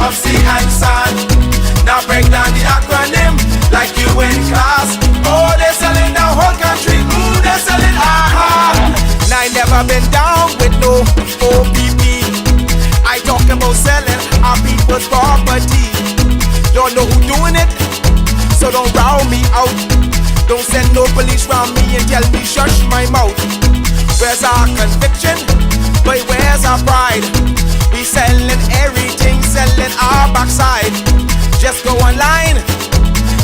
of sea and sand. Now break down the acronym like you in class. Oh, they're selling the whole country. Ooh, they're selling aha. And I never been down with no OPP. I talking about selling our people's property. Don't know who doing it, so don't round me out. Don't send no police round me and tell me shush my mouth. Where's our conviction? But where's our pride? We selling everything, selling our backside. Just go online,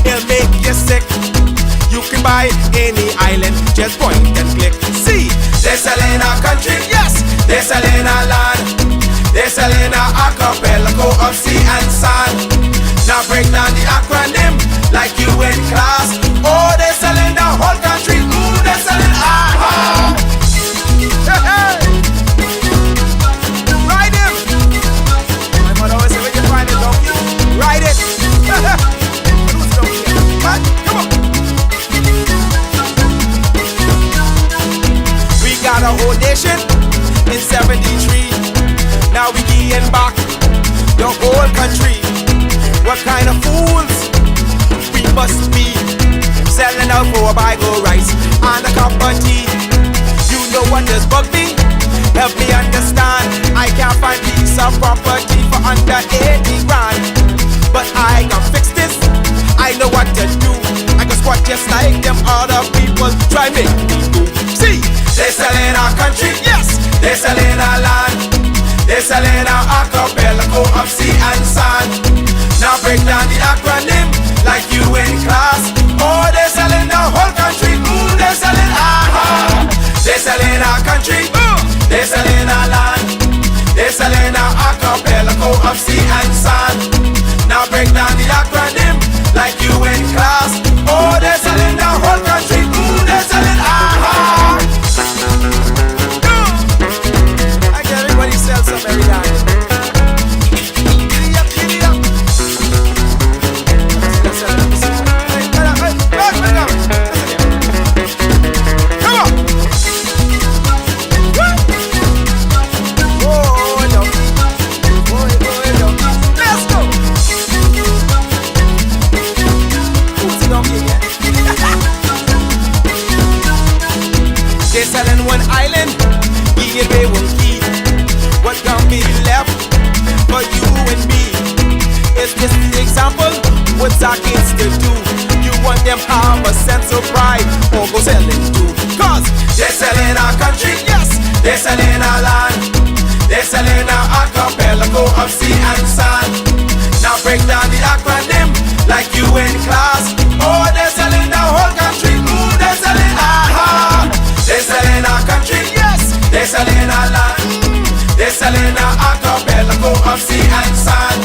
it'll make you sick. You can buy any island, just point and click. See, they're selling our country, yes, they're selling our land. They're selling our archipelago of sea and sand. Now break down the acronym like you in class. Oh, they're selling the whole country. Ooh, they're selling aha. Hey, hey. Ride him. My mother always said when you find a donkey, ride it. Who's donkey? What? Come on. We got a whole nation in 73. Now we getting back the whole country. What kind of fools we must be, selling out for a bag of rice and a cup of tea. You know what does bug me? Help me understand. I can't find piece of property for under 80 grand, but I can fix this. I know what to do. I can squat just like them other people try make me do. See, they're selling our country, yes, they're selling our land. They're selling our archipelago of sea and sand. Now break down the acronym like you in class. Oh, they're selling the whole country. Ooh, they're selling aha. They're selling our country. Ooh, they're selling our land. They're selling our archipelago of sea and sand. Now break down the acronym like you in class. Oh, they're selling the whole country. Ooh, they're selling aha. I get everybody sell some every day. They're selling one island, give away one key. What can be left for you and me? Is this the example? What's our kids to do? You want them have a sense of pride, or go selling too? Cause they're selling our country, yes, they're selling our land. They're selling our archipelago of sea and sand. Now break down the acronym like you in class. Oh, they're selling the whole country. Ooh, they're selling aha. They're selling our country, yes, they're selling our land. They're selling our archipelago of sea and sand.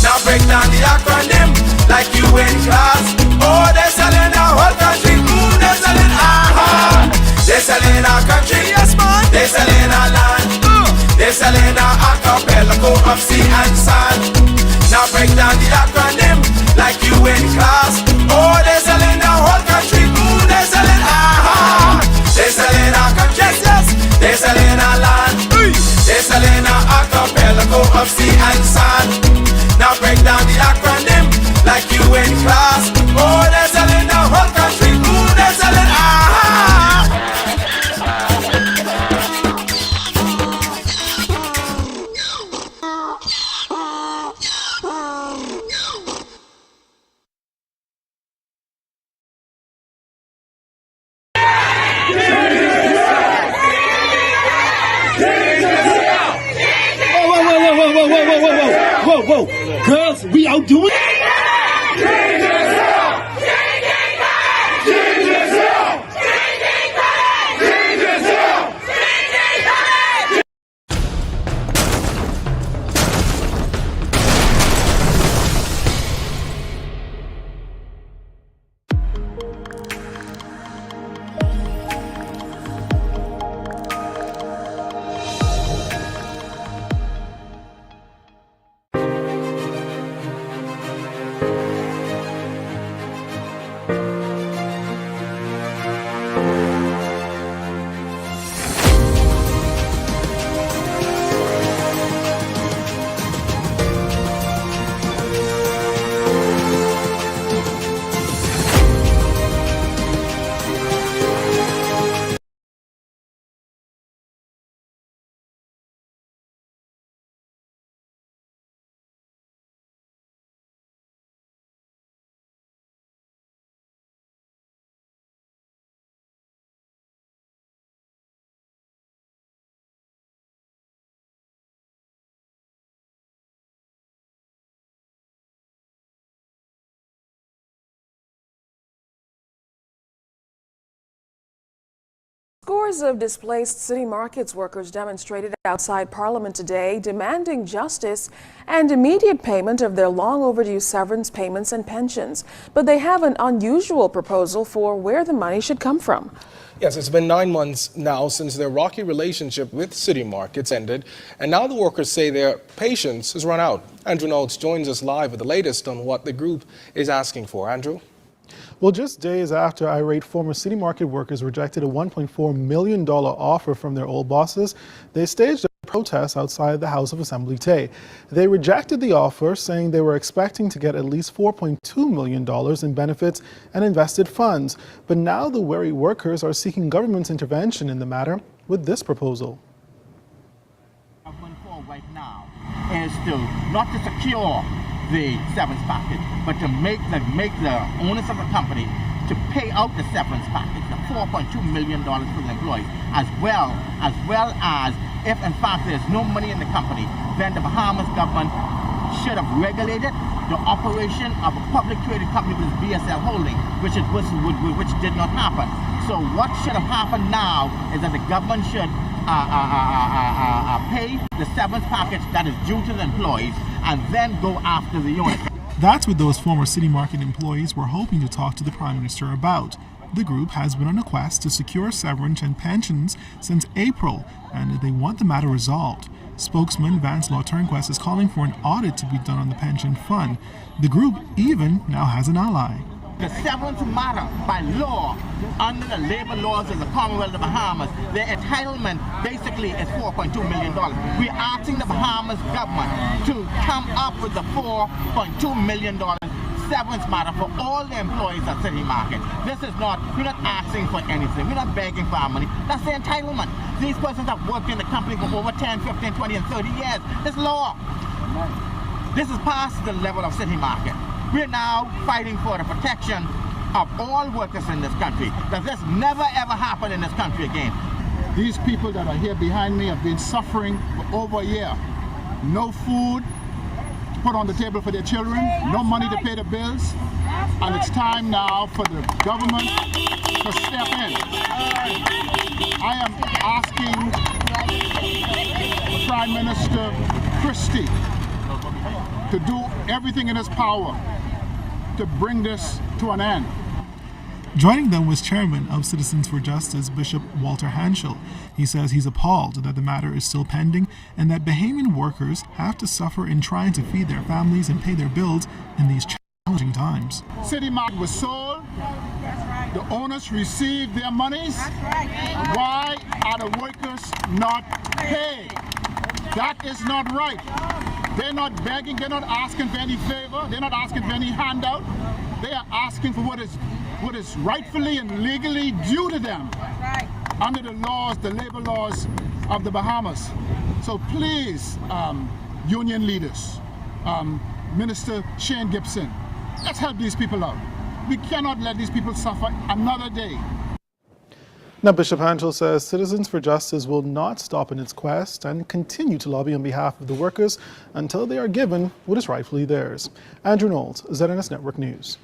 Now break down the acronym like you in class. Oh, they're selling the whole country. Ooh, they're selling aha. They're selling our country, yes man. They're selling our land. They're selling our archipelago of sea and sand. Now break down the acronym like you in class. Oh, they're selling the whole country. Ooh, they're selling aha. They're selling our country, yes, yes. They're selling our land. They're selling our archipelago of sea and sand. Now break down the acronym like you in class. Oh, they're selling the whole country. Ooh, they're selling aha. Whoa, girls, we out doing Scores of displaced city markets workers demonstrated outside Parliament today, demanding justice and immediate payment of their long overdue severance payments and pensions. But they have an unusual proposal for where the money should come from. Yes, it's been 9 months now since their rocky relationship with city markets ended, and now the workers say their patience has run out. Andrew Notes joins us live with the latest on what the group is asking for. Andrew? Well, just days after irate former city market workers rejected a $1.4 million offer from their old bosses, they staged a protest outside the House of Assembly today. They rejected the offer, saying they were expecting to get at least $4.2 million in benefits and invested funds. But now the weary workers are seeking government's intervention in the matter with this proposal. Right now is to not to secure the severance package, but to make the owners of the company to pay out the severance package, the $4.2 million for the employees, as well as if in fact there's no money in the company, then the Bahamas government should have regulated the operation of a public traded company with BSL Holding, which did not happen. So what should have happened now is that the government should pay the severance package that is due to the employees and then go after the owners. That's what those former city market employees were hoping to talk to the Prime Minister about. The group has been on a quest to secure severance and pensions since April, and they want the matter resolved. Spokesman Vance Law Turnquest is calling for an audit to be done on the pension fund. The group even now has an ally. The severance matter by law, under the labor laws of the Commonwealth of the Bahamas, their entitlement basically is $4.2 million. We're asking the Bahamas government to come up with the $4.2 million severance matter for all the employees at City Market. We're not asking for anything. We're not begging for our money. That's the entitlement. These persons have worked in the company for over 10, 15, 20, and 30 years. This law. This is past the level of City Market. We're now fighting for the protection of all workers in this country. That this never ever happen in this country again. These people that are here behind me have been suffering for over a year. No food to put on the table for their children, no money to pay the bills, and it's time now for the government to step in. I am asking the Prime Minister Christie to do everything in his power to bring this to an end. Joining them was Chairman of Citizens for Justice, Bishop Walter Hanschel. He says he's appalled that the matter is still pending and that Bahamian workers have to suffer in trying to feed their families and pay their bills in these challenging times. City Market was sold. The owners received their monies. Why are the workers not paid? That is not right. They're not begging, they're not asking for any favor, they're not asking for any handout. They are asking for what is rightfully and legally due to them under the laws, the labor laws of the Bahamas. So please, union leaders, Minister Shane Gibson, let's help these people out. We cannot let these people suffer another day. Now, Bishop Hanschel says Citizens for Justice will not stop in its quest and continue to lobby on behalf of the workers until they are given what is rightfully theirs. Andrew Knowles, ZNS Network News.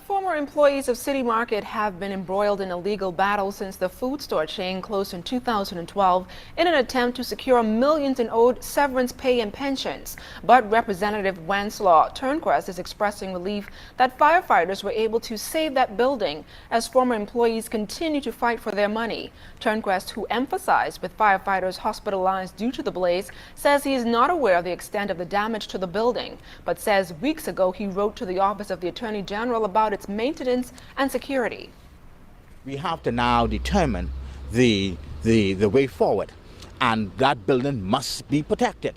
Former employees of City Market have been embroiled in a legal battle since the food store chain closed in 2012 in an attempt to secure millions in owed severance pay and pensions. But Representative Vance Law Turnquest is expressing relief that firefighters were able to save that building as former employees continue to fight for their money. Turnquest, who emphasized with firefighters hospitalized due to the blaze, says he is not aware of the extent of the damage to the building, but says weeks ago he wrote to the Office of the Attorney General about its maintenance and security. We have to now determine the way forward, and that building must be protected.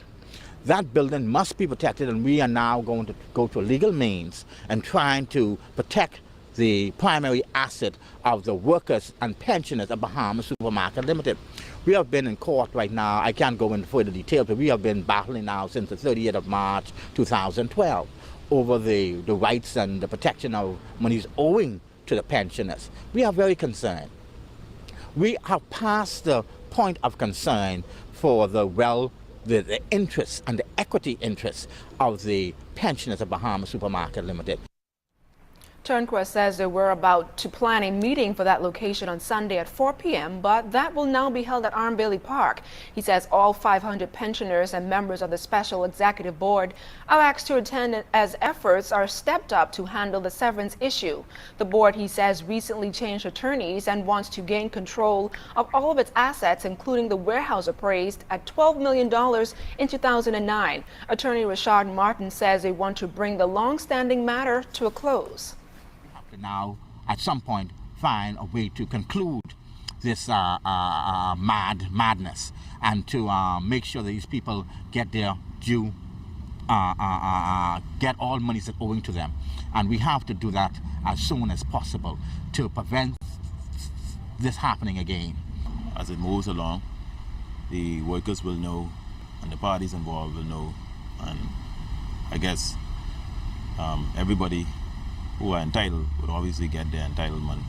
That building must be protected, and we are now going to go to legal means and trying to protect the primary asset of the workers and pensioners of Bahamas Supermarket Limited. We have been in court right now. I can't go into further detail, but we have been battling now since the 30th of March 2012 over the rights and the protection of monies owing to the pensioners. We are very concerned. We have passed the point of concern for the the interests and the equity interests of the pensioners of Bahamas Supermarket Limited. Turnquist says they were about to plan a meeting for that location on Sunday at 4 p.m., but that will now be held at Arm Bailey Park. He says all 500 pensioners and members of the Special Executive Board are asked to attend as efforts are stepped up to handle the severance issue. The board, he says, recently changed attorneys and wants to gain control of all of its assets, including the warehouse appraised at $12 million in 2009. Attorney Richard Martin says they want to bring the long-standing matter to a close. Now, at some point, find a way to conclude this madness and to make sure that these people get their due, get all monies that owing to them. And we have to do that as soon as possible to prevent this happening again. As it moves along, the workers will know and the parties involved will know, and I guess everybody who are entitled would obviously get their entitlement.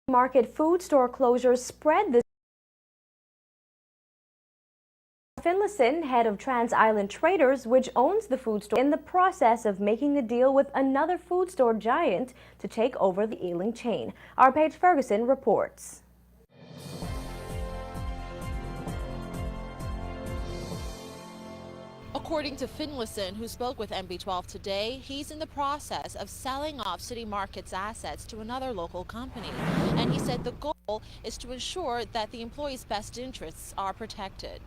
Market food store closures spread this. Finlayson, head of Trans Island Traders, which owns the food store, in the process of making a deal with another food store giant to take over the Ealing chain. Our Paige Ferguson reports. According to Finlayson, who spoke with MB12 today, he's in the process of selling off City Market's assets to another local company. And he said the goal is to ensure that the employees' best interests are protected.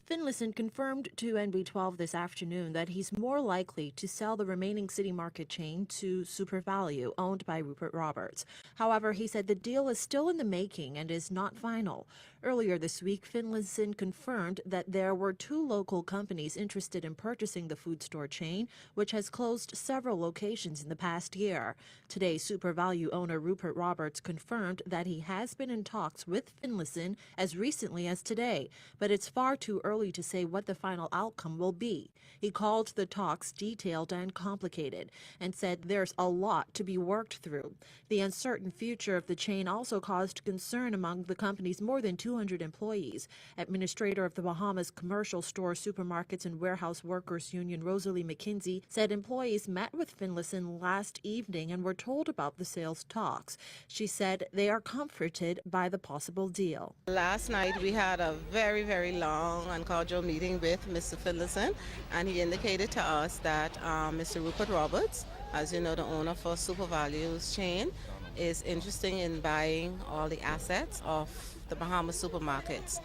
Finlayson confirmed to NB12 this afternoon that he's more likely to sell the remaining City Market chain to SuperValue, owned by Rupert Roberts. However, he said the deal is still in the making and is not final. Earlier this week, Finlayson confirmed that there were two local companies interested in purchasing the food store chain, which has closed several locations in the past year. Today, SuperValue owner Rupert Roberts confirmed that he has been in talks with Finlayson as recently as today, but it's far too early to say what the final outcome will be. He called the talks detailed and complicated and said there's a lot to be worked through. The uncertain future of the chain also caused concern among the company's more than 200 employees. Administrator of the Bahamas Commercial Store, Supermarkets and Warehouse Workers Union, Rosalie McKinsey, said employees met with Finlayson last evening and were told about the sales talks. She said they are comforted by the possible deal. Last night we had a very, very long and cordial meeting with Mr. Finlayson, and he indicated to us that Mr. Rupert Roberts, as you know, the owner for SuperValue's chain, is interested in buying all the assets of the Bahamas supermarkets.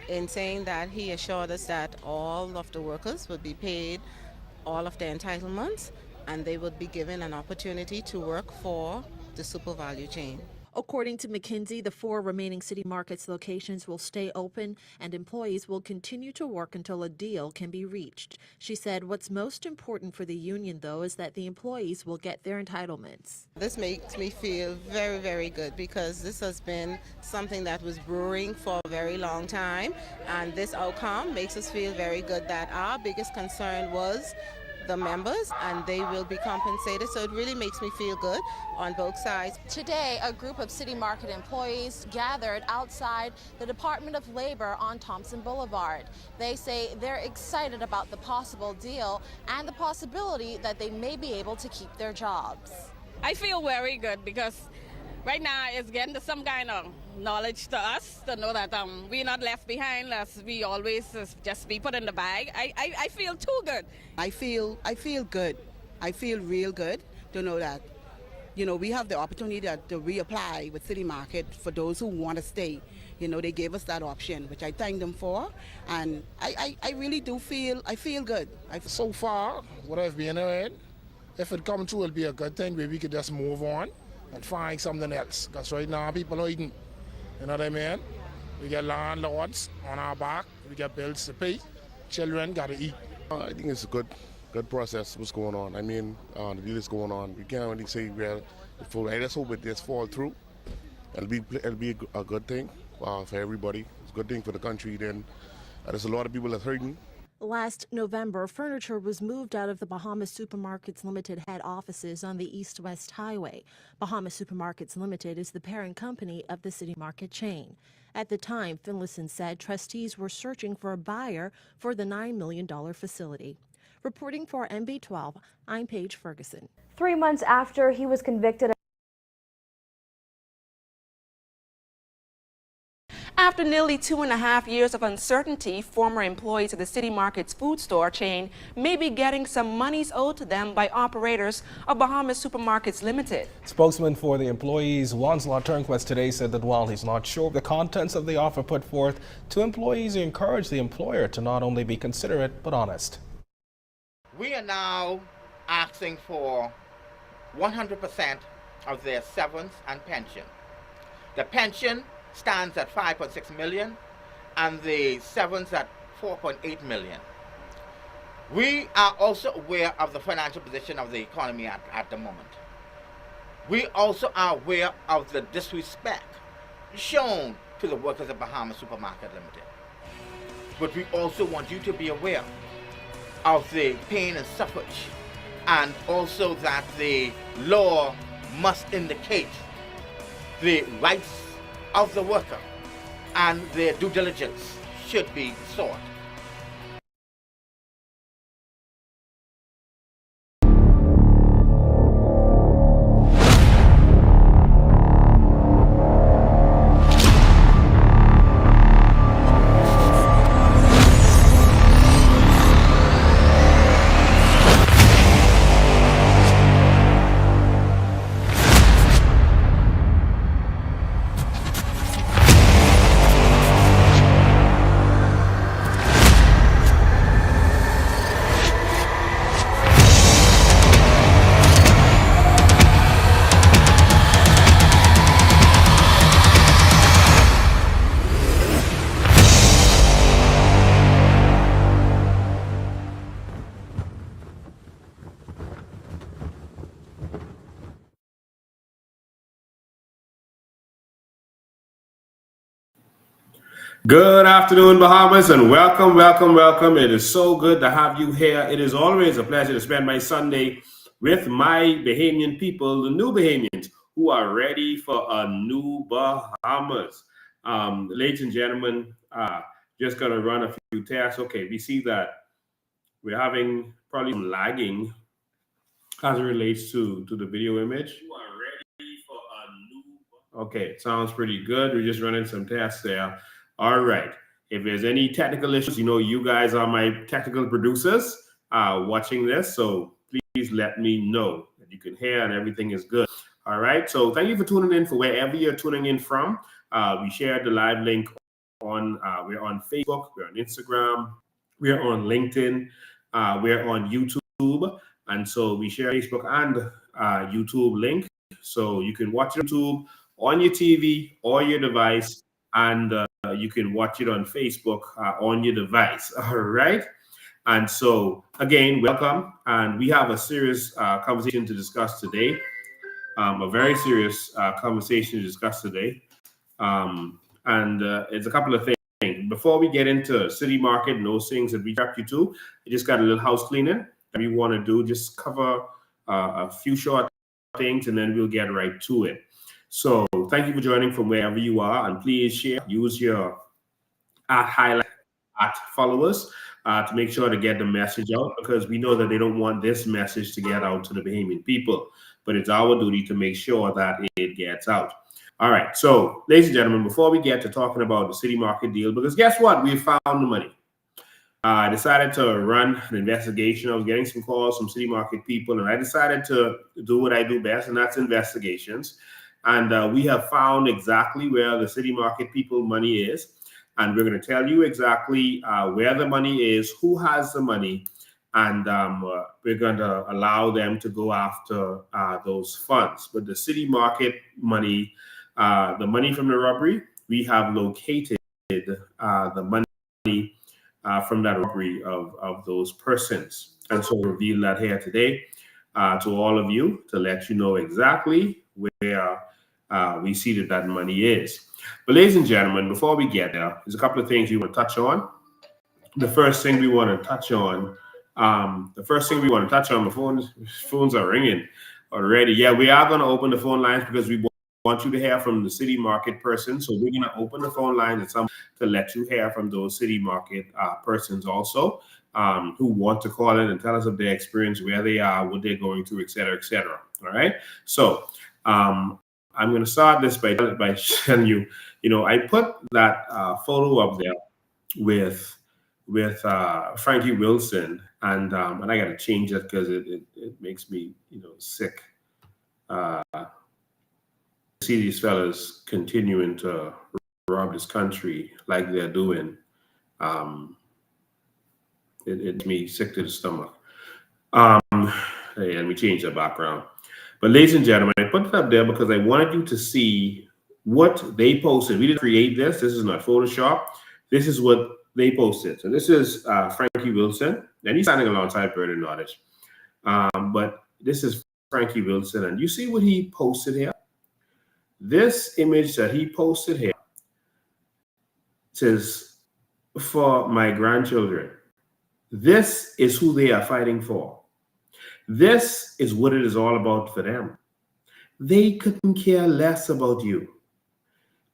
In saying that, he assured us that all of the workers would be paid all of their entitlements and they would be given an opportunity to work for the SuperValue chain. According to McKinsey, the 4 remaining City Markets locations will stay open and employees will continue to work until a deal can be reached. She said what's most important for the union, though, is that the employees will get their entitlements. This makes me feel very, very good because this has been something that was brewing for a very long time, and this outcome makes us feel very good that our biggest concern was the members, and they will be compensated. So it really makes me feel good on both sides. Today, a group of City Market employees gathered outside the Department of Labor on Thompson Boulevard. They say they're excited about the possible deal and the possibility that they may be able to keep their jobs. I feel very good because right now it's getting some kind of knowledge to us to know that we're not left behind as we always just be put in the bag. I feel too good. I feel good. I feel real good to know that, you know, we have the opportunity to reapply with City Market for those who want to stay. You know, they gave us that option, which I thank them for, and I really do feel, I feel good. So far, what I've been heard, if it comes true, it'll be a good thing where we could just move on and find something else. Because right now, people are eating. You know what I mean? We get landlords on our back. We get bills to pay. Children got to eat. I think it's a good process. What's going on? I mean, the deal is going on. We can't really say I just hope it just fall through. It'll be a good thing for everybody. good thing for the country. Then there's a lot of people that's hurting. Last November, furniture was moved out of the Bahamas Supermarkets Limited head offices on the East-West Highway. Bahamas Supermarkets Limited is the parent company of the City Market chain. At the time, Finlayson said trustees were searching for a buyer for the $9 million facility. Reporting for MB12, I'm Paige Ferguson. 3 months after he was convicted. After nearly 2.5 years of uncertainty, former employees of the City Market's food store chain may be getting some monies owed to them by operators of Bahamas Supermarkets Limited. Spokesman for the employees, Wanslot Turnquest, today said that while he's not sure of the contents of the offer put forth to employees, he encouraged the employer to not only be considerate but honest. We are now asking for 100% of their severance and pension. The pension stands at 5.6 million and the severance at 4.8 million. We are also aware of the financial position of the economy at the moment. We also are aware of the disrespect shown to the workers of Bahamas Supermarket Limited. But we also want you to be aware of the pain and suffrage, and also that the law must indicate the rights of the worker, and their due diligence should be sought. Good afternoon, Bahamas, and welcome, welcome, welcome. It is so good to have you here. It is always a pleasure to spend my Sunday with my Bahamian people, the new Bahamians, who are ready for a new Bahamas. Ladies and gentlemen, just going to run a few tests. Okay, we see that we're having probably some lagging as it relates to the video image. You are ready for a new. Okay, it sounds pretty good. We're just running some tests there. All right. If there's any technical issues, you know, you guys are my technical producers watching this, so please let me know that you can hear and everything is good. All right. So thank you for tuning in for wherever you're tuning in from. We shared the live link on, we're on Facebook, we're on Instagram, we're on LinkedIn, we're on YouTube. And so we share Facebook and YouTube link. So you can watch YouTube on your TV or your device, and you can watch it on Facebook on your device. All right. And so again, welcome. And we have a serious conversation to discuss today. A very serious conversation to discuss today. It's a couple of things. Before we get into City Market and those things that we direct you to, I just got a little house cleaning that we want to do. Just cover a few short things and then we'll get right to it. So thank you for joining from wherever you are, and please share, use your highlight followers to make sure to get the message out, because we know that they don't want this message to get out to the Bahamian people, but it's our duty to make sure that it gets out. All right, so ladies and gentlemen, before we get to talking about the City Market deal, because guess what? We found the money. I decided to run an investigation. I was getting some calls from City Market people, and I decided to do what I do best, and that's investigations. And we have found exactly where the City Market people money is. And we're going to tell you exactly where the money is, who has the money, and we're going to allow them to go after those funds. But the City Market money, the money from the robbery, we have located the money from that robbery of those persons. And so we'll reveal that here today to all of you to let you know exactly where we see that money is. But ladies and gentlemen, before we get there, there's a couple of things we want to touch on. The first thing we want to touch on, the phones are ringing already. Yeah, we are going to open the phone lines because we want you to hear from the city market person. So we're going to open the phone lines to let you hear from those city market persons also, who want to call in and tell us of their experience, where they are, what they're going through, et cetera, et cetera. All right. So I'm going to start this by telling you, I put that photo up there with Frankie Wilson, and I got to change it because it makes me sick. See these fellas continuing to rob this country like they're doing. It's me sick to the stomach. And we change the background. But ladies and gentlemen, I put it up there because I wanted you to see what they posted. We didn't create this. This is not Photoshop. This is what they posted. So this is Frankie Wilson, and he's standing alongside Bernard Nottage. But this is Frankie Wilson, and you see what he posted here? This image that he posted here says, "For my grandchildren." This is who they are fighting for. This is what it is all about for them. They couldn't care less about you.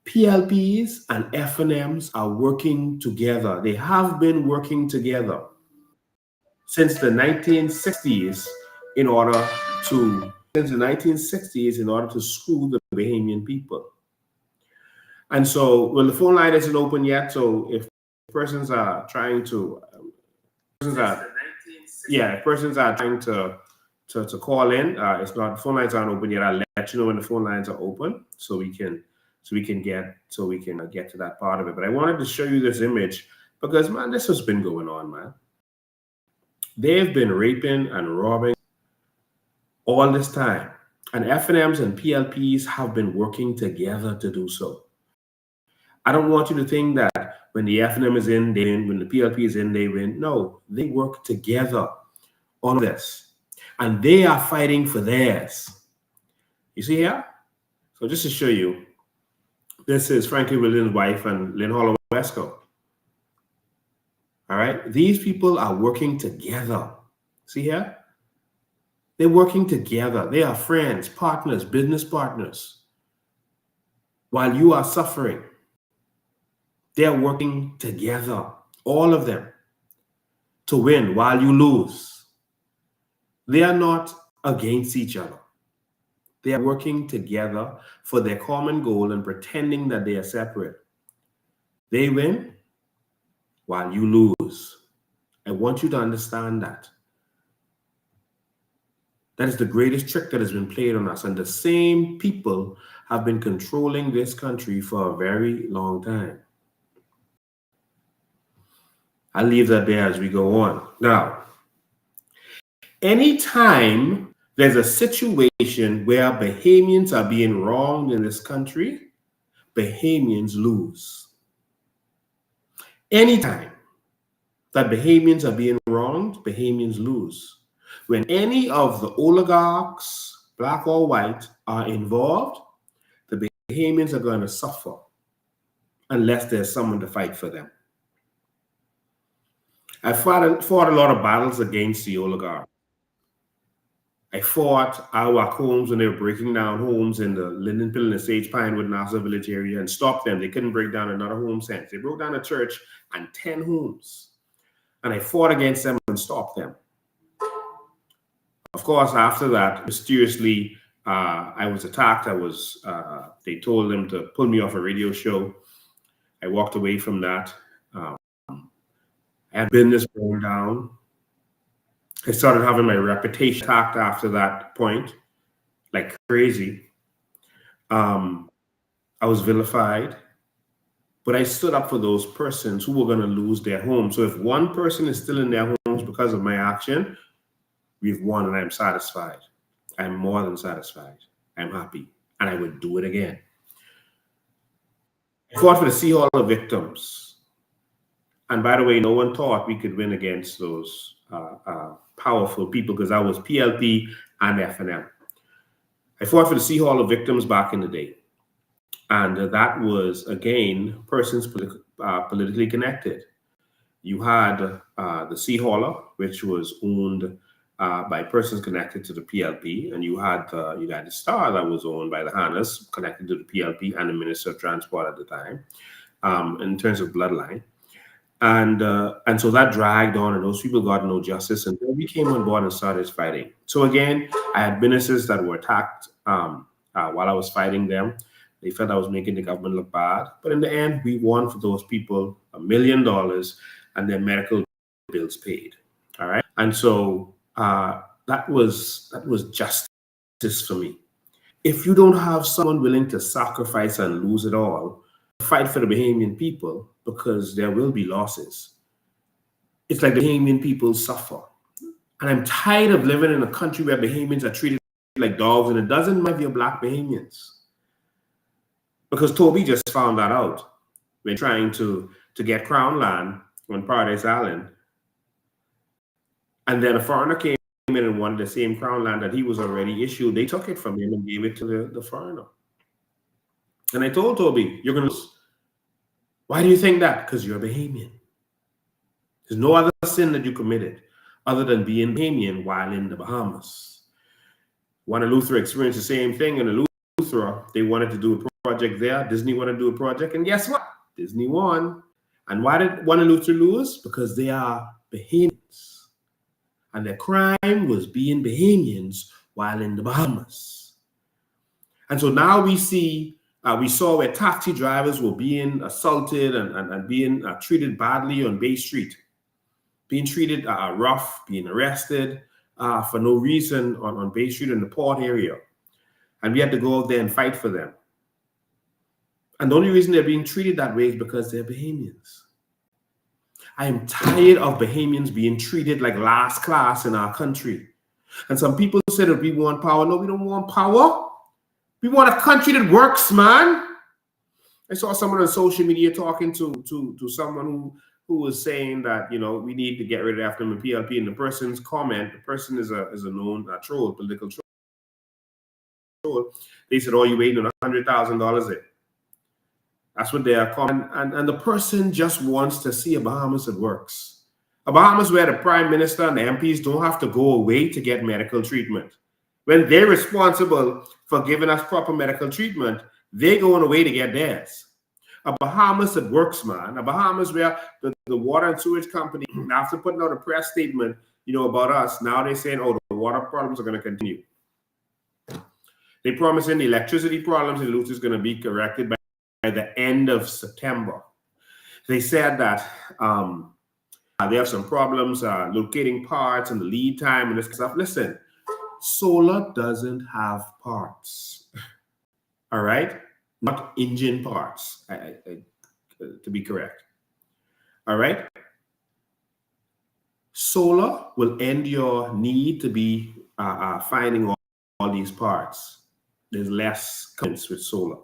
PLPs and FNMs are working together. They have been working together since the 1960s in order to screw the Bahamian people. And so, well, the phone line isn't open yet. So if persons are trying to, if persons are trying to call in, it's not, phone lines aren't open yet. I'll let you know when the phone lines are open so we can get to that part of it. But I wanted to show you this image because, man, this has been going on, man. They've been raping and robbing all this time, and FNMs and PLPs have been working together to do so. I don't want you to think that when the FNM is in, they win. When the PLP is in, they win. No, they work together on this, and they are fighting for theirs. You see here? So just to show you, this is Frankie Williams' wife and Lynn Holloway Wesco. All right, these people are working together. See here? They're working together. They are friends, partners, business partners. While you are suffering, they're working together, all of them, to win while you lose. They are not against each other. They are working together for their common goal and pretending that they are separate. They win while you lose. I want you to understand that. That is the greatest trick that has been played on us. And the same people have been controlling this country for a very long time. I'll leave that there as we go on. Now, anytime there's a situation where Bahamians are being wronged in this country, Bahamians lose. Anytime that Bahamians are being wronged, Bahamians lose. When any of the oligarchs, black or white, are involved, the Bahamians are going to suffer unless there's someone to fight for them. I fought a lot of battles against the oligarchs. I fought our homes when they were breaking down homes in the Linden Pill and Sage Pinewood Nassau Village area and stopped them. They couldn't break down another home since. They broke down a church and 10 homes. And I fought against them and stopped them. Of course, after that, mysteriously, I was attacked. They told them to pull me off a radio show. I walked away from that. I had business going down. I started having my reputation attacked after that point, like crazy. I was vilified, but I stood up for those persons who were going to lose their homes. So if one person is still in their homes because of my action, we've won, and I'm satisfied. I'm more than satisfied. I'm happy, and I would do it again. I fought for the Sea Hall of victims. And by the way, no one thought we could win against those powerful people because I was PLP and FNM. I fought for the Sea Hall of victims back in the day. And that was, again, persons politically connected. You had the Sea Hauler, which was owned by persons connected to the PLP, and you had the United Star that was owned by the Hannas, connected to the PLP and the Minister of Transport at the time, in terms of bloodline. And so that dragged on, and those people got no justice, and then we came on board and started fighting. So again, I had ministers that were attacked while I was fighting them. They felt I was making the government look bad, but in the end, we won for those people $1 million and their medical bills paid. All right, and so that was justice for me. If you don't have someone willing to sacrifice and lose it all, fight for the Bahamian people, because there will be losses. It's like the Bahamian people suffer. And I'm tired of living in a country where Bahamians are treated like dogs, and it doesn't matter if you're black Bahamians. Because Toby just found that out when trying to get Crown land on Paradise Island. And then a foreigner came in and wanted the same Crown land that he was already issued. They took it from him and gave it to the foreigner. And I told Toby, you're going to lose. Why do you think that? Because you're a Bahamian. There's no other sin that you committed other than being Bahamian while in the Bahamas. When a Luther experienced the same thing, and a Luther, they wanted to do a project there. Disney wanted to do a project, and guess what? Disney won. And why did one Luther lose? Because they are Bahamians. And their crime was being Bahamians while in the Bahamas. And so now we saw where taxi drivers were being assaulted and being treated badly on Bay Street, being treated rough, being arrested for no reason on Bay Street in the port area. And we had to go out there and fight for them. And the only reason they're being treated that way is because they're Bahamians. I am tired of Bahamians being treated like last class in our country. And some people say that we want power. No, we don't want power. We want a country that works, man. I saw someone on social media talking to someone who was saying that, we need to get rid of them in PLP. And the person's comment, the person is a known troll, political troll. They said, oh, you waiting on $100,000 there. That's what they are calling. And the person just wants to see a Bahamas that works. A Bahamas where the prime minister and the MPs don't have to go away to get medical treatment. When they're responsible for giving us proper medical treatment, they're going away to get theirs. A Bahamas that works, man. A Bahamas where the water and sewage company, after putting out a press statement, about us, now they're saying, oh, the water problems are going to continue. They're promising the electricity problems in Luther is going to be corrected by the end of September. They said that they have some problems locating parts and the lead time and this stuff. Listen, solar doesn't have parts. All right? Not engine parts, to be correct. All right? Solar will end your need to be finding all these parts. There's less confidence with solar.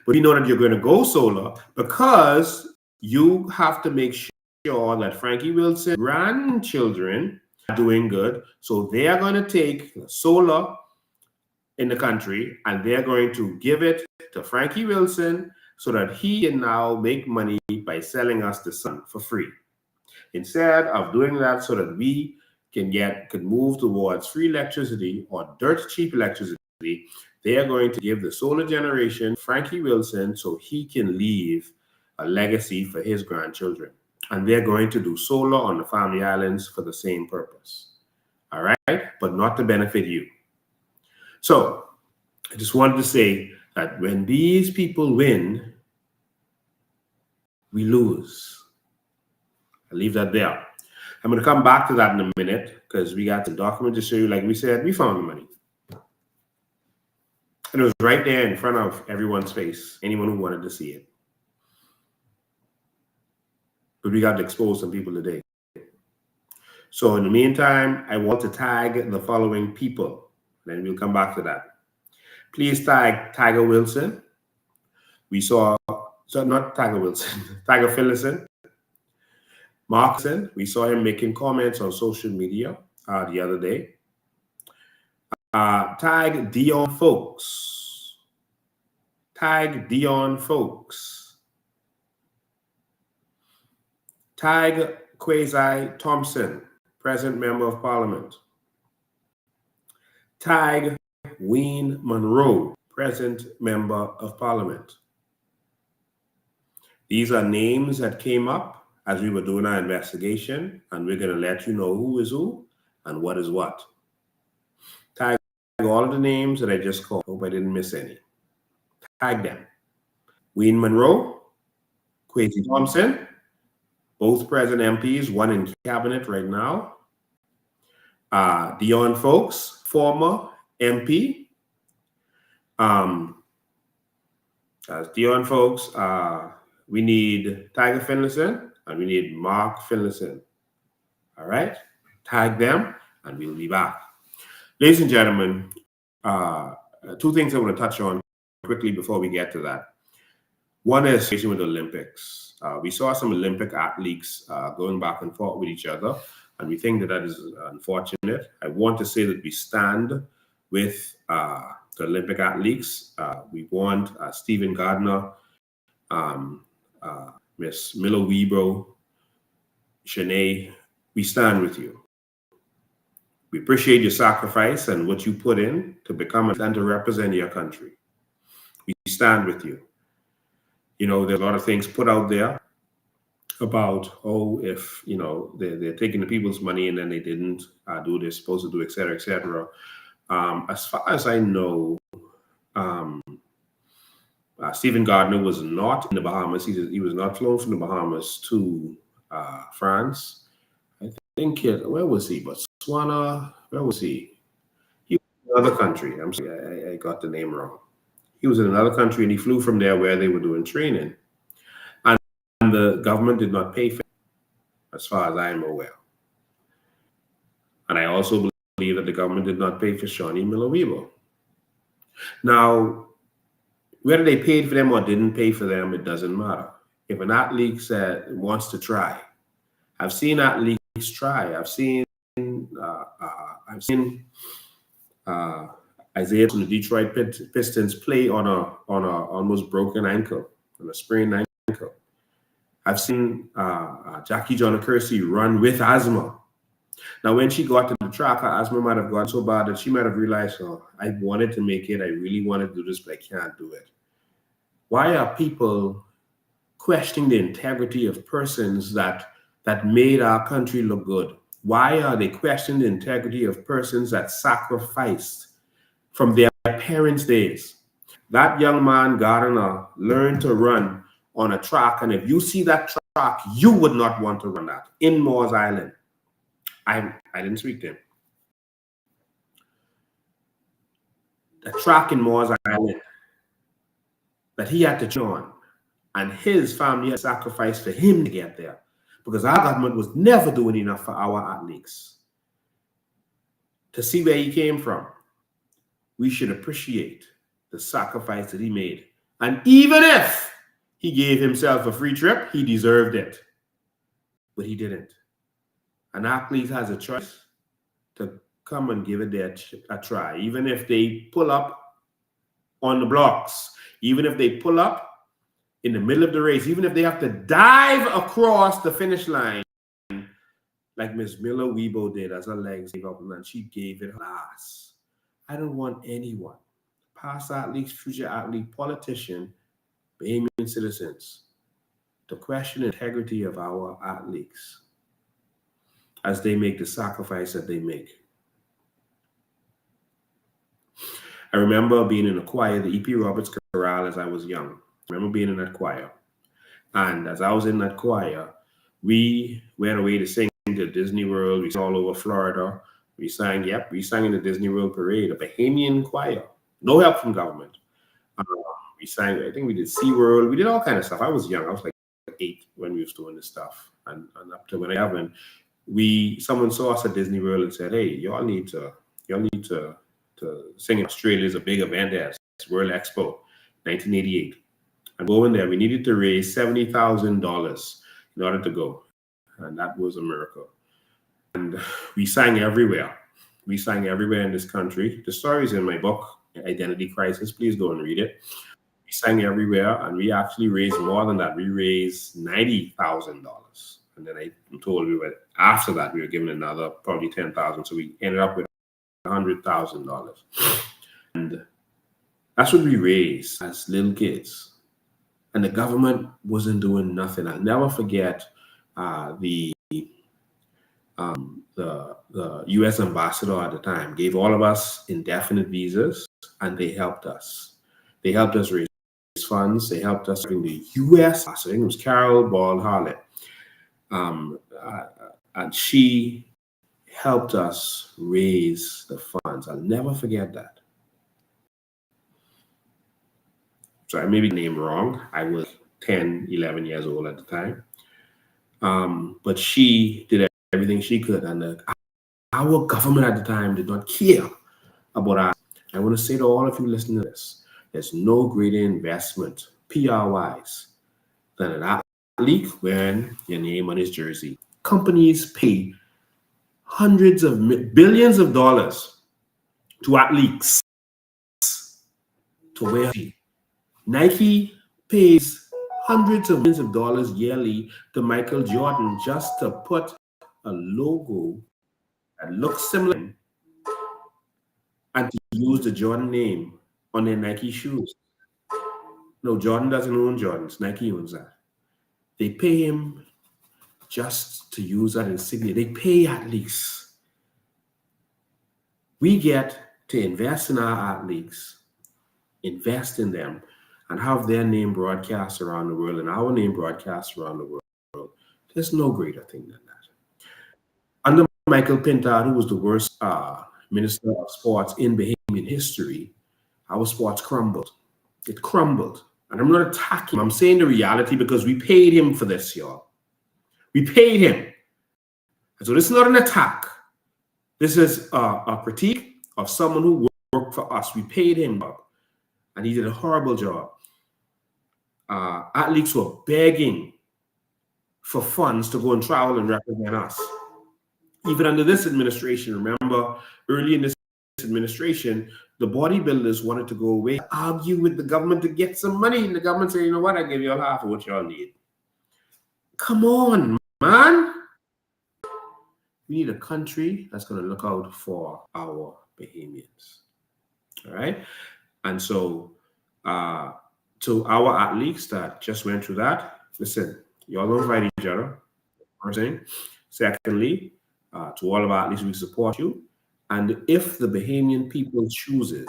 But you know that you're going to go solar because you have to make sure that Frankie Wilson's grandchildren are doing good. So they are going to take solar in the country and they're going to give it to Frankie Wilson so that he can now make money by selling us the sun for free. Instead of doing that so that we can move towards free electricity or dirt cheap electricity, they are going to give the solar generation Frankie Wilson so he can leave a legacy for his grandchildren. And they're going to do solar on the Family Islands for the same purpose. All right? But not to benefit you. So I just wanted to say that when these people win, we lose. I'll leave that there. I'm going to come back to that in a minute because we got the document to show you. Like we said, we found the money. And it was right there in front of everyone's face, anyone who wanted to see it. But we got to expose some people today. So in the meantime, I want to tag the following people. Then we'll come back to that. Please tag Tiger Wilson. Not Tiger Wilson, Tiger Finlayson. Markson, we saw him making comments on social media the other day. Tag Dion Foulkes. Tag Dion Foulkes. Tag Kwasi Thompson, present member of parliament. Tag Munroe, present member of parliament. These are names that came up as we were doing our investigation, and we're going to let you know who is who and what is what. Tag all of the names that I just called. Hope I didn't miss any. Tag them. Munroe, Kwasi Thompson, both present MPs, one in cabinet right now. Dion Foulkes, former MP. As Dion Foulkes, we need Tiger Finlayson and we need Mark Finlayson. All right, tag them and we'll be back. Ladies and gentlemen, two things I want to touch on quickly before we get to that. One is with the Olympics. We saw some Olympic athletes going back and forth with each other, and we think that that is unfortunate. I want to say that we stand with the Olympic athletes. We want Stephen Gardner, Miss Miller Weebo, Shanae. We stand with you. We appreciate your sacrifice and what you put in to become and to represent your country. We stand with you. You know, there's a lot of things put out there about, oh, if, you know, they're taking the people's money and then they didn't do what they're supposed to do, et cetera, et cetera. As far as I know, Stephen Gardner was not in the Bahamas. He was not flown from the Bahamas to France. I think where was he? Botswana. Where was he? He was in another country. I'm sorry, I got the name wrong. He was in another country and he flew from there where they were doing training. And the government did not pay for him, as far as I am aware. And I also believe that the government did not pay for Shawnee Miller-Weebo. Now, whether they paid for them or didn't pay for them, it doesn't matter. If an athlete wants to try, I've seen athletes try. I've seen Isaiah from the Detroit Pistons play on a almost broken ankle, on a sprained ankle. I've seen Jackie Johnny run with asthma. Now, when she got to the track, her asthma might have gotten so bad that she might have realized, oh, I wanted to make it. I really wanted to do this, but I can't do it. Why are people questioning the integrity of persons that made our country look good? Why are they questioning the integrity of persons that sacrificed from their parents' days? That young man, Gardner, learned to run on a track, and if you see that track, you would not want to run that in Moores Island. I didn't speak to him. The track in Moores Island that he had to join, and his family had sacrificed for him to get there, because our government was never doing enough for our athletes. To see where he came from, we should appreciate the sacrifice that he made. And even if he gave himself a free trip, he deserved it. But he didn't. An athlete has a choice to come and give it a try. Even if they pull up on the blocks, even if they pull up in the middle of the race, even if they have to dive across the finish line, like Miss Miller Weebo did as her legs gave up, and she gave it her last. I don't want anyone, past athletes, future athlete, politician, Bahamian citizens, to question the integrity of our athletes as they make the sacrifice that they make. I remember being in a choir, the E.P. Roberts Chorale, as I was young. I remember being in that choir. And as I was in that choir, we went away to sing to Disney World. We sang all over Florida. We sang in the Disney World Parade, a Bahamian choir. No help from government. We sang, I think we did SeaWorld. We did all kind of stuff. I was young. I was like 8 when we was doing this stuff. And up to when I haven't, someone saw us at Disney World and said, hey, y'all need to sing in Australia. Is a big event there. It's World Expo, 1988. And going there, we needed to raise $70,000 in order to go. And that was a miracle. And we sang everywhere. We sang everywhere in this country. The story is in my book, Identity Crisis. Please go and read it. sang everywhere, and we actually raised more than that. We raised $90,000. And then I'm told after that, we were given another probably $10,000. So we ended up with $100,000. And that's what we raised as little kids. And the government wasn't doing nothing. I'll never forget the U.S. ambassador at the time gave all of us indefinite visas, and they helped us. They helped us raise funds. They helped us in the U.S. I think it was Carol Ball Harlett. And she helped us raise the funds. I'll never forget that. So I may be named wrong. I was 10, 11 years old at the time. But she did everything she could. And our government at the time did not care about us. I want to say to all of you listening to this, there's no greater investment, PR-wise, than an athlete wearing your name on his jersey. Companies pay hundreds of billions of dollars to athletes to wear. Nike pays hundreds of millions of dollars yearly to Michael Jordan just to put a logo that looks similar and to use the Jordan name on their Nike shoes. No, Jordan doesn't own Jordans. Nike owns that. They pay him just to use that insignia. They pay athletes. We get to invest in our athletes, invest in them, and have their name broadcast around the world and our name broadcast around the world. There's no greater thing than that. Under Michael Pintard, who was the worst minister of sports in Bahamian history, our sports crumbled. It crumbled. And I'm not attacking him. I'm saying the reality because we paid him for this, y'all. We paid him. And so this is not an attack. This is a critique of someone who worked for us. We paid him up, and he did a horrible job. Athletes were begging for funds to go and travel and represent us. Even under this administration, remember, early in this administration, the bodybuilders wanted to go away, argue with the government to get some money, and the government said, you know what, I give you all half of what y'all need. Come on, man. We need a country that's going to look out for our Bahamians. All right? And so, to our athletes that just went through that, listen, y'all don't fight each other. First thing. Secondly, to all of our athletes, we support you. And if the Bahamian people chooses,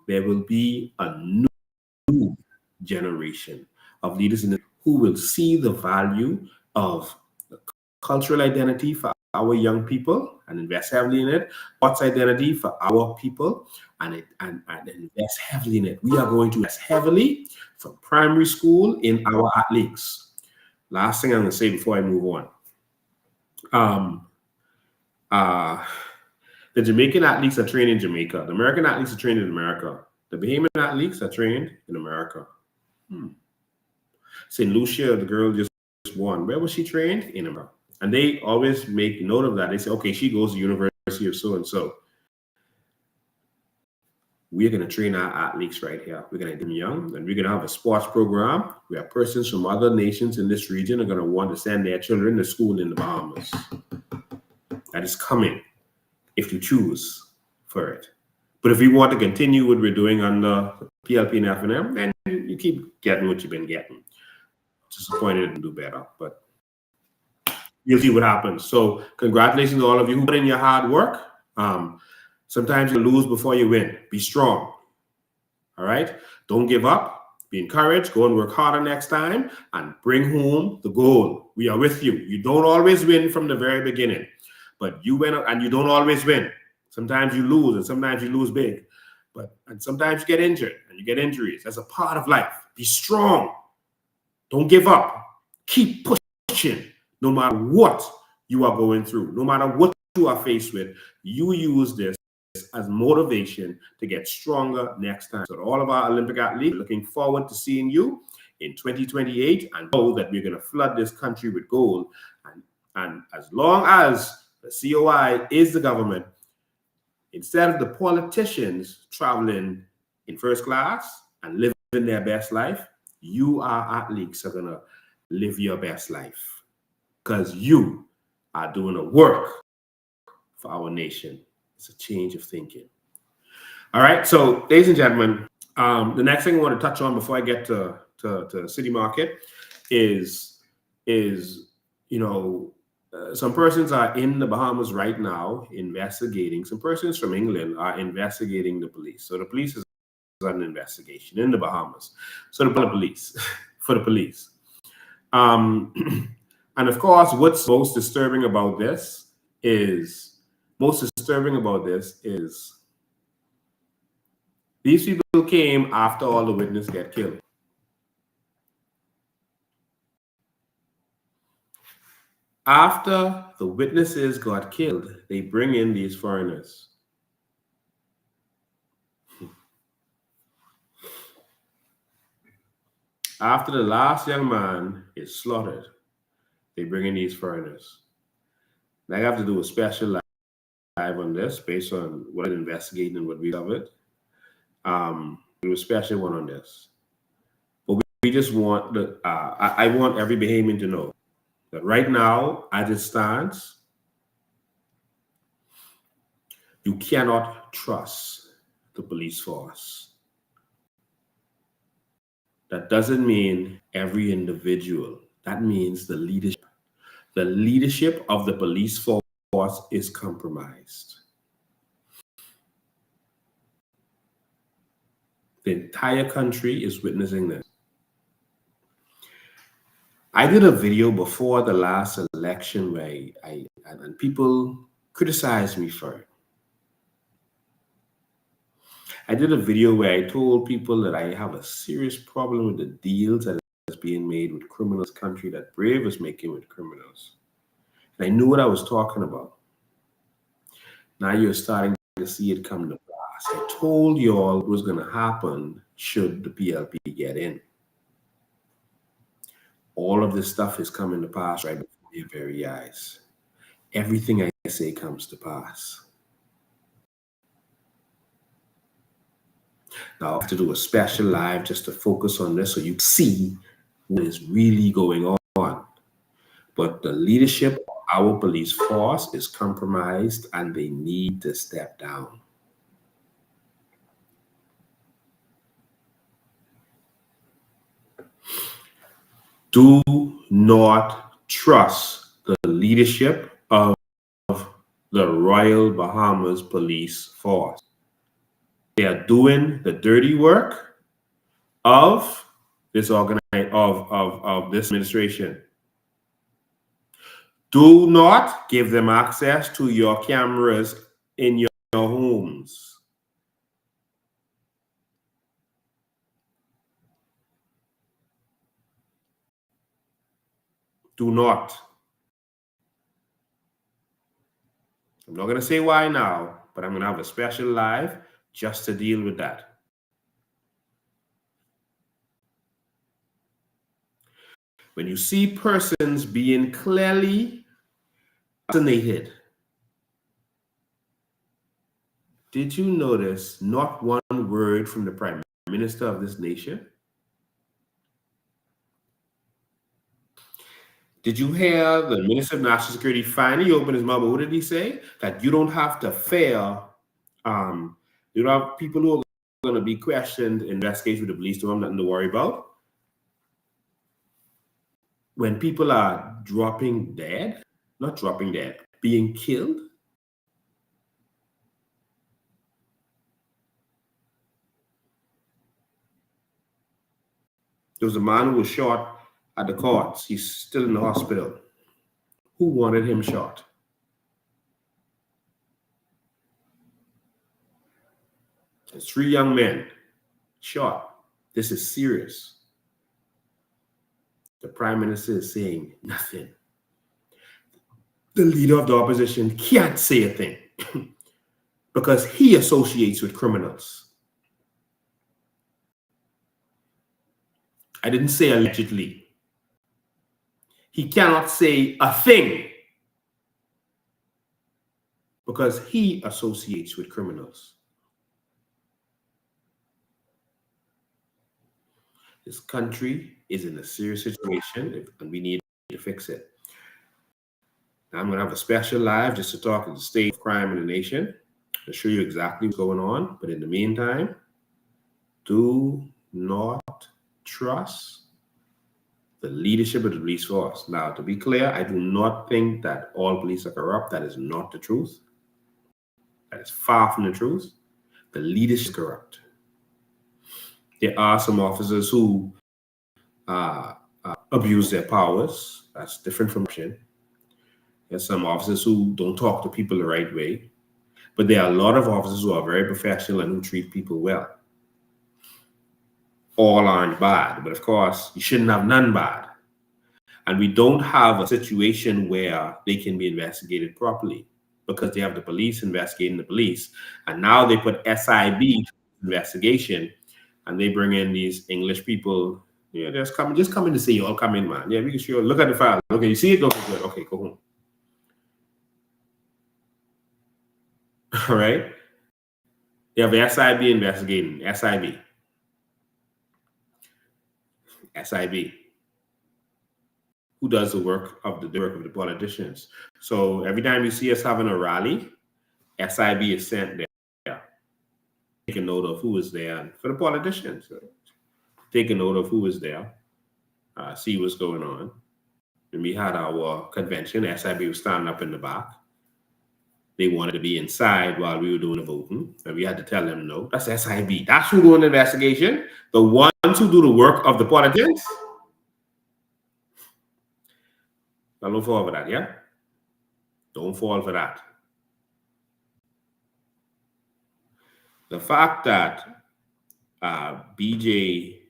there will be a new generation of leaders who will see the value of the cultural identity for our young people and invest heavily in it, sports identity for our people and invest heavily in it. We are going to invest heavily from primary school in our athletes. Last thing I'm going to say before I move on. The Jamaican athletes are trained in Jamaica. The American athletes are trained in America. The Bahamian athletes are trained in America. St. Lucia, the girl just won. Where was she trained? In America. And they always make note of that. They say, okay, she goes to University of so-and-so. We're going to train our athletes right here. We're going to get them young, and we're going to have a sports program where persons from other nations in this region are going to want to send their children to school in the Bahamas. That is coming if you choose for it. But if we want to continue what we're doing under PLP and F&M, then you keep getting what you've been getting. Disappointed and do better, but you'll see what happens. So congratulations to all of you who put in your hard work. Sometimes you lose before you win. Be strong. All right? Don't give up. Be encouraged. Go and work harder next time and bring home the goal. We are with you. You don't always win from the very beginning, but you win and you don't always win. Sometimes you lose and sometimes you lose big. And sometimes you get injured and you get injuries. That's a part of life. Be strong. Don't give up. Keep pushing no matter what you are going through, no matter what you are faced with. You use this as motivation to get stronger next time. So all of our Olympic athletes, looking forward to seeing you in 2028 and know that we're going to flood this country with gold. And as long as the COI is the government, instead of the politicians traveling in first class and living their best life, you, our athletes, are going to live your best life because you are doing a work for our nation. It's a change of thinking. All right. So, ladies and gentlemen, the next thing I want to touch on before I get to City Market is some persons are in the Bahamas right now investigating. Some persons from England are investigating the police. So the police is on an investigation in the Bahamas. So the police, for the police. And of course, what's most disturbing about this is these people came after all the witnesses get killed. After the witnesses got killed, they bring in these foreigners. After the last young man is slaughtered, they bring in these foreigners. And I have to do a special live on this based on what I'm investigating and what we covered. Do a special one on this. But we just want I want every Bahamian to know that right now, as it stands, you cannot trust the police force. That doesn't mean every individual. That means the leadership. The leadership of the police force is compromised. The entire country is witnessing this. I did a video before the last election where and people criticized me for it. I did a video where I told people that I have a serious problem with the deals that is being made with criminals in this country, that Brave is making with criminals. And I knew what I was talking about. Now you're starting to see it come to pass. I told you all what was going to happen should the PLP get in. All of this stuff is coming to pass right before your very eyes. Everything I say comes to pass. Now, I have to do a special live just to focus on this so you see what is really going on. But the leadership of our police force is compromised and they need to step down. Do not trust the leadership of the Royal Bahamas Police Force. They are doing the dirty work of this of this administration. Do not give them access to your cameras in your homes. Do not. I'm not going to say why now, but I'm going to have a special live just to deal with that. When you see persons being clearly assassinated, did you notice not one word from the Prime Minister of this nation? Did you hear the Minister of National Security finally open his mouth? What did he say? That you don't have to fear, you don't have people who are going to be questioned, investigated with the police, don't have nothing to worry about. When people are dropping dead, not dropping dead, being killed, there was a man who was shot at the courts. He's still in the hospital. Who wanted him shot? There's 3 young men shot. This is serious. The Prime Minister is saying nothing. The leader of the opposition can't say a thing because he associates with criminals. I didn't say allegedly. He cannot say a thing because he associates with criminals. This country is in a serious situation, and we need to fix it. Now, I'm going to have a special live just to talk of the state of crime in the nation, to show you exactly what's going on. But in the meantime, do not trust the leadership of the police force. Now, to be clear, I do not think that all police are corrupt. That is not the truth. That is far from the truth. The leadership is corrupt. There are some officers who abuse their powers. That's different from corruption. There's some officers who don't talk to people the right way. But there are a lot of officers who are very professional and who treat people well. All aren't bad, but of course, you shouldn't have none bad. And we don't have a situation where they can be investigated properly because they have the police investigating the police. And now they put SIB investigation and they bring in these English people. Yeah, just coming to see you all. Come in, man. Yeah, we can show you. Look at the file. Okay, you see it? Okay, good. Okay, go home. All right. They have the SIB investigating. SIB. Who does the work of the politicians? So every time you see us having a rally, SIB is sent there. Take a note of who is there. And for the politicians, take a note of who is there. See what's going on. When we had our convention, SIB was standing up in the back. They wanted to be inside while we were doing the voting, and we had to tell them no. That's SIB. That's who doing the investigation. The ones who do the work of the politicians. Now, don't fall for that, yeah? Don't fall for that. The fact that BJ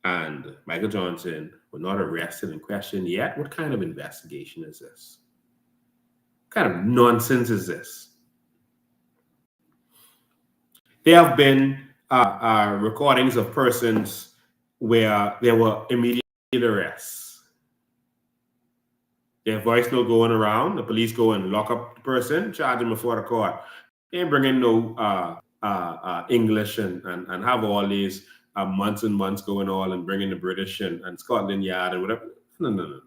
and Michael Johnson were not arrested and questioned yet, what kind of investigation is this? What kind of nonsense is this? There have been recordings of persons where there were immediate arrests. Their voice note going around, the police go and lock up the person, charge them before the court. They ain't bring in no English and have all these months and months going on and bring in the British and Scotland Yard and whatever. No.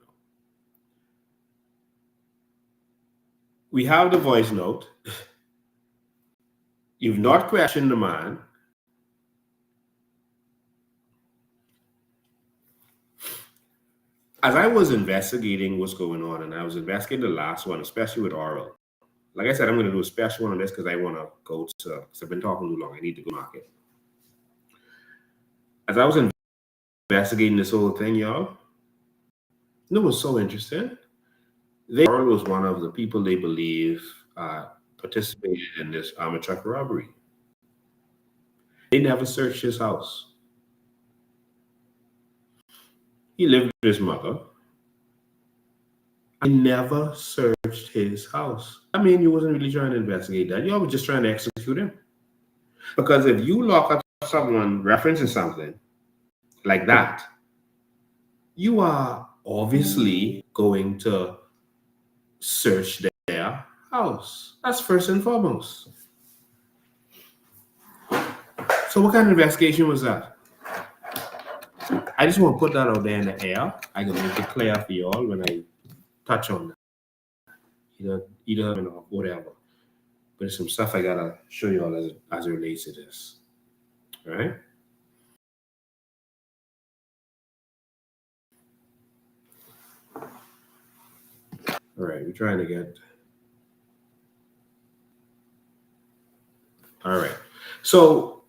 We have the voice note. You've not questioned the man. As I was investigating what's going on, and I was investigating the last one, especially with oral. Like I said, I'm going to do a special one on this because I want to go to, because I've been talking too long. I need to go to market. As I was investigating this whole thing, y'all, it was so interesting. Oral was one of the people they believe participated in this armored truck robbery. They never searched his house. He lived with his mother. I never searched his house. I mean, you wasn't really trying to investigate that. You were just trying to execute him. Because if you lock up someone referencing something like that, you are obviously going to search their house. That's first and foremost. So what kind of investigation was that? I just want to put that out there in the air. I can make it clear for y'all when I touch on that. Either or whatever. But there's some stuff I gotta show y'all as it relates to this. All right? All right, we're trying to get. All right. So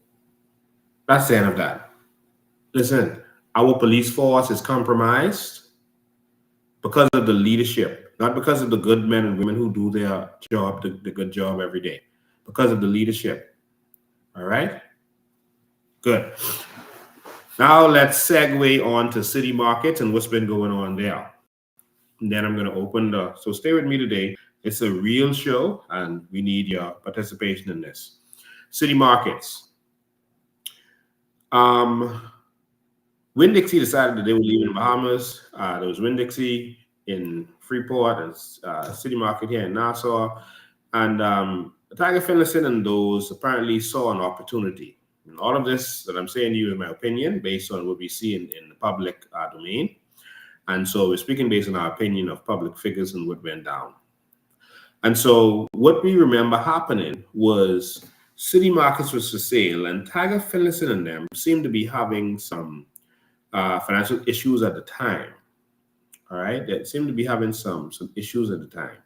that's the end of that. Listen, our police force is compromised because of the leadership, not because of the good men and women who do their job, the good job every day, because of the leadership. All right? Good. Now let's segue on to city markets and what's been going on there. And then I'm going to open so stay with me today. It's a real show and we need your participation in this. City markets. Winn-Dixie decided that they were leaving the Bahamas. There was Winn-Dixie in Freeport and City Market here in Nassau. And Tiger Finlayson and those apparently saw an opportunity. And all of this that I'm saying to you is my opinion based on what we see in the public domain. And so we're speaking based on our opinion of public figures and what went down. And so what we remember happening was City Markets was for sale, and Tiger Finlayson and them seemed to be having some financial issues at the time. All right, they seemed to be having some issues at the time.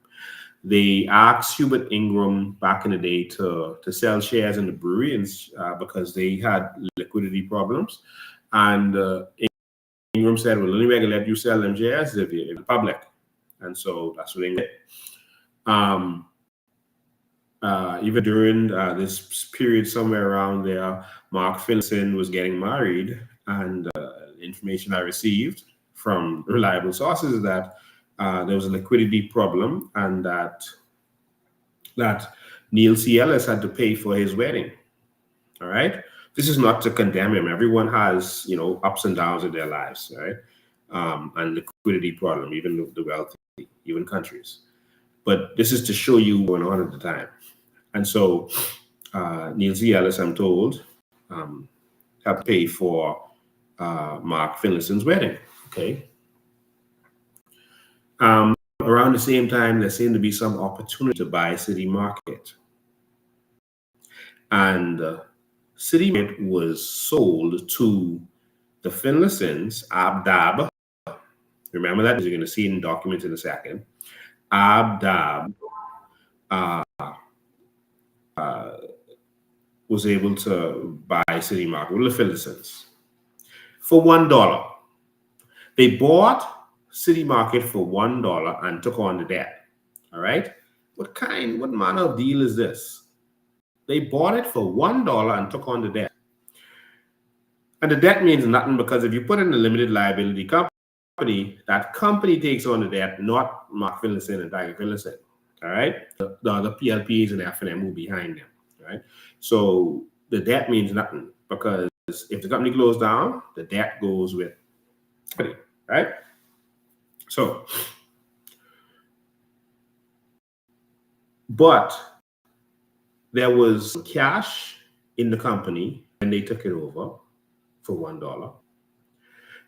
They asked Hubert Ingram back in the day to sell shares in the brewery because they had liquidity problems. And Ingram said, well, the only way I can let you sell them shares is if you're public. And so that's what they did. Even during this period somewhere around there, Mark Finlayson was getting married, and information I received from reliable sources is that there was a liquidity problem, and that Neil C. Ellis had to pay for his wedding. All right. This is not to condemn him. Everyone has, ups and downs in their lives, right? And liquidity problem, even the wealthy, even countries. But this is to show you what went on at the time. And so Neil C. Ellis, I'm told, had to pay for Mark Finlayson's wedding. Okay. Around the same time, there seemed to be some opportunity to buy City Market. And City Market was sold to the Finlaysons. Abdab, remember that? You're going to see it in documents in a second. Abdab was able to buy City Market with the Finlaysons for $1. They bought City Market for $1 and took on the debt. All right. What manner of deal is this? They bought it for $1 and took on the debt. And the debt means nothing, because if you put in a limited liability company, that company takes on the debt, not Mark Finlayson and Tiger Finlayson. All right. The other PLPs and F&M who behind them. Right. So the debt means nothing, because if the company closed down, the debt goes with it. Right. So, but there was cash in the company and they took it over for $1.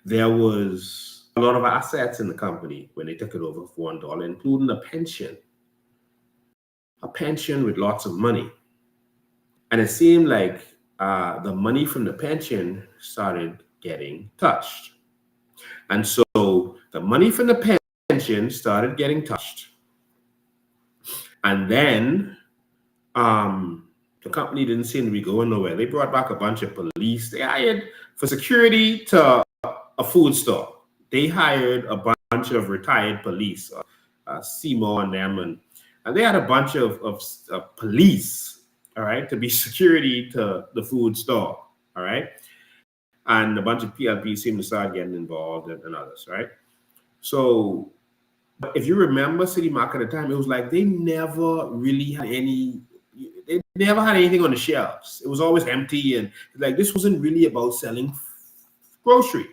There was a lot of assets in the company when they took it over for $1, including a pension with lots of money. And it seemed like the money from the pension started getting touched. And so the money from the pension started getting touched. And then the company didn't seem to be going nowhere. They brought back a bunch of police. They hired for security to a food store. They hired a bunch of retired police, Seymour and them, and they had a bunch of police, all right, to be security to the food store, all right? And a bunch of PLPs seemed to start getting involved and others, right? So if you remember City Market at the time, it was like they never really had anything on the shelves. It was always empty, and like this wasn't really about selling grocery.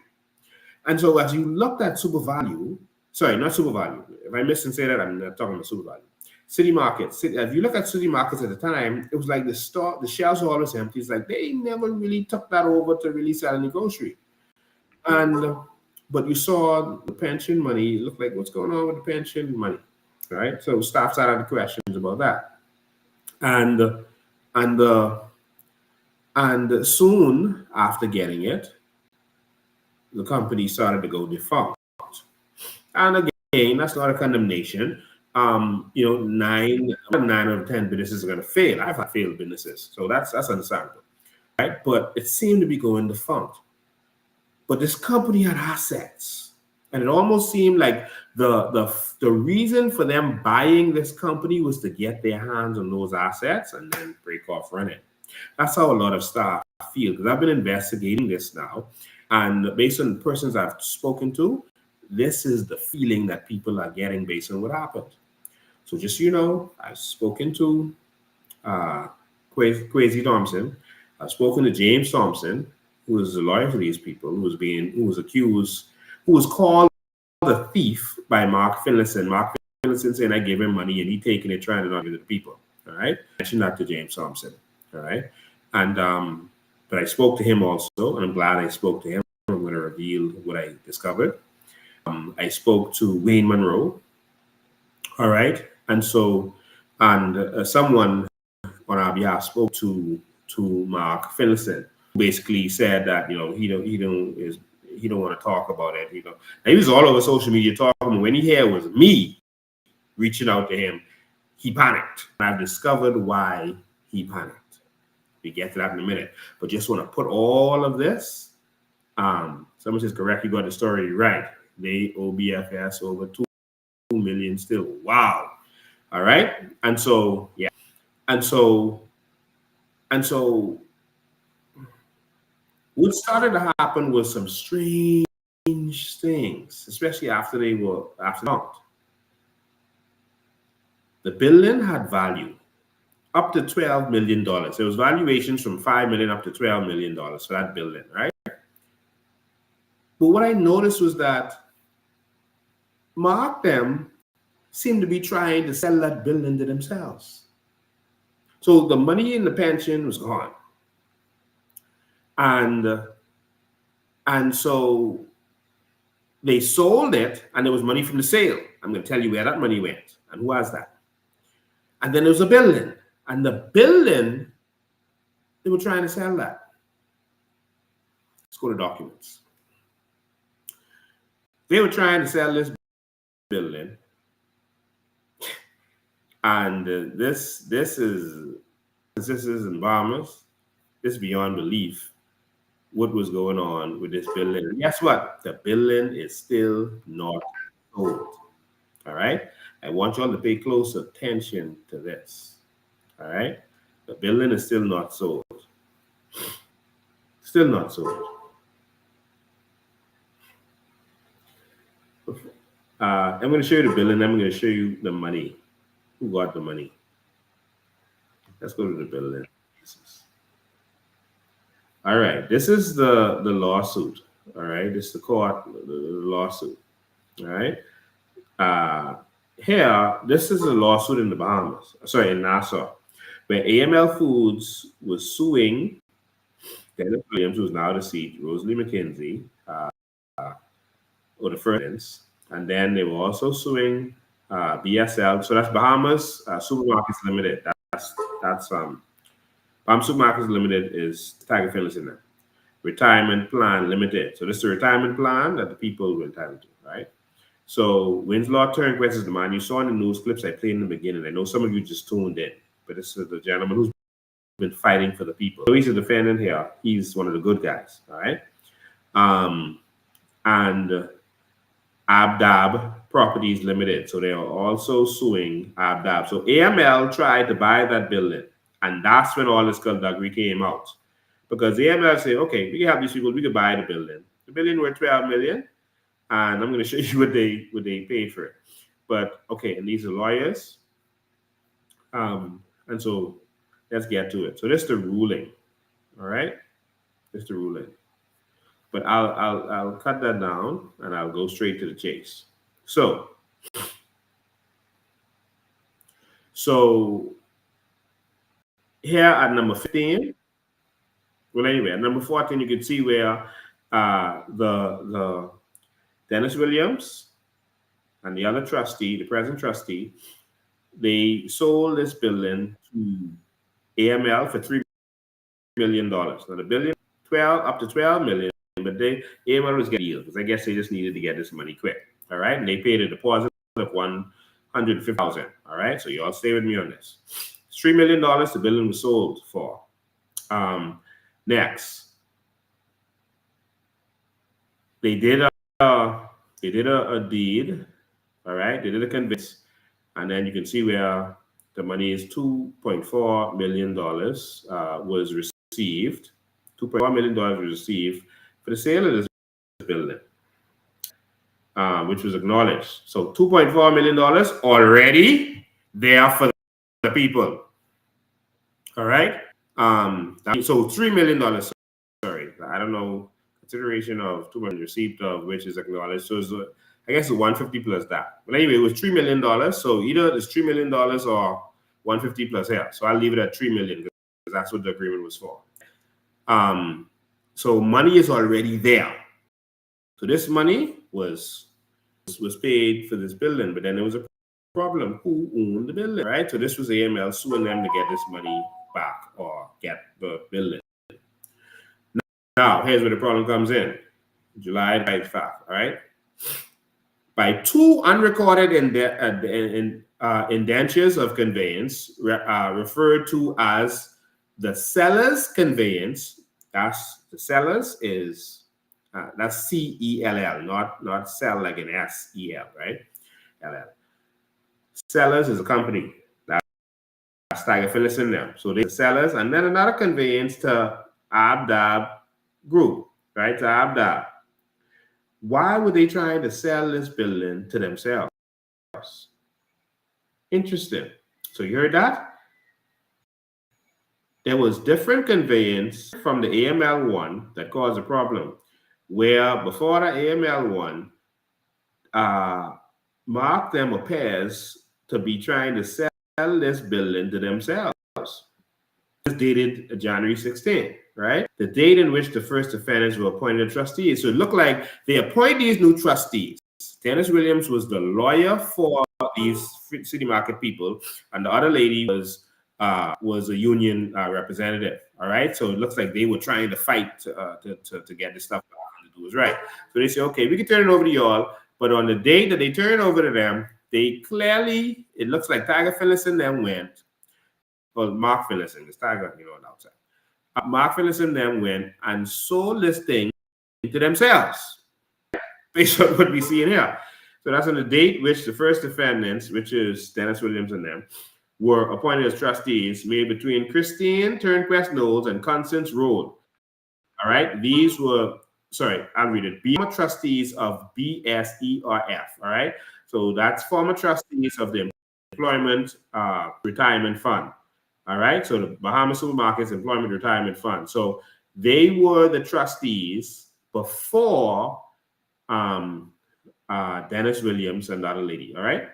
And so as you looked at super value, sorry, not super value. If I miss and say that, I'm not talking about super value. City Markets. If you look at City Markets at the time, it was like the shelves were always empty. It's like they never really took that over to really sell any grocery. And but you saw the pension money. It looked like, what's going on with the pension money, right? So staff started questions about that, and soon after getting it, the company started to go defunct. And again, that's not a condemnation. 9 out of 10 businesses are going to fail. I've had failed businesses, so that's understandable, right? But it seemed to be going defunct. But this company had assets, and it almost seemed like the reason for them buying this company was to get their hands on those assets and then break off running. That's how a lot of staff feel, because I've been investigating this now, and based on the persons I've spoken to, this is the feeling that people are getting based on what happened. So just so you know, I've spoken to Kwasi Thompson. I've spoken to James Thompson, who is a lawyer for these people, who was called a thief by Mark Finlayson. Mark Finlayson saying I gave him money and he taking it, trying to not give it to people. All right. I mentioned that to James Thompson. All right. And But I spoke to him also, and I'm glad I spoke to him. I'm going to reveal what I discovered. I spoke to Wayne Munroe, all right, and so, and someone on our behalf spoke to Mark Finlayson, who basically said that he don't want to talk about it. And he was all over social media talking. When he heard it was me reaching out to him, he panicked. And I've discovered why he panicked. We get to that in a minute, but just want to put all of this. Someone says correct. You got the story right. They owe BFS over $2 million still. Wow. All right. And so, yeah. And so what started to happen was some strange things, especially after they were knocked. The building had value up to $12 million. There was valuations from $5 million up to $12 million for that building, right? But what I noticed was that Mark them seemed to be trying to sell that building to themselves. So the money in the pension was gone. And so they sold it, and there was money from the sale. I'm going to tell you where that money went and who has that. And then there was a building. And the building, they were trying to sell that. Let's go to documents. They were trying to sell this building. And this is in Bahamas. This is beyond belief what was going on with this building. And guess what? The building is still not sold. All right? I want y'all to pay close attention to this. All right? The building is still not sold. Still not sold. I'm going to show you the building. I'm going to show you the money. Who got the money? Let's go to the building. All right. This is the lawsuit. All right. This is the court, the lawsuit. All right. Here, this is a lawsuit in the Bahamas. Sorry, in Nassau, where AML Foods was suing Dennis Williams, who is now deceased, Rosalie McKenzie, or the first. And then they were also suing BSL. So that's Bahamas Supermarkets Limited. That's Bahamas Supermarkets Limited is Tiger Finlayson now. Retirement Plan Limited. So this is the retirement plan that the people were entitled to, right? So Winslow Turnquest is the man you saw in the news clips I played in the beginning. I know some of you just tuned in, but this is the gentleman who's been fighting for the people. So he's a defendant here. He's one of the good guys, all right? And Abdab Properties Limited. So they are also suing Abdab. So AML tried to buy that building, and that's when all this skullduggery came out. Because AML said, okay, we can have these people, we could buy the building. The building worth $12 million, and I'm going to show you what they paid for it. But okay, and these are lawyers. And so let's get to it. So this is the ruling. All right? This is the ruling. But I'll cut that down and I'll go straight to the chase. So here at number 15, well anyway, at number 14 you can see where the Dennis Williams and the other trustee, the present trustee, they sold this building to AML for $3 million. Now the building up to $12 million. But AML was getting a deal because I guess they just needed to get this money quick. All right. And they paid a deposit of $150,000. All right. So you all stay with me on this. It's $3 million the building was sold for. Next. They did a deed. All right. They did a convince. And then you can see where the money is $2.4 million was received. $2.4 million was received for the sale of this building, which was acknowledged. So $2.4 million already there for the people. All right. So $3 million. Sorry, I don't know. Consideration of $2 million received of which is acknowledged. So it's, I guess it's 150 plus that. But anyway, it was $3 million. So either it's $3 million or 150 plus here. So I'll leave it at $3 million because that's what the agreement was for. So money is already there. So this money was paid for this building, but then there was a problem. Who owned the building, right? So this was AML suing them to get this money back or get the building. Now, here's where the problem comes in. July 5th, all right? By two unrecorded indentures of conveyance referred to as the seller's conveyance. That's the seller's is that's CELL, not sell like an SEL, right? LL. Sellers is a company. That's Tiger Finlayson them. So they sellers, and then another conveyance to Abdab Group, right? To Abdab. Why were they trying to sell this building to themselves? Interesting. So you heard that? There was different conveyance from the AML1 that caused a problem, where before the AML1, Mark them appears to be trying to sell this building to themselves. It's dated January 16th, right? The date in which the first offenders were appointed trustees. So it looked like they appoint these new trustees. Dennis Williams was the lawyer for these City Market people, and the other lady was a union representative. All right, so it looks like they were trying to fight to get this stuff to do was right. So they say, okay, we can turn it over to y'all, but on the day that they turn it over to them, they clearly, it looks like Tiger Finlayson then went. Well, Mark Finlayson, it's Tiger, on the outside. Mark Finlayson then went and sold this thing to themselves, based on what we see in here. So that's on the date which the first defendants, which is Dennis Williams and them, were appointed as trustees made between Christine Turnquest Knowles and Constance Roll. All right, these were, sorry, I'll read it. Former trustees of BSERF. All right, so that's former trustees of the Employment Retirement Fund. All right, so the Bahamas Supermarkets Employment Retirement Fund. So they were the trustees before Dennis Williams and the other lady. All right,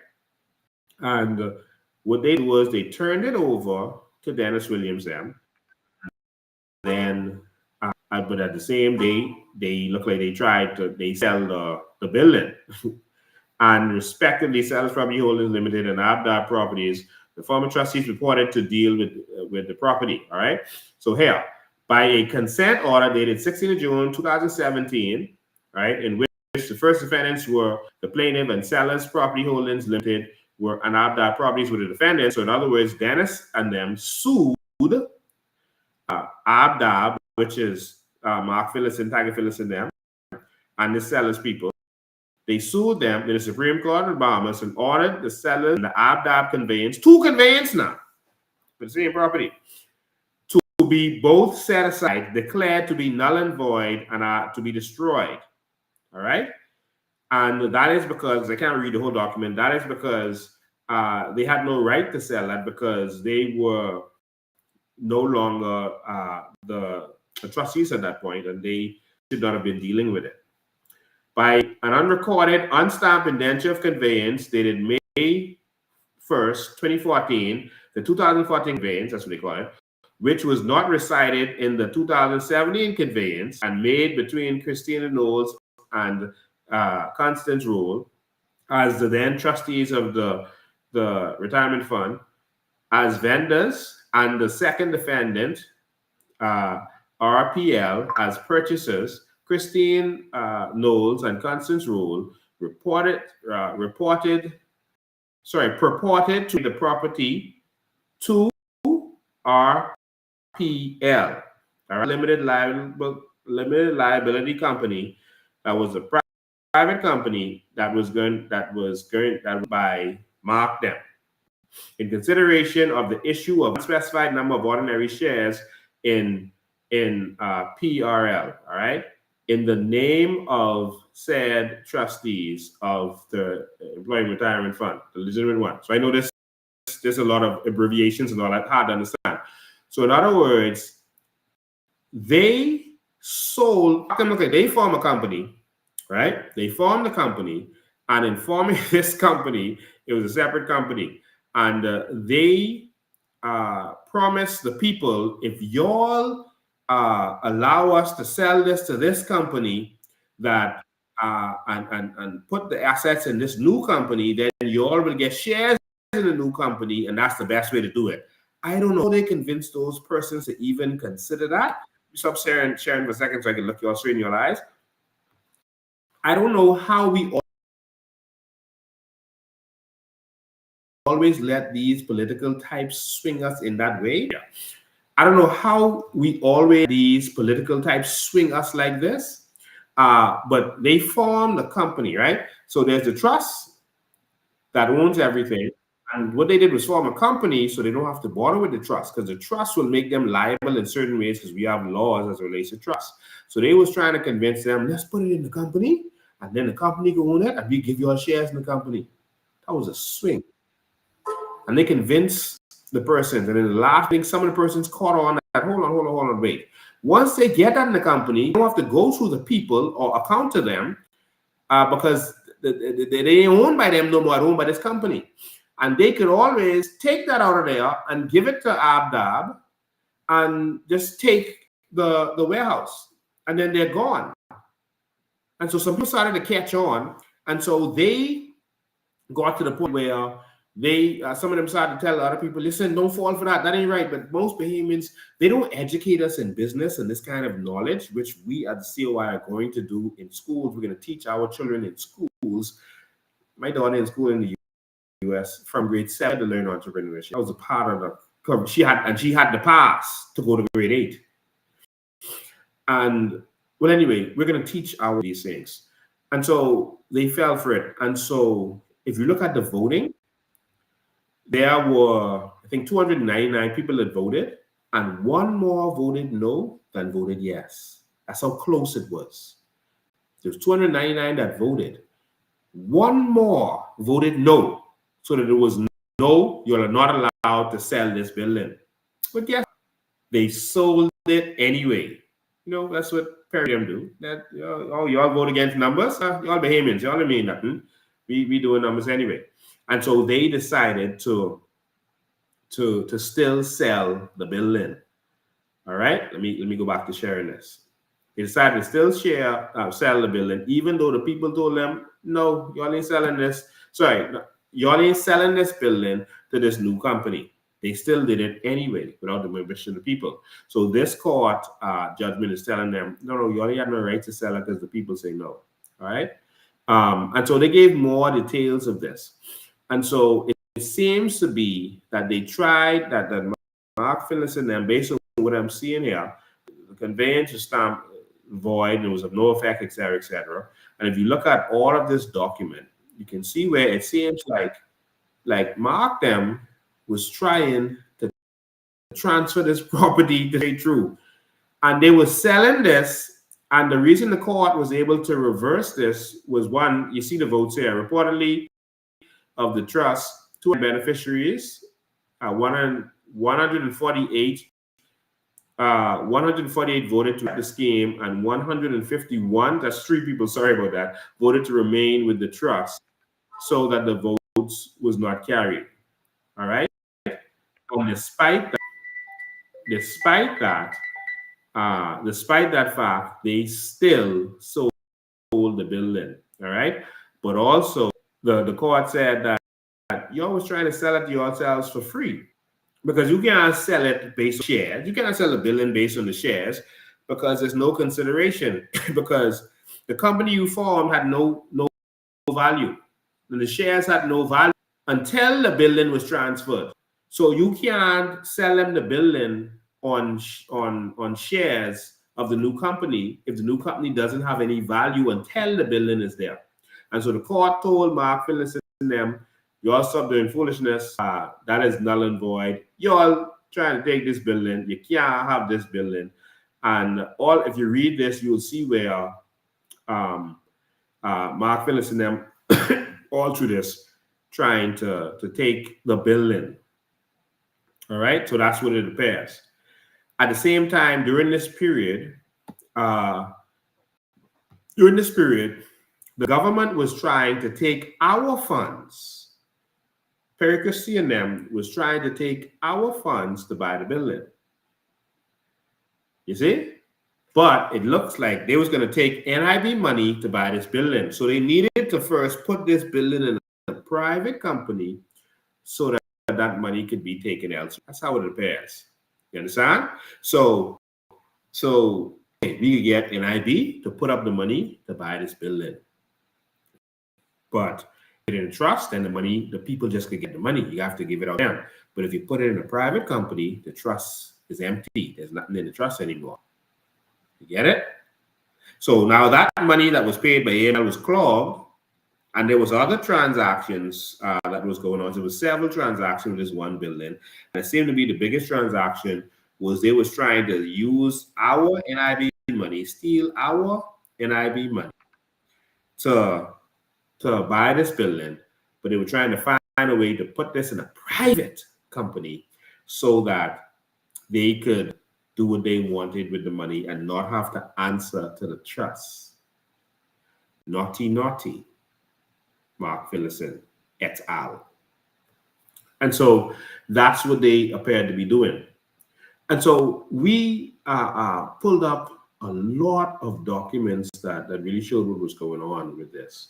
and what they did was they turned it over to Dennis Williams then. Then, but at the same day, they look like they sell the building. And respectively, Sellers Property Holdings Limited and Abdab Properties, the former trustees reported to deal with the property. All right. So here, by a consent order dated 16th of June 2017, right, in which the first defendants were the plaintiff and Sellers Property Holdings Limited and Abdab Properties were the defendants. So in other words, Dennis and them sued Abdab, which is Mark Finlayson, Tiger Finlayson, them, and the Sellers people. They sued them in the Supreme Court of the Bahamas and ordered the sellers and the Abdab conveyance, two conveyance now, for the same property, to be both set aside, declared to be null and void, and to be destroyed. All right? And that is because, I can't read the whole document, that is because they had no right to sell that because they were no longer the trustees at that point, and they should not have been dealing with it. By an unrecorded, unstamped indenture of conveyance dated May 1st, 2014, the 2014 conveyance, that's what they call it, which was not recited in the 2017 conveyance and made between Christina Knowles and Constance Rule as the then trustees of the retirement fund as vendors, and the second defendant, RPL, as purchasers. Christine Knowles and Constance Rule purported to the property to RPL, a limited liability company that was a private company that was by Mark them in consideration of the issue of unspecified number of ordinary shares in PRL. All right. In the name of said trustees of the Employee Retirement Fund, the legitimate one. So I know there's a lot of abbreviations and all that, hard to understand. So in other words, they sold, they form a company, right? They formed the company, and in forming this company, it was a separate company. And they promised the people, if y'all allow us to sell this to this company that and put the assets in this new company, then you all will get shares in the new company, and that's the best way to do it. I don't know how they convince those persons to even consider that. Stop sharing for a second so I can look you all straight in your eyes. I don't know how we always let these political types swing us in that way. I don't know how we always these political types swing us like this, but they formed a company, right? So there's the trust that owns everything. And what they did was form a company so they don't have to bother with the trust, because the trust will make them liable in certain ways because we have laws as it relates to trust. So they was trying to convince them, let's put it in the company, and then the company go own it, and we give you all shares in the company. That was a swing. And they convinced the persons, and then the last thing, some of the persons caught on that, hold on, wait. Once they get that in the company, you don't have to go through the people or account to them because they ain't owned by them no more, owned by this company. And they could always take that out of there and give it to Abdab and just take the warehouse, and then they're gone. And so some people started to catch on, and so they got to the point where they some of them started to tell other people, listen, don't fall for that. That ain't right. But most Bahamians, they don't educate us in business and this kind of knowledge, which we at the COI are going to do in schools. We're going to teach our children in schools. My daughter in school in the US from grade 7 to learn entrepreneurship. I was a part of the she had the pass to go to grade 8. And well, anyway, we're going to teach our these things. And so they fell for it. And so if you look at the voting, there were, I think, 299 people that voted, and one more voted no than voted yes. That's how close it was. There's 299 that voted. One more voted no, so that it was no, you're not allowed to sell this building. But yes, they sold it anyway. You know, that's what Perium do. That y'all vote against numbers. Y'all Bahamians, y'all don't mean nothing. We doing numbers anyway. And so they decided to still sell the building. All right, let me go back to sharing this. They decided to still sell the building, even though the people told them, no, y'all ain't selling this. Sorry, y'all ain't selling this building to this new company. They still did it anyway without the permission of the people. So this court judgment is telling them, no, y'all ain't have no right to sell it because the people say no. All right. And so they gave more details of this. And so it seems to be that they tried that Mark Finlayson and based on what I'm seeing here, the conveyance is stamped void and it was of no effect, etc., etc. And if you look at all of this document, you can see where it seems like Mark them was trying to transfer this property to stay true. And they were selling this. And the reason the court was able to reverse this was, one, you see the votes here. Reportedly, of the trust, 2 beneficiaries, 148 voted to the scheme, and 151, that's 3 people, sorry about that, voted to remain with the trust so that the votes was not carried. All right? And despite that fact, they still sold the building. All right? But also, the court said that you're always trying to sell it to yourselves for free, because you cannot sell it based on shares. You cannot sell a building based on the shares because there's no consideration because the company you formed had no value. And the shares had no value until the building was transferred. So you can't sell them the building on shares of the new company if the new company doesn't have any value until the building is there. And so the court told Mark Finlayson and them, y'all stop doing foolishness. That is null and void. Y'all trying to take this building. You can't have this building. And if you read this, you'll see where Mark Finlayson and them all through this trying to take the building. All right, so that's what it appears. At the same time, during this period, the government was trying to take our funds. Pericusty and them was trying to take our funds to buy the building. You see? But it looks like they was going to take NIB money to buy this building. So they needed to first put this building in a private company so that that money could be taken elsewhere. That's how it appears. You understand? So we could get NIB to put up the money to buy this building. But in trust, then the people just could get the money. You have to give it out to them. But if you put it in a private company, the trust is empty. There's nothing in the trust anymore. You get it? So now that money that was paid by AML was clogged, and there was other transactions that was going on. So there was several transactions with this one building. And it seemed to be the biggest transaction was they was trying to use our NIB money, steal our NIB money to buy this building, but they were trying to find a way to put this in a private company so that they could do what they wanted with the money and not have to answer to the trust. Naughty, naughty, Mark Finlayson et al. And so that's what they appeared to be doing. And so we pulled up a lot of documents that really showed what was going on with this.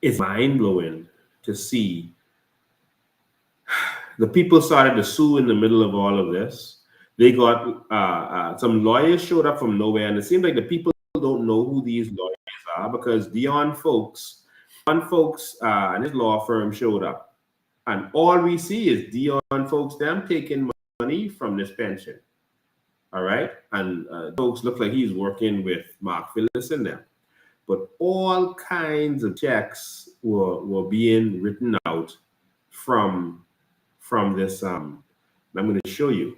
It's mind-blowing to see the people started to sue in the middle of all of this. They got some lawyers showed up from nowhere, and it seems like the people don't know who these lawyers are because Dion Foulkes and his law firm showed up, and all we see is Dion Foulkes them taking money from this pension. All right, and folks look like he's working with Mark Finlayson them, but all kinds of checks were being written out from this. I'm going to show you.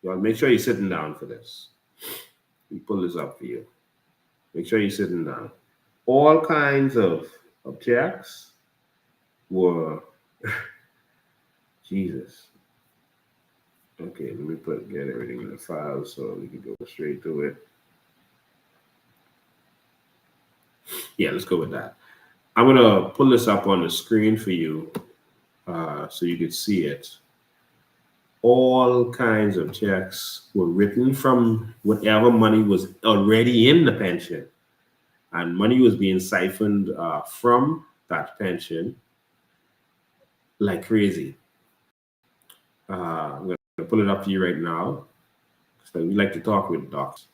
Y'all make sure you're sitting down for this. Let me pull this up for you. Make sure you're sitting down. All kinds of checks were Jesus. Okay, let me get everything in the file so we can go straight to it. Yeah, let's go with that. I'm gonna pull this up on the screen for you so you can see it. All kinds of checks were written from whatever money was already in the pension, and money was being siphoned from that pension like crazy. I'm going to pull it up for you right now. So we like to talk with docs.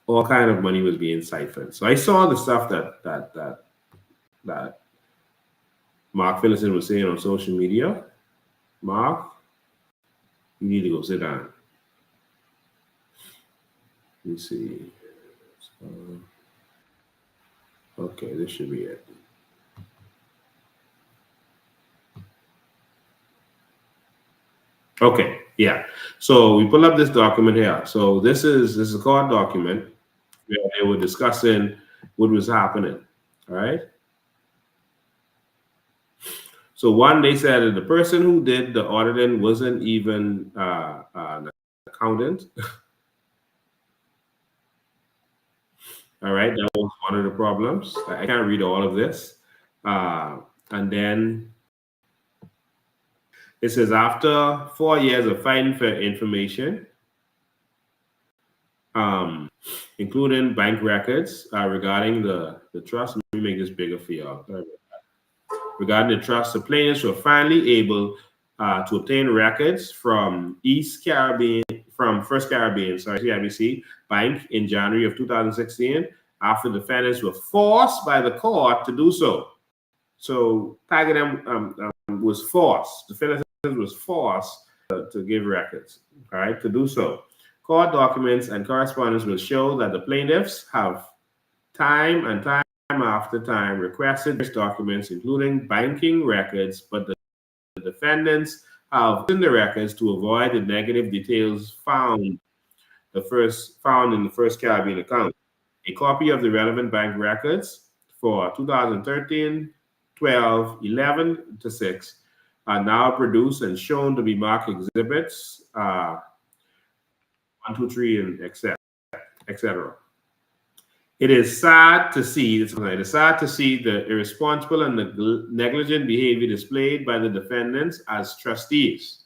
All kind of money was being siphoned. So I saw the stuff that Mark Finlayson was saying on social media. Mark, you need to go sit down. Let me see. Okay, this should be it. Okay, yeah. So we pull up this document here. So this is a court document where they were discussing what was happening. All right. So one, they said that the person who did the auditing wasn't even an accountant. All right, that was one of the problems. I can't read all of this. And then it says after 4 years of fighting for information, including bank records regarding the trust. Let me make this bigger for y'all. Regarding the trust, the plaintiffs were finally able to obtain records from First Caribbean, CIBC Bank in January of 2016 after the defendants were forced by the court to do so. So Pagadem was forced. The defendants was forced to give records, all right, to do so. Court documents and correspondence will show that the plaintiffs have time after time requested these documents, including banking records, but the defendants have in the records to avoid the negative details found in the First Caribbean account. A copy of the relevant bank records for 2013, 12, 11 to 6 are now produced and shown to be marked exhibits 1, 2, 3, and etc. It is sad to see the irresponsible and negligent behavior displayed by the defendants as trustees.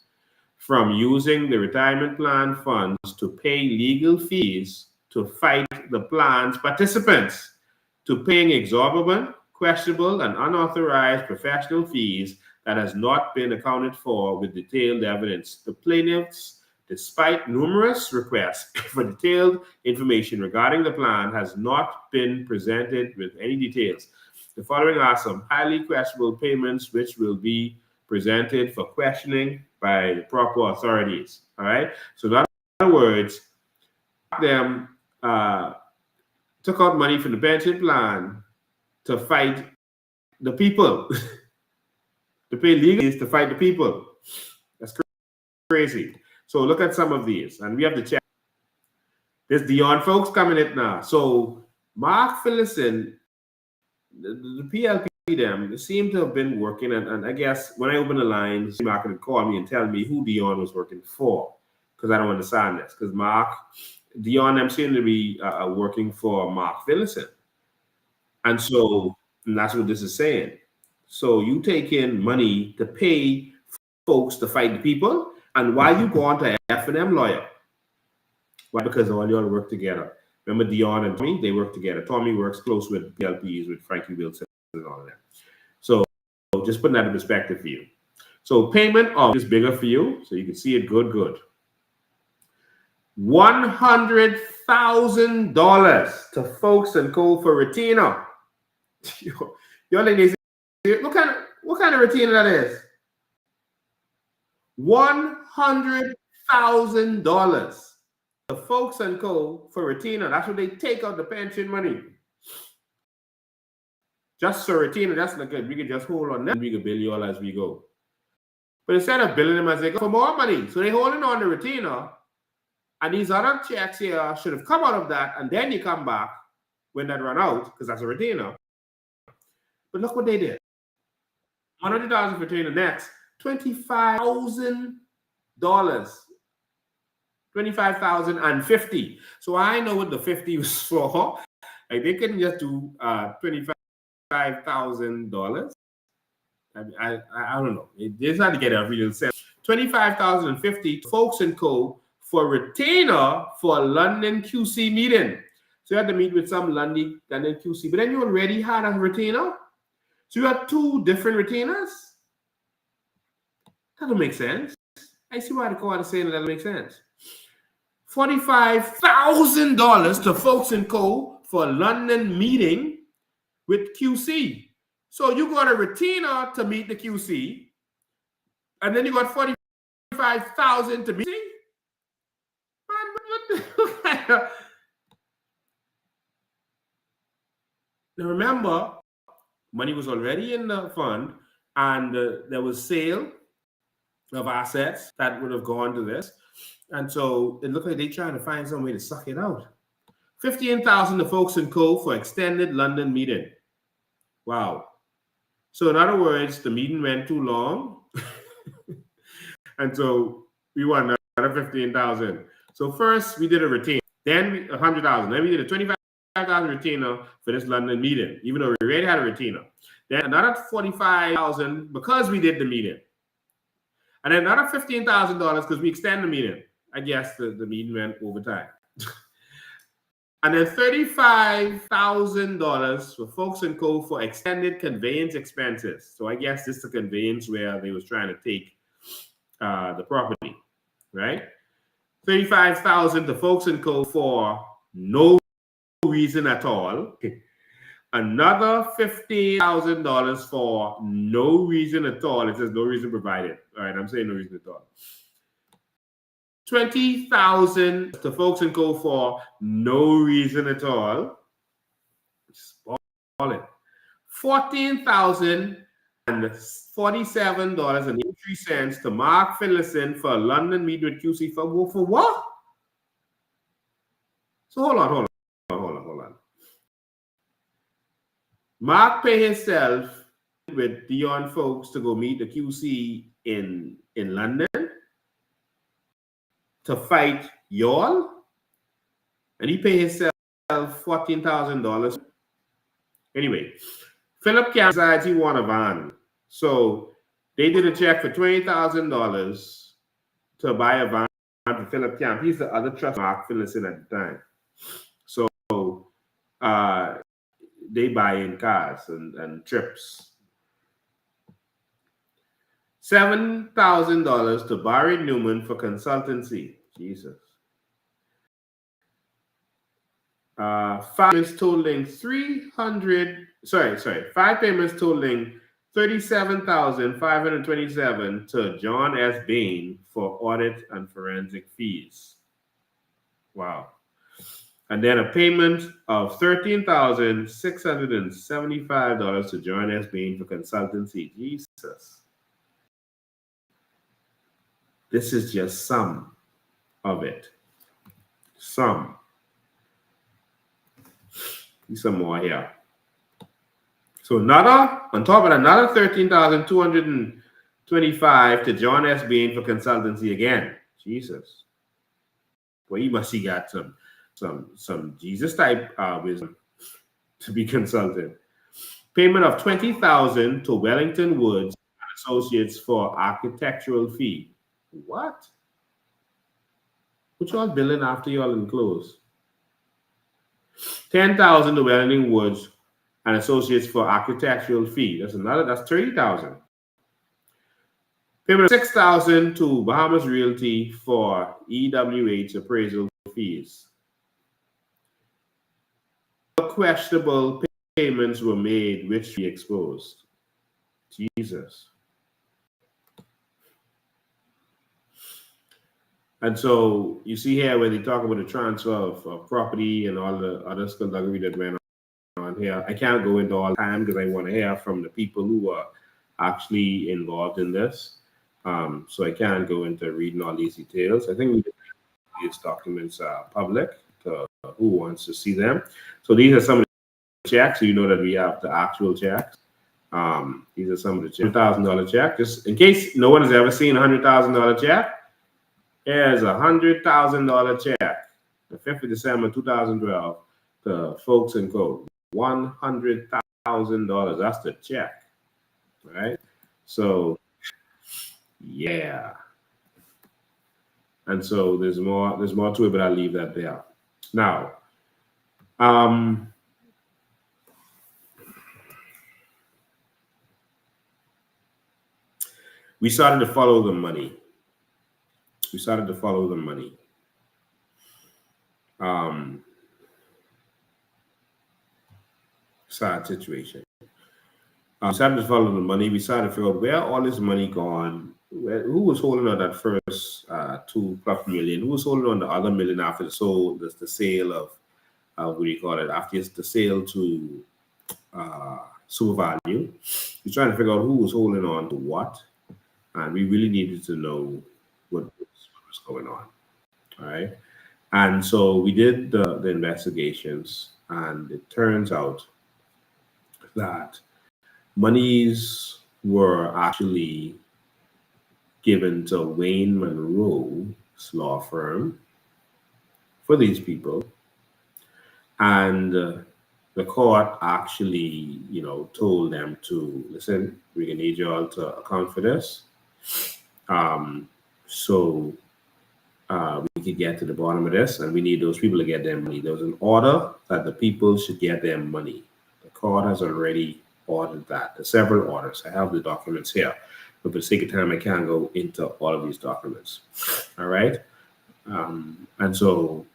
from using the retirement plan funds to pay legal fees to fight the plan's participants, to paying exorbitant, questionable, and unauthorized professional fees that has not been accounted for with detailed evidence. The plaintiffs, despite numerous requests for detailed information regarding the plan, has not been presented with any details. The following are some highly questionable payments which will be presented for questioning by the proper authorities. All right. So in other words, them took out money from the pension plan to fight the people, to pay legal fees to fight the people. That's crazy. So look at some of these, and we have to check. There's Dion Foulkes coming in now. So Mark Finlayson, the PLP, them, they seem to have been working, and I guess when I open the lines, Mark could call me and tell me who Dion was working for, because I don't understand this. Because Dion, them seem to be working for Mark Finlayson, and that's what this is saying. So you take in money to pay folks to fight the people, and why you go on to F&M lawyer? Why? Because all y'all work together. Remember Dion and Tommy? They work together. Tommy works close with PLPs, with Frankie Wilson and all of that. So just putting that in perspective for you. So payment of is bigger for you, so you can see it good. $100,000 to Foulkes and Co. for retainer. Y'all ladies, what kind of retainer that is? $100,000 to Foulkes and Co. for retainer. That's what they take out the pension money. Just so retainer, that's not good. We can just hold on that. We can bill you all as we go. But instead of billing them as they go for more money, so they're holding on the retainer, and these other checks here should have come out of that, and then you come back when that run out, because that's a retainer. But look what they did. $100,000 for retainer. Next, $25,000. $25,050. So I know what the 50 was for. Like they couldn't just do $25,000. I don't know. They had to get a real sense. $25,050 Foulkes and Co. for retainer for a London QC meeting. So you had to meet with some London QC, but then you already had a retainer. So you had two different retainers. That don't make sense. I see why the court is saying that doesn't make sense. $45,000 to Foulkes and Co. for a London meeting with QC. So you got a retainer to meet the QC, and then you got $45,000 to meet. Man, what the Now remember, money was already in the fund, and there was sale of assets that would have gone to this. And so it looked like they're trying to find some way to suck it out. $15,000 to Foulkes and Co. for extended London meeting. Wow. So in other words, the meeting went too long. And so we want another $15,000. So first we did a retainer, then $100,000. Then we did a $25,000 retainer for this London meeting, even though we already had a retainer. Then another $45,000 because we did the meeting. And then another $15,000 because we extended the meeting. I guess the meeting went over time. And then $35,000 for Foulkes and Co. for extended conveyance expenses. So I guess this is the conveyance where they was trying to take the property, right? $35,000 to Foulkes and Co. for no reason at all. Another $15,000 for no reason at all. It says no reason provided. All right, I'm saying no reason at all. $20,000 to Foulkes and Co. for no reason at all. $14,047.83 to Mark Finlayson for a London meet with QC for what? So hold on. Mark paid himself with Dion Foulkes to go meet the QC in London to fight y'all, and he paid himself $14,000. Anyway, Philip Campbell decides he want a van, so they did a check for $20,000 to buy a van for Philip Camp. He's the other trust Mark Finlayson at the time. So they buy in cars and trips. $7,000 to Barry Newman for consultancy. Jesus. 5 payments totaling $37,527 to John S. Bain for audit and forensic fees. Wow. And then a payment of $13,675 to John S. Bain for consultancy. Jesus. This is just some of it. Some. Some more here. So on top of another $13,225 to John S. Bain for consultancy again. Jesus. Well, he must have got some Jesus type wisdom to be consulted. Payment of $20,000 to Wellington Woods and Associates for architectural fee. What? What y'all billing after y'all enclose? $10,000 to Wellington Woods and Associates for architectural fee. That's $30,000. Payment of $6,000 to Bahamas Realty for EWH appraisal fees. Questionable payments were made, which we exposed. Jesus. And so you see here where they talk about the transfer of property and all the other skullduggery that went on here. I can't go into all the time because I want to hear from the people who are actually involved in this. So I can't go into reading all these details. I think these documents are public to who wants to see them. So these are some of the checks. So you know that we have the actual checks. These are some of the $100,000 check. Just in case no one has ever seen a $100,000 check. Here's a $100,000 check, the 5th of December 2012, to Foulkes and Co. $100,000. That's the check, right? So, yeah. And so there's more to it, but I'll leave that there. Now, we started to follow the money. Sad situation. We started to follow the money. We started to figure out where all this money gone. Who was holding on that first $2+ million? Who was holding on the other million after the sale of what do you call it? After the sale to Super Value. We're trying to figure out who was holding on to what, and we really needed to know what was going on. All right. And so we did the investigations, and it turns out that monies were actually given to Wayne Munroe's law firm for these people. And the court actually, told them to, listen, we're going to need you all to account for this. So we could get to the bottom of this, and we need those people to get their money. There was an order that the people should get their money. The court has already ordered that. There's several orders. I have the documents here, but for the sake of time, I can't go into all of these documents. All right? And so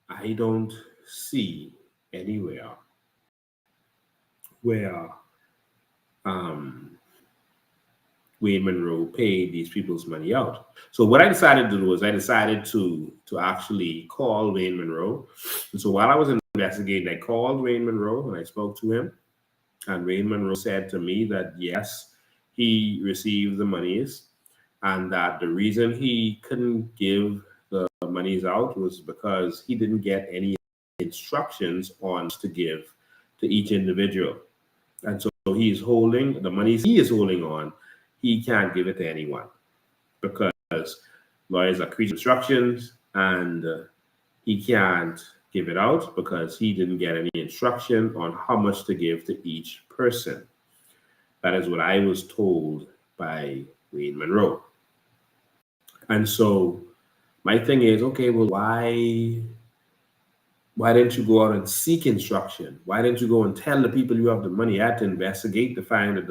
I don't see anywhere where Wayne Munroe paid these people's money out. So what I decided to do was I decided to actually call Wayne Munroe. And so while I was investigating, I called Wayne Munroe and I spoke to him. And Wayne Munroe said to me that yes, he received the monies, and that the reason he couldn't give the monies out was because he didn't get any instructions on to give to each individual. And so he's holding the monies he is holding on. He can't give it to anyone because lawyers are creating instructions, and he can't give it out because he didn't get any instruction on how much to give to each person. That is what I was told by Wayne Munroe. And so my thing is, okay, well, why didn't you go out and seek instruction? Why didn't you go and tell the people you have the money? You had to investigate to find that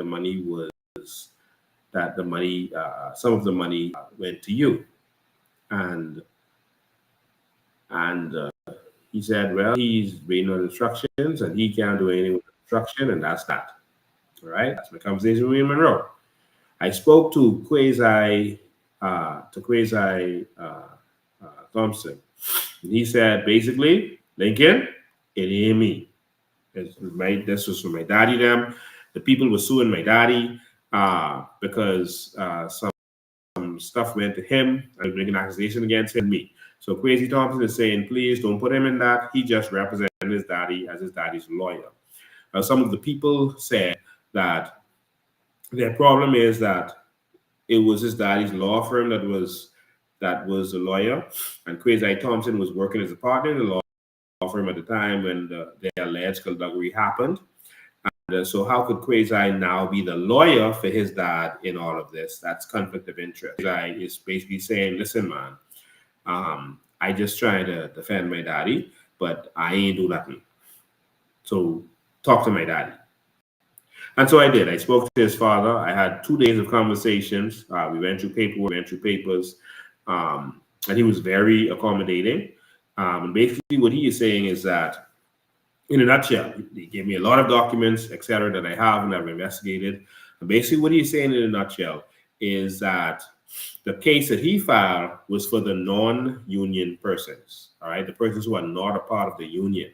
some of the money went to you. And he said, well, he's waiting on instructions and he can't do anything with instruction, and that's that. All right, that's my conversation with Munroe. I spoke to Kwasi Thompson. And he said, basically, Lincoln, it ain't me. This was from my daddy. The people were suing my daddy because some stuff went to him and making an accusation against him and me. So Kwasi Thompson is saying, please don't put him in that. He just represents his daddy as his daddy's lawyer. Some of the people said that their problem is that it was his daddy's law firm that was the lawyer, and Kwasi Thompson was working as a partner in the law firm at the time when the alleged skullduggery happened. And so how could Kwasi now be the lawyer for his dad in all of this? That's conflict of interest. Kwasi is basically saying, listen, man, I just trying to defend my daddy, but I ain't do nothing. So talk to my daddy. And so I did. I spoke to his father. I had 2 days of conversations. We went through paperwork, went through papers, and he was very accommodating. And basically what he is saying is that, in a nutshell, he gave me a lot of documents, etc., that I have and I've investigated. And basically what he's saying in a nutshell is that the case that he filed was for the non-union persons, all right, the persons who are not a part of the union.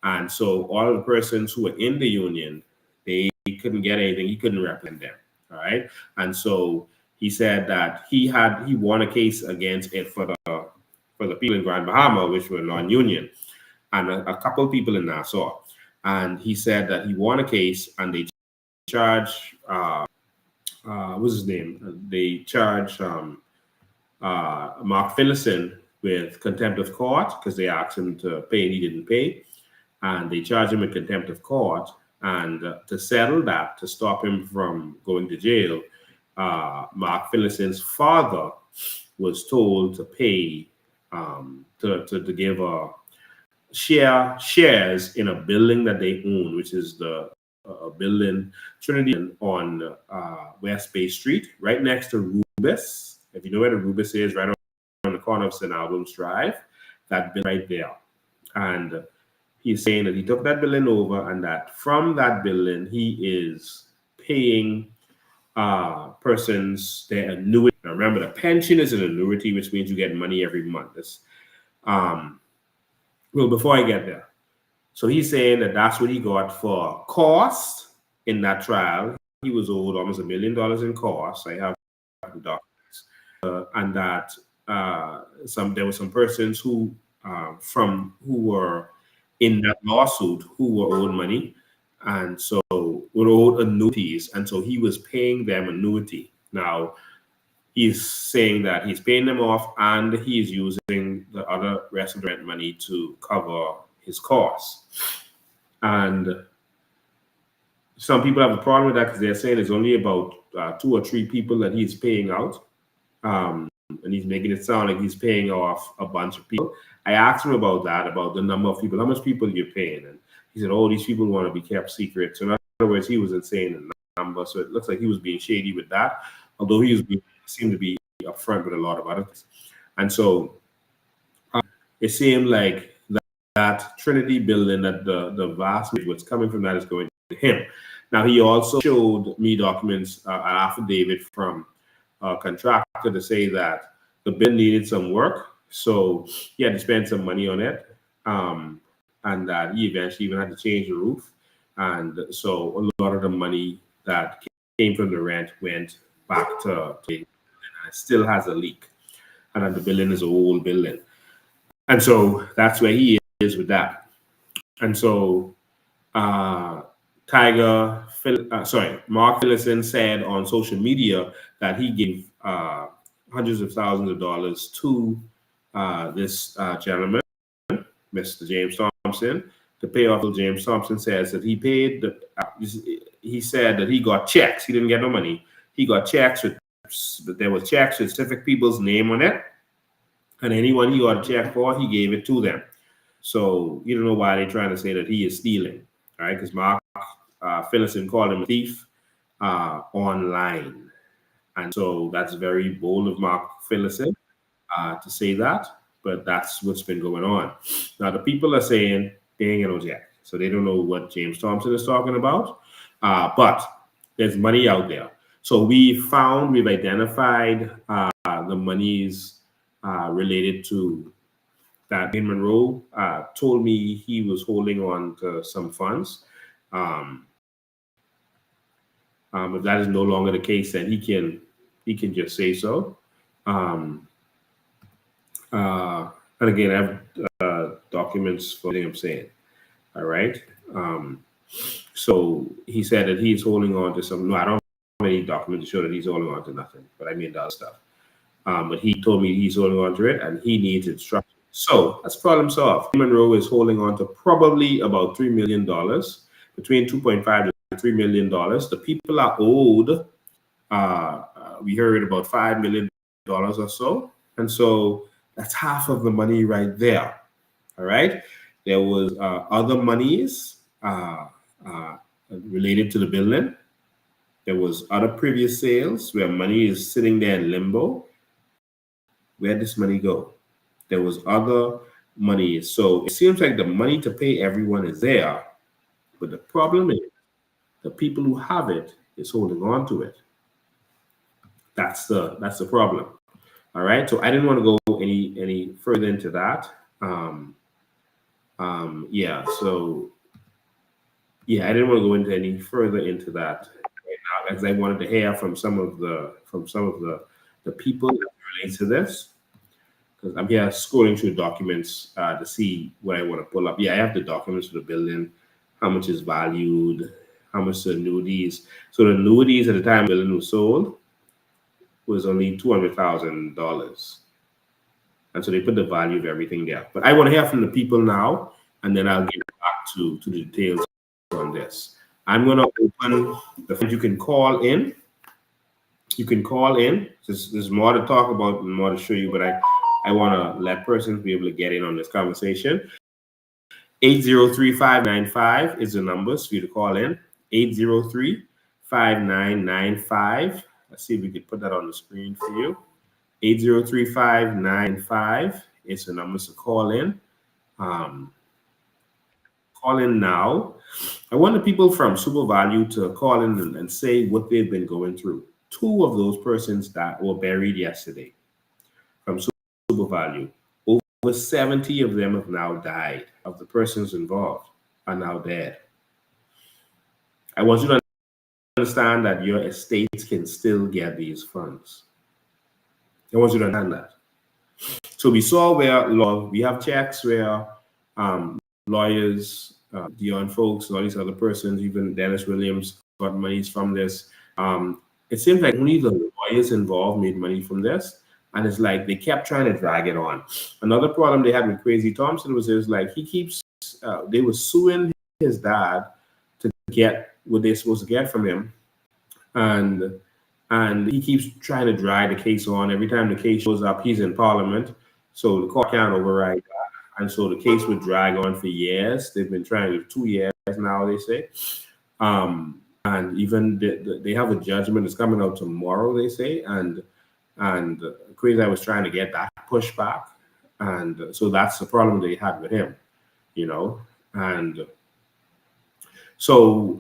And so all of the persons who were in the union, they couldn't get anything. He couldn't represent them, all right? And so he said that he won a case against it for the people in Grand Bahama, which were non-union, and a couple of people in Nassau. And he said that he won a case and they charged, what's his name? They charged Mark Finlayson with contempt of court because they asked him to pay and he didn't pay. And they charged him with contempt of court. And to settle that, to stop him from going to jail, Mark Finlayson's father was told to pay, to give shares in a building that they own, which is the building Trinity on West Bay Street, right next to Rubis. If you know where the Rubis is, right on the corner of St. Albans Drive, that building right there. And he's saying that he took that building over and that from that building, he is paying persons their annuity. Now remember, the pension is an annuity, which means you get money every month. Well, before I get there, so he's saying that that's what he got for cost in that trial. He was owed almost $1 million in costs. I have the documents, and that there were some persons who were in that lawsuit who were owed money, and so were owed annuities, and so he was paying them annuity. Now he's saying that he's paying them off and he's using the other rest of the rent money to cover his costs. And some people have a problem with that because they're saying it's only about 2 or 3 people that he's paying out. And he's making it sound like he's paying off a bunch of people. I asked him about that, about the number of people, how much people you're paying. And he said, oh, these people want to be kept secret. So in other words, he wasn't saying the number. So it looks like he was being shady with that, although he seemed to be upfront with a lot of other things. And so it seemed like that Trinity building, that the vast majority what's coming from that is going to him. Now, he also showed me documents, an affidavit from a contractor to say that the building needed some work. So he had to spend some money on it. And that he eventually even had to change the roof. And so a lot of the money that came from the rent went back to it still has a leak. And then the building is an old building. And so that's where he is with that. And so Mark Finlayson said on social media that he gave hundreds of thousands of dollars to this gentleman, Mr. James Thompson, to pay off. James Thompson says that he paid, he said that he got checks. He didn't get no money. He got checks with there was checks with specific people's name on it, and anyone he got a check for, he gave it to them. So you don't know why they're trying to say that he is stealing, right? Because Mark Finlayson called him a thief online, and so that's very bold of Mark Finlayson to say that. But that's what's been going on. Now the people are saying they ain't gonna jack, so they don't know what James Thompson is talking about. But there's money out there. So we've identified the monies related to that. Munroe told me he was holding on to some funds. If that is no longer the case, then he can just say so. And again, I have documents for what I'm saying. All right. So he said that he's holding on to some. No, I don't have any documents to show that he's holding on to nothing, but I mean the other stuff. But he told me he's holding on to it and he needs instructions. So that's problem solved. Munroe is holding on to probably about $3 million, between $2.5 to $3 million. The people are owed, we heard, about $5 million or so. And so that's half of the money right there. All right. There was other monies related to the building. There was other previous sales where money is sitting there in limbo. Where'd this money go? There was other money. So it seems like the money to pay everyone is there. But the problem is the people who have it is holding on to it. That's the problem. All right. So I didn't want to go any further into that. Yeah. So yeah, I didn't want to go into any further into that right now, because I wanted to hear from some of the people that relate to this. Because I'm here scrolling through documents to see what I want to pull up. Yeah, I have the documents for the building, how much is valued, how much the annuities. So the annuities at the time the building was sold was only $200,000. And so they put the value of everything there. But I want to hear from the people now, and then I'll get back to the details on this. I'm going to open the phone. You can call in. You can call in. There's more to talk about and more to show you, but I want to let persons be able to get in on this conversation. 803-595 is the numbers for you to call in. 803-5995. Let's see if we could put that on the screen for you. 803-595 is the numbers to call in. Call in now. I want the people from Super Value to call in and say what they've been going through. 2 of those persons that were buried yesterday from Super Value. Over 70 of them have now died. Of the persons involved are now dead. I want you to understand that your estates can still get these funds. I want you to understand that. So we saw where we have checks where lawyers, Dion Foulkes, and all these other persons, even Dennis Williams, got monies from this. It seems like only the lawyers involved made money from this. And it's like they kept trying to drag it on. Another problem they had with Kwasi Thompson was like he keeps, they were suing his dad to get what they're supposed to get from him. And he keeps trying to drag the case on. Every time the case shows up, he's in Parliament. So the court can't override that. And so the case would drag on for years. They've been trying to 2 years now, they say. And even they have a judgment that's coming out tomorrow, they say. And Kwasi was trying to get that pushed back. And so that's the problem they had with him, you know. And so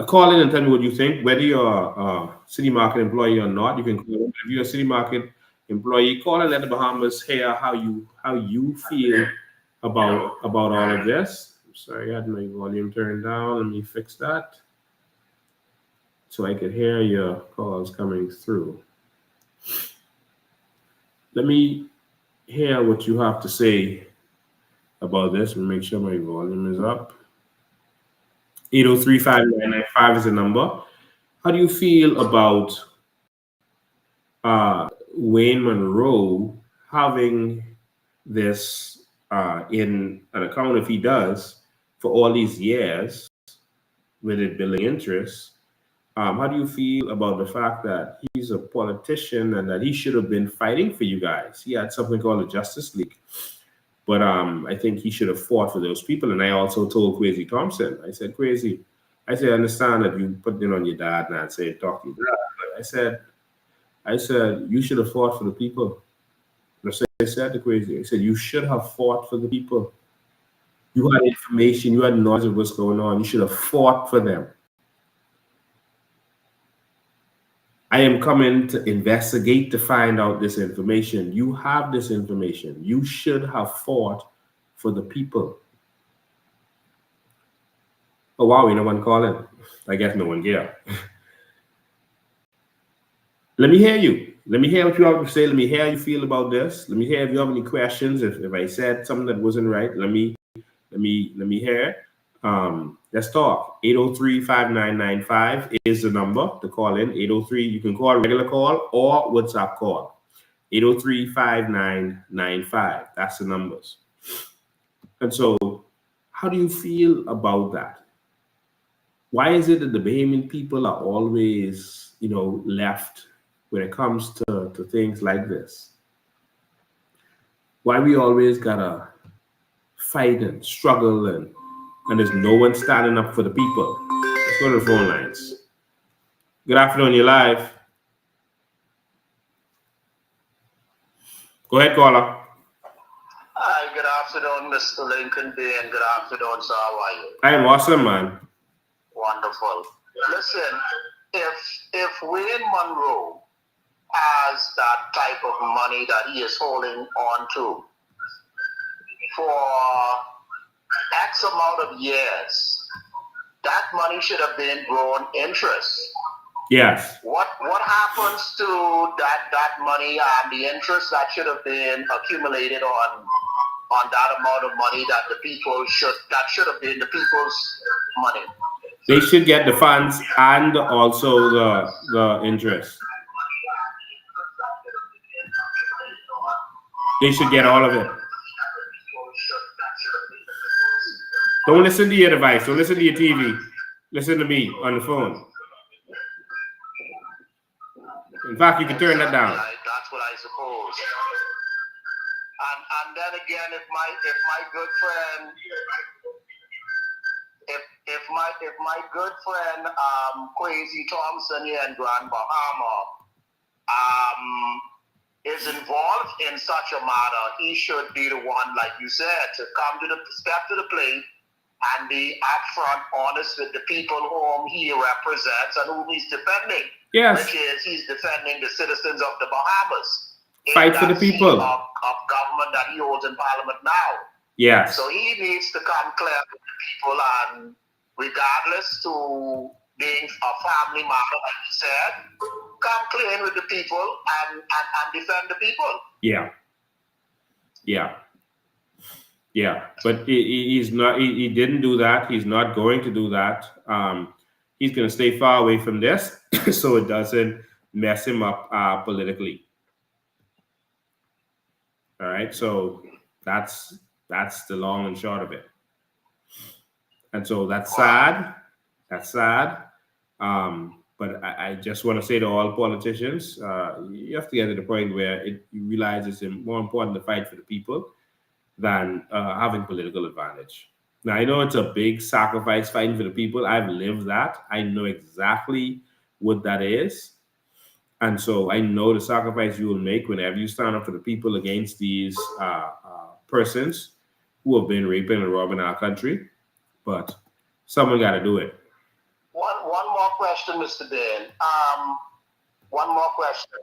call in and tell me what you think. Whether you're a City Market employee or not, you can call in. If you're a City Market employee, call and let the Bahamas hear how you feel about all of this. I'm sorry, I had my volume turned down. Let me fix that so I could hear your calls coming through. Let me hear what you have to say about this and make sure my volume is up. 803-5995 is the number. How do you feel about Wayne Munroe having this in an account, if he does, for all these years with it billing interest, How do you feel about the fact that he's a politician and that he should have been fighting for you guys? He had something called the Justice League. But I think he should have fought for those people. And I also told Kwasi Thompson, I said, Kwasi, I understand that you put it on your dad and I said, talk to your dad. But I said, you should have fought for the people. That's what I said to Kwasi. I said, you should have fought for the people. You had information, you had knowledge of what's going on. You should have fought for them. I am coming to investigate to find out this information. You have this information. You should have fought for the people. Oh, wow, no one calling. I guess no one here. Let me hear you. Let me hear what you have to say. Let me hear how you feel about this. Let me hear if you have any questions. If I said something that wasn't right, let me hear. Let's talk. 803-5995 is the number to call in. 803, you can call regular call or WhatsApp call. 803-5995. That's the numbers. And so, how do you feel about that? Why is it that the Bahamian people are always, left when it comes to things like this? Why we always gotta fight and struggle and there's no one standing up for the people? Let's go to the phone lines. Good afternoon, you're live. Go ahead, caller. Hi, good afternoon, Mr. Lincoln B, and good afternoon, sir. How are you? I am awesome, man. Wonderful. Listen, if Wayne Munroe has that type of money that he is holding on to for X amount of years, that money should have been grown interest. Yes. What happens to that money and the interest that should have been accumulated on that amount of money that should have been the people's money? They should get the funds and also the interest. They should get all of it. Don't listen to your device. Don't listen to your TV. Listen to me on the phone. In fact, you can turn that down. That's what I suppose. And then again, if my good friend, if my good friend Kwasi Thompson here in Grand Bahama is involved in such a matter, he should be the one, like you said, to step to the plate and be upfront, honest with the people whom he represents and whom he's defending. Yes. Which is, he's defending the citizens of the Bahamas. Fight for the people. Of government that he holds in Parliament now. Yes. So he needs to come clear with the people, and regardless to being a family matter, like you said, come clean with the people and defend the people. Yeah. But he's not. He didn't do that. He's not going to do that. He's going to stay far away from this, so it doesn't mess him up politically. All right. So that's the long and short of it. And so that's sad. That's sad. But I just want to say to all politicians, you have to get to the point where you realize it's more important to fight for the people than having political advantage. Now, I know it's a big sacrifice fighting for the people. I've lived that. I know exactly what that is. And so I know the sacrifice you will make whenever you stand up for the people against these persons who have been raping and robbing our country. But someone got to do it. One more question, Mr. Dan. One more question.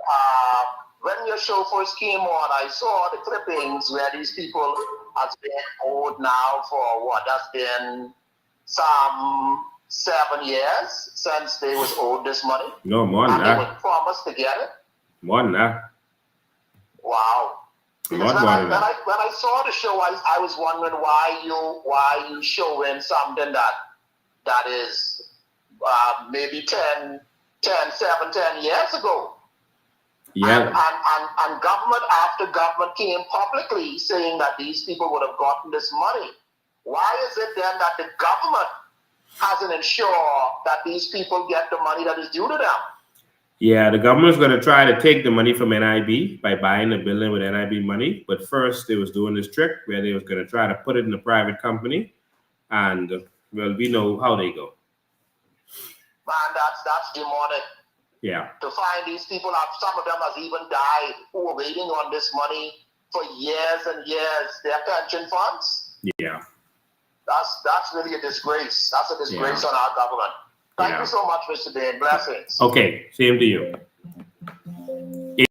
When your show first came on, I saw the clippings where these people have been owed now for what? That's been some 7 years since they was owed this money. No, more than and that. they were promised to get it. More than that. Wow. Because when I saw the show, I was wondering why you showing something that is maybe 10 years ago. Yeah. And government after government came publicly saying that these people would have gotten this money. Why is it then that the government hasn't ensured that these people get the money that is due to them. Yeah, the government's going to try to take the money from NIB by buying the building with NIB money. But first, they was doing this trick where they was going to try to put it in a private company. And, well, we know how they go. Man, that's demonic. Yeah. To find these people, some of them has even died who were waiting on this money for years and years, their pension funds. Yeah. That's really a disgrace. That's a disgrace on our government. Thank you so much, Mr. Dane. Blessings. Okay, same to you.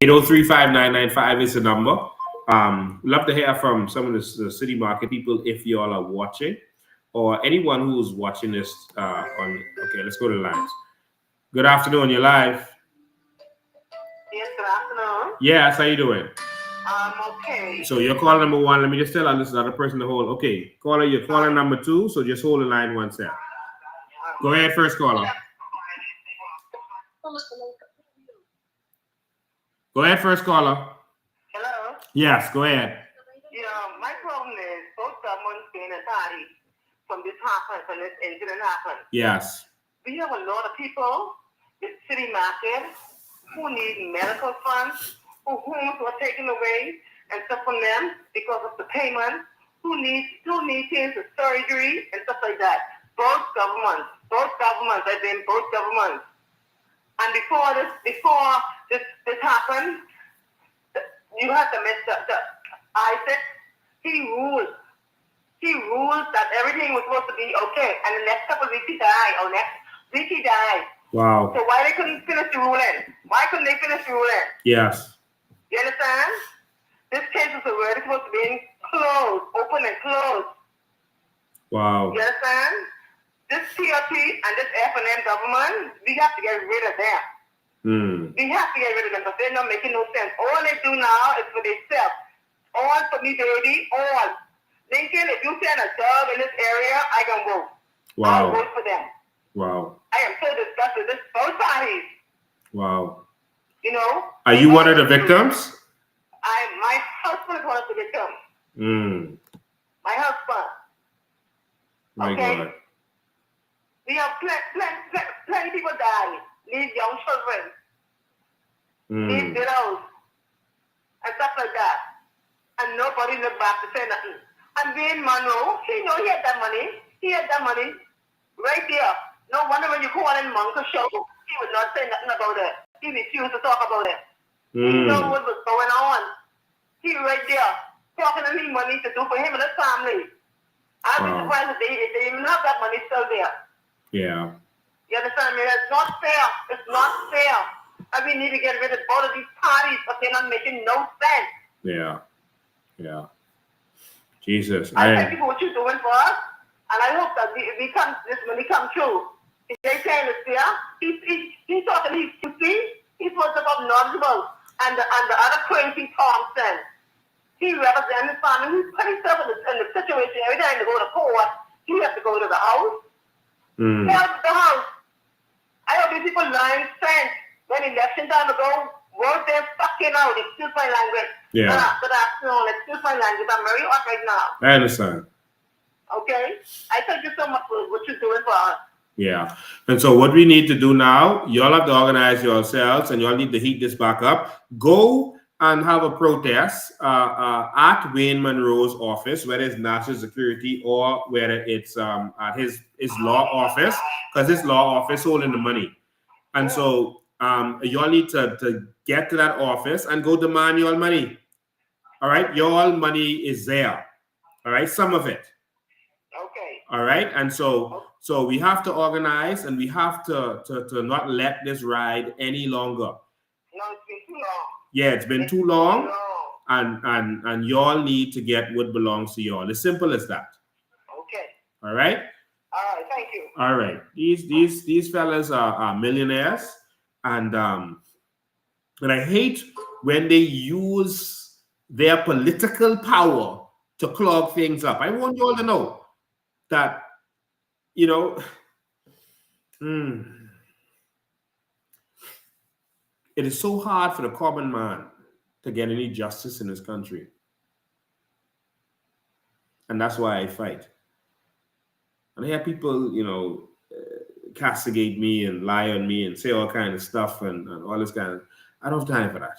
803-5995 is the number. Love to hear from some of the city market people if you all are watching, or anyone who's watching this okay, let's go to the lines. Good afternoon, you're live. Yes, good afternoon. Yes, how you doing? Okay. So you're caller number one. Let me just tell on this other person to hold. Okay, caller, you're caller number two, so just hold the line one sec. Go ahead, first caller. Go ahead, first caller. Hello? Yes, go ahead. My problem is both governments being a party from this incident happened. Yes. We have a lot of people in city market who need medical funds, whose homes were taken away and stuff from them because of the payment, who need things for surgery and stuff like that. Both governments, I've been both governments. And before this happened, you had to Mr. Isaac, he ruled that everything was supposed to be okay. And the next couple of weeks he died, or next week he died. Wow. So why they couldn't finish the ruling? Why couldn't they finish the ruling? Yes. You understand? This case is already supposed to be closed, open and closed. Wow. You understand? This TRT and this F&M government, we have to get rid of them. We have to get rid of them because they're not making no sense. All they do now is for themselves. All for me, baby, all. Lincoln, if you send a job in this area, I can vote. Wow. I'll vote for them. Wow. I am so disgusted. This both parties. Wow. You know? Are you one of the victims? My husband is one of the victims. My husband. My God. We have plenty people die. These young children. These widows. And stuff like that. And nobody look back to say nothing. And being Munroe, he know he had that money. He had that money right there. No wonder when you call him Monka Show, he would not say nothing about it. He refused to talk about it. He know what was going on. He right there, talking to me money to do for him and his family. I'd be surprised if they even have that money still there. Yeah. You understand me? It's not fair. It's not fair. And we need to get rid of all of these parties because they're not making no sense. Yeah. Yeah. Jesus. I thank you for what you're doing for us. And I hope that this money come true. If they saying it's fair, he's talking, he's supposed to be knowledgeable. And the other Kwasi Thompson, he represents his family. He put himself in the situation. Every time to go to court, he has to go to the house. Help the house. I hope these people learn sense. When election time ago, work their fucking out. Excuse my language. Yeah. Good afternoon. Excuse my language. I'm very hot right now. I understand. Okay? I thank you so much for what you're doing for us. Yeah. And so what we need to do now, y'all have to organize yourselves and y'all need to heat this back up. Go and have a protest at Wayne Munroe's office, whether it's national security or whether it's at his law office, because his law office holding the money. And so y'all need to get to that office and go demand your money. All right? Your money is there. All right? Some of it. Okay. All right? And so we have to organize and we have to not let this ride any longer. No, it's been too long. Yeah, it's been too long. And y'all need to get what belongs to y'all. As simple as that. Okay. All right? All right, thank you. All right. These fellas are millionaires. And I hate when they use their political power to clog things up. I want you all to know that, you know, it is so hard for the common man to get any justice in this country. And that's why I fight. And I hear people, you know, castigate me and lie on me and say all kind of stuff and all this kind of. I don't have time for that.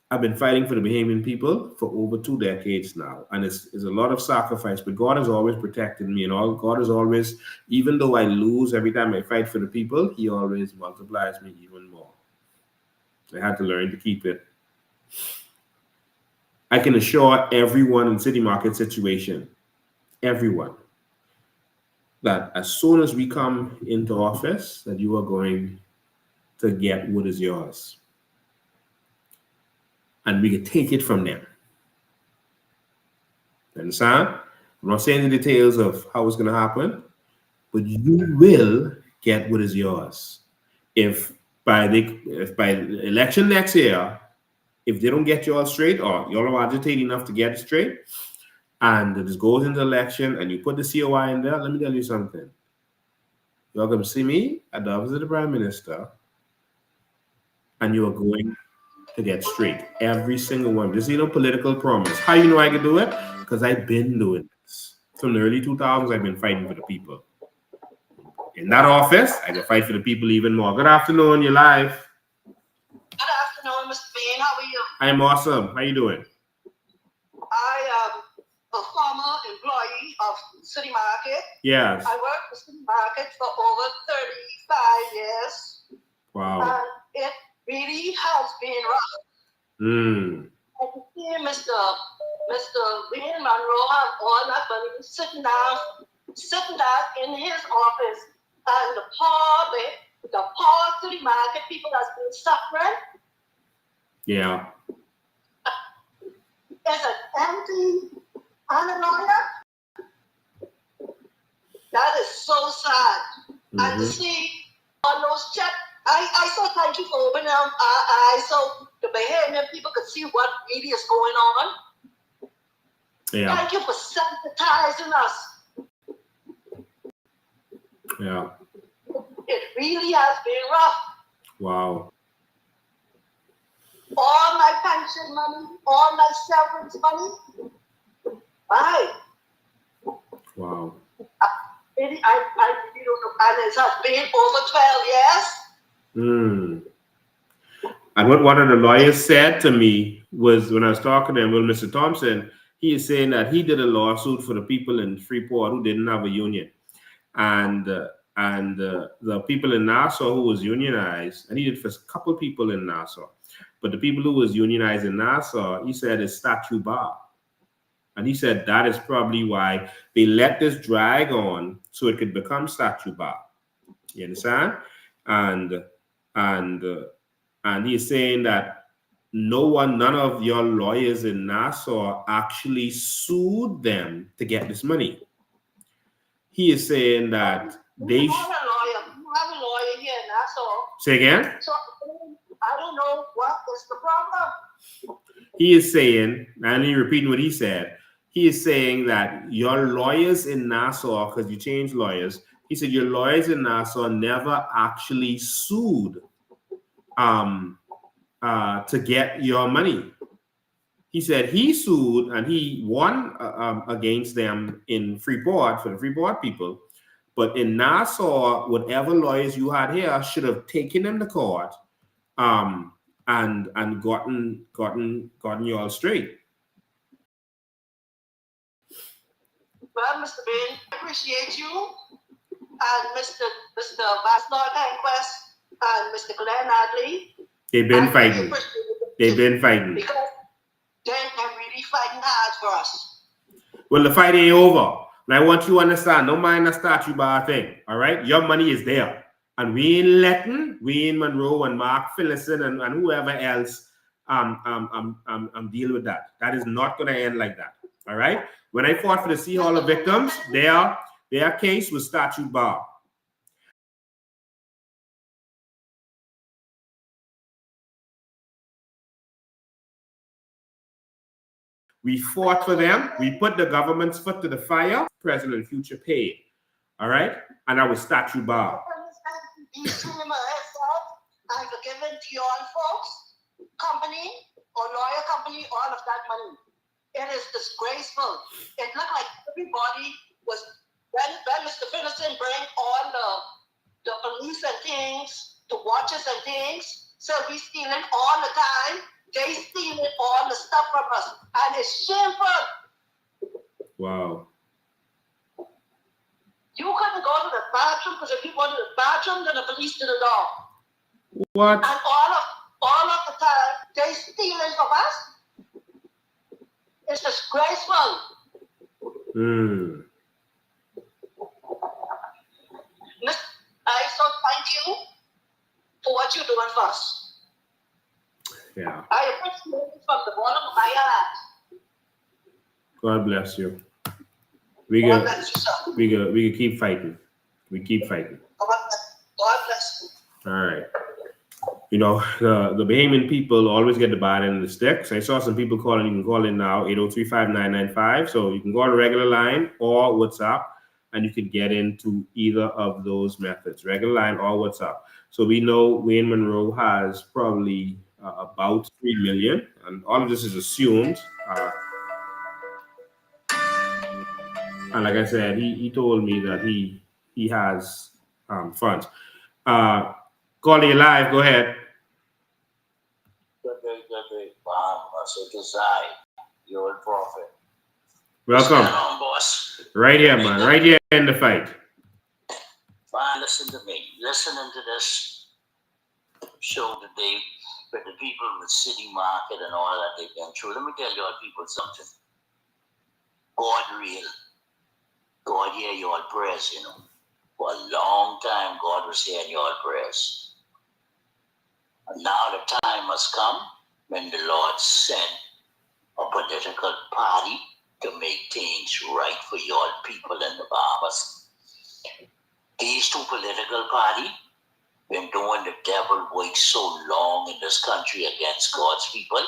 I've been fighting for the Bahamian people for over 2 decades now, and it's a lot of sacrifice, but God has always protected me, and God has always, even though I lose every time I fight for the people, he always multiplies me even more. I had to learn to keep it. I can assure everyone in City Market situation, everyone, that as soon as we come into office, that you are going to get what is yours. And we can take it from them. You understand? I'm not saying the details of how it's going to happen, but you will get what is yours. If by the election next year, if they don't get you all straight, or you're all agitated enough to get it straight, and this goes into election, and you put the COI in there, let me tell you something. You're going to see me at the office of the Prime Minister, and you are going to get straight. Every single one. This is no political promise. How you know I can do it? Because I've been doing this. From the early 2000s, I've been fighting for the people. In that office, I can fight for the people even more. Good afternoon, you're live. Good afternoon, Mr. Bean. How are you? I'm awesome. How you doing? I am a former employee of City Market. Yes. I worked for City Market for over 35 years. Wow. And it really has been rough. I can see Mr. Wayne Munroe have all that money sitting down in his office, and the poor City Market people that's been suffering. Yeah. Is an empty and a lawyer. That is so sad. And to see on those checks, I so thank you for opening our eyes so the Bahamian people could see what really is going on. Yeah. Thank you for sensitizing us. Yeah. It really has been rough. Wow. All my pension money, all my severance money. Bye. Wow. I really don't know. And it has been over 12 years. And what one of the lawyers said to me was, when I was talking to him, well, Mr. Thompson, he is saying that he did a lawsuit for the people in Freeport who didn't have a union. And the people in Nassau who was unionized, and he did for a couple of people in Nassau, but the people who was unionized in Nassau, he said, is statute bar. And he said that is probably why they let this drag on so it could become statute bar. You understand? And he's saying that none of your lawyers in Nassau actually sued them to get this money. He is saying that they We have a lawyer here in Nassau. Say again? So I don't know what is the problem. He is saying, and he repeating what he said, he is saying that your lawyers in Nassau, because you changed lawyers, he said your lawyers in Nassau never actually sued to get your money. He said he sued and he won against them in Freeport for the Freeport people. But in Nassau, whatever lawyers you had here should have taken them to court and gotten you all straight. Well, Mr. Bain, I appreciate you and Mr. Vasnor Conquest and Mr. Glenn Adley. They've been fighting. They've been fighting. Because they're really fighting hard for us. Well, the fight ain't over. And I want you to understand, don't mind the statute bar thing. All right? Your money is there. And we ain't letting Wayne Munroe and Mark Finlayson and whoever else deal with that. That is not going to end like that. All right? When I fought for the Sea Hauler victims, their case was statute bar. We fought for them. We put the government's foot to the fire. Present and future paid. All right? And that was statute bar. I've given Dion Foulkes company or lawyer company all of that money. It is disgraceful. It looked like everybody was, when Mr. Finlayson bring all things, to watches and things. So we stealing all the time. They stealing all the stuff from us. And it's shameful. Wow. You couldn't go to the bathroom because if you go to the bathroom, then the police to the door. What? And all of the time, they stealing from us. It's disgraceful. I so thank you for what you're doing for us. Yeah. I appreciate it from the bottom of my heart. God bless you. We can keep fighting. We keep fighting. God bless you. All right. You know, the Bahamian people always get the bad end of the sticks. I saw some people calling. You can call in now, 803-5995. So you can go on a regular line or WhatsApp, and you can get into either of those methods, regular line or WhatsApp. So we know Wayne Munroe has probably about 3 million, and all of this is assumed. And like I said, he told me that he has funds. Calling you live, go ahead. Good day. Bahamas, it is I, your old prophet. Welcome. What's going on, boss? Right here, man. Right here in the fight. Fine, listen to me. Listening to this show today with the people with City Market and all that they've been through. Let me tell you all people something. God real. God hear your prayers, you know. For a long time, God was hearing your prayers. And now the time has come when the Lord sent a political party to make things right for your people in the Bahamas. These two political parties been doing the devil work so long in this country against God's people.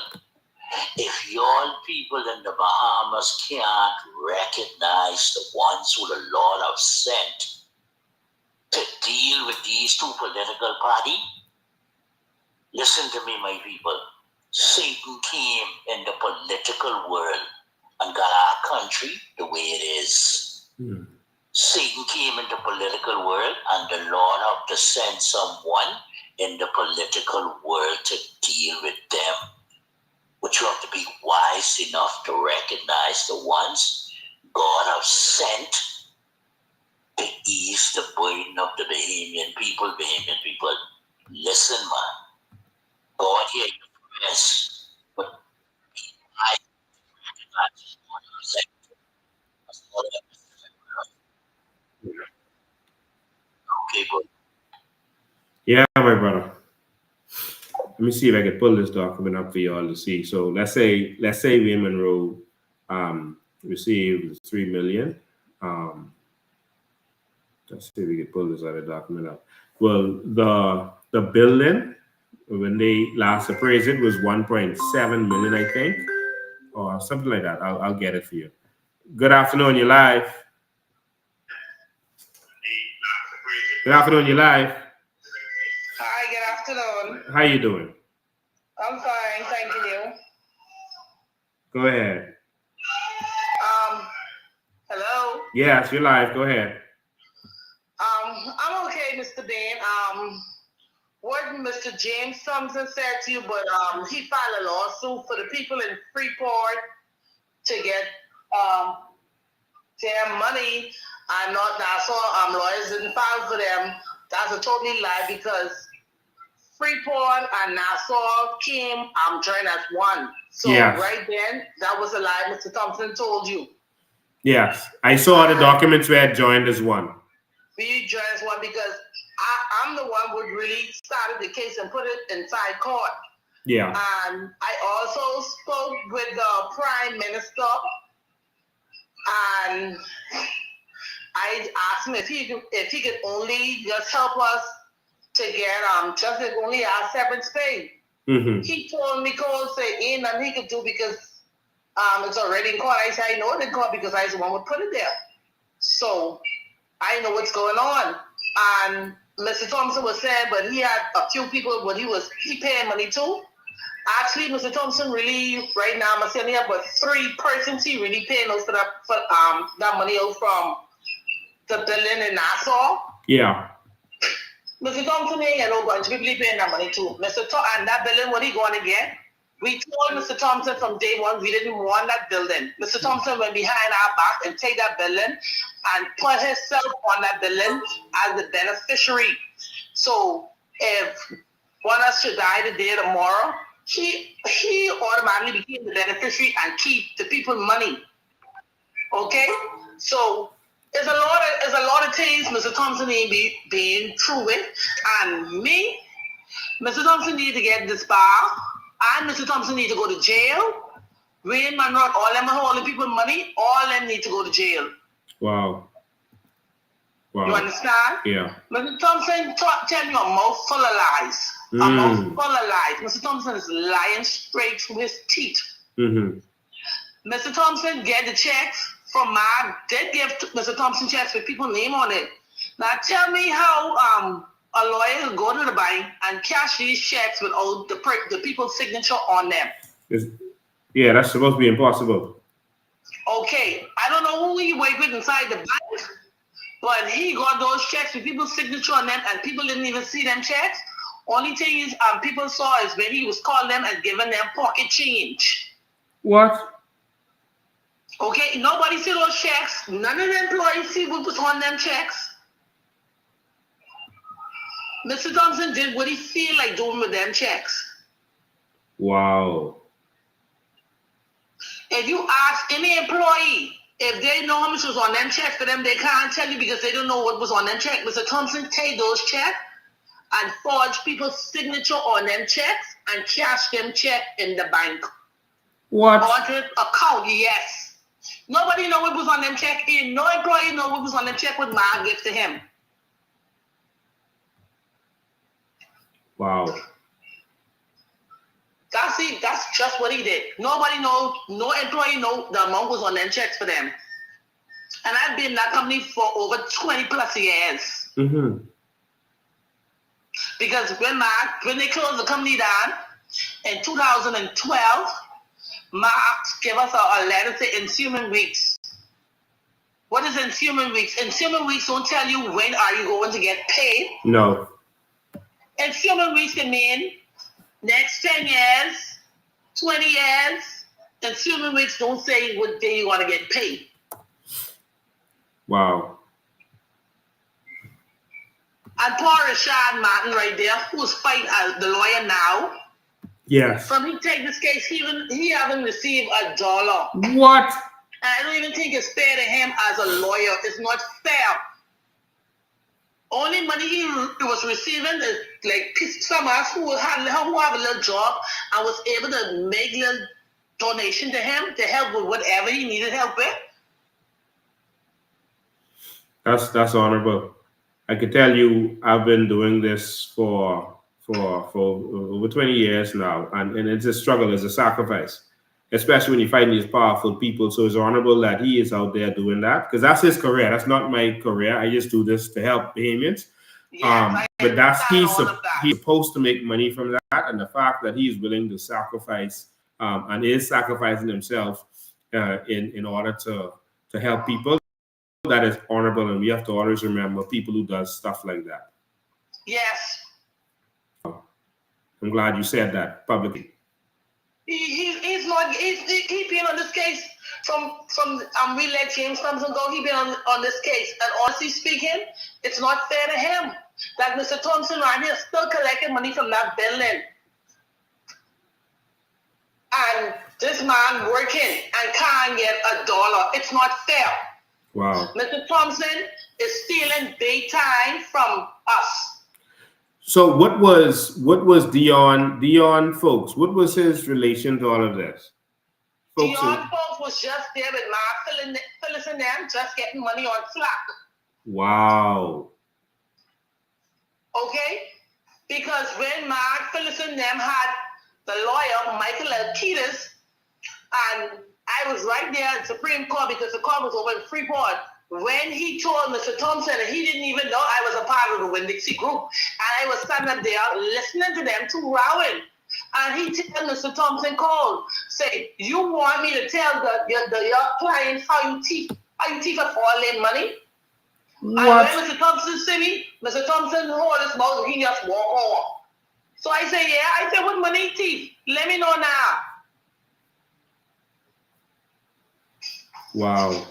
If your people in the Bahamas can't recognize the ones who the Lord have sent to deal with these two political parties, listen to me, my people. Satan came in the political world and got our country the way it is. Satan came in the political world, and the Lord have to send someone in the political world to deal with them. But you have to be wise enough to recognize the ones God have sent to ease the burden of the Bahamian people. Bahamian people, listen, man. God hear your prayers, but be wise to recognize what you said. Okay, good. Yeah, my brother. Let me see if I can pull this document up for y'all to see. So let's say Wayne Munroe received 3 million. Let's see if we can pull this other document up. Well, the building, when they last appraised it, was 1.7 million, I think, or something like that. I'll get it for you. Good afternoon, you're live. Good afternoon, you're live. Hi, good afternoon. How you doing? I'm fine, thank you. Go ahead. Hello? Yes, you're live. Go ahead. I'm okay, Mr. Dane. What Mr. James Thompson said to you, but he filed a lawsuit for the people in Freeport to get their money, and not Nassau lawyers didn't file for them. That's a totally lie, because Freeport and Nassau came joined as one. So right then, that was a lie Mr. Thompson told you. Yes, I saw the documents where it joined as one. We joined as one because I'm the one who really started the case and put it inside court. Yeah. And I also spoke with the Prime Minister, and I asked him if he could only just help us to get just only our severance pay. Mm-hmm. He told me, say ain't nothing he could do because it's already in court. I said I know it's in court because I was the one who put it there. So I know what's going on. And Mr. Thompson was saying, but he had a few people, but he paying money too. Actually, Mr. Thompson really right now I'm saying he have but 3 persons he really paying us for that money out from the building in Nassau. Yeah. Mr. Thompson ain't got no bunch of people paying that money too. And that building, what he going to get? We told Mr. Thompson from day one we didn't want that building. Mr. Thompson went behind our back and take that building and put himself on that building as the beneficiary. So if one of us should die today or tomorrow, he automatically became the beneficiary and keep the people money. Okay? So there's a lot of things Mr. Thompson ain't being true with. And me, Mr. Thompson need to get this bar. And Mr. Thompson need to go to jail. Wayne Munroe, all them holding people money, all them need to go to jail. Wow. You understand? Yeah. Mr. Thompson tell you a mouth full of lies. A mouth full of lies. Mr. Thompson is lying straight through his teeth. Mm-hmm. Mr. Thompson get the checks from did give Mr. Thompson checks with people's name on it. Now tell me how a lawyer will go to the bank and cash these checks without the people's signature on them. Yeah, that's supposed to be impossible. Okay, I don't know who he worked with inside the bank, but he got those checks with people's signature on them, and people didn't even see them checks. Only thing is, people saw is when he was calling them and giving them pocket change. What? Okay, nobody see those checks. None of the employees see what was on them checks. Mr. Thompson did what he feel like doing with them checks. Wow. If you ask any employee if they know how much was on them checks for them, they can't tell you because they don't know what was on them checks. Mr. Thompson take those checks and forge people's signature on them checks and cash them check in the bank. What? Audit account, yes. Nobody know what was on them check. No employee know what was on them check with my gift to him. Wow. That's it. That's just what he did. Nobody knows, no employee know the amount was on them checks for them. And I've been in that company for over 20 plus years. Mm-hmm. Because when they closed the company down in 2012, Mark gave us a letter saying ensuing weeks. What is ensuing weeks? Ensuing weeks don't tell you when are you going to get paid. No. Ensuing weeks can mean next 10 years, 20 years. Ensuing weeks don't say what day you want to get paid. Wow. And poor Rashad Martin right there, who's fighting the lawyer now. Yes. From he take this case, he haven't received $1. What? I don't even think it's fair to him as a lawyer. It's not fair. Only money he was receiving is like some of us who have a little job and was able to make a little donation to him to help with whatever he needed help with. That's honorable. I can tell you, I've been doing this for over 20 years now, and it's a struggle, it's a sacrifice, especially when you're fighting these powerful people. So it's honorable that he is out there doing that, because that's his career. That's not my career. I just do this to help Bahamians. Yes, but he's supposed to make money from that, and the fact that he's willing to sacrifice and is sacrificing himself in order to help people, that is honorable, and we have to always remember people who does stuff like that. Yes. I'm glad you said that publicly. He's been on this case from we let James Thompson go. He's been on this case, and honestly speaking, it's not fair to him that Mr. Thompson right here still collecting money from that building, and this man working and can't get $1. It's not fair. Wow. Mr. Thompson is stealing big time from us. So what was Dion Foulkes? What was his relation to all of this? Dion Foulkes was just there with Mark Phyllis and them, just getting money on Slack. Wow. Okay? Because when Mark Phyllis and them had the lawyer, Michael L. Peters, and I was right there in Supreme Court because the court was over in Freeport, when he told Mr. Thompson, and he didn't even know I was a part of the Winn-Dixie group, and I was standing up there listening to them two rowing, and he told Mr. Thompson called, say, you want me to tell your clients how you thief up all their money? What? And when Mr. Thompson see me, Mr. Thompson hold his mouth and he just walk over. So I say, yeah. I say, what money, thief? Let me know now. Wow.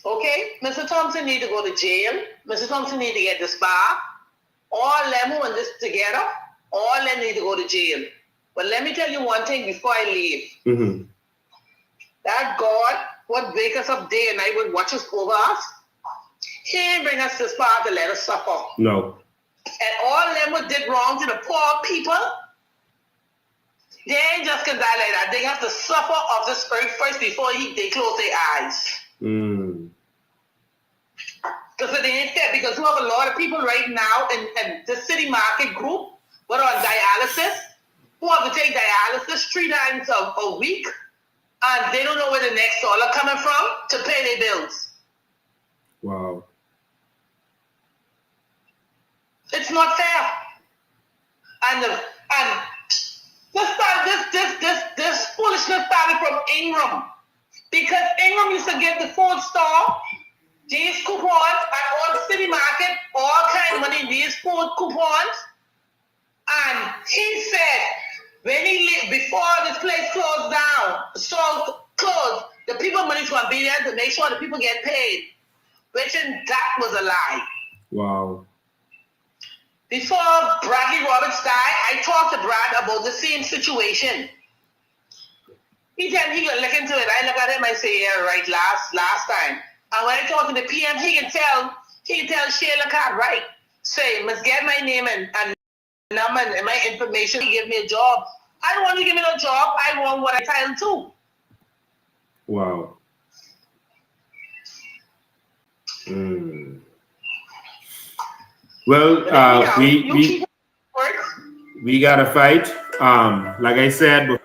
Okay, Mr. Thompson need to go to jail. Mr. Thompson need to get this bar. All them who and this together, all them need to go to jail. But let me tell you one thing before I leave. Mm-hmm. That God would wake us up day and night, would watch us over us. He ain't bring us this far to let us suffer. No. And all them who did wrong to the poor people, they ain't just gonna die like that. They have to suffer of this earth first before they close their eyes. Mm. Because it ain't fair, because we have a lot of people right now in the city market group who are on dialysis, who have to take dialysis 3 times a week, and they don't know where the next dollar coming from to pay their bills. Wow. It's not fair. And this foolishness started from Ingram. Because Ingram used to get the food store these coupons at all city market, all kind of money in these food coupons. And he said, when before this place closed down, so closed, the people money's gonna be there to make sure the people get paid. Which that was a lie. Wow. Before Bradley Roberts died, I talked to Brad about the same situation. He said he could look into it. I look at him, I say, yeah, right, last time. And when I talk to the PM, he can tell Sheila Cartwright, say, must get my name and number and my information. He give me a job. I don't want to give me no job. I want what I'm entitled to. Wow. Mm. Well, we got to fight. Like I said before,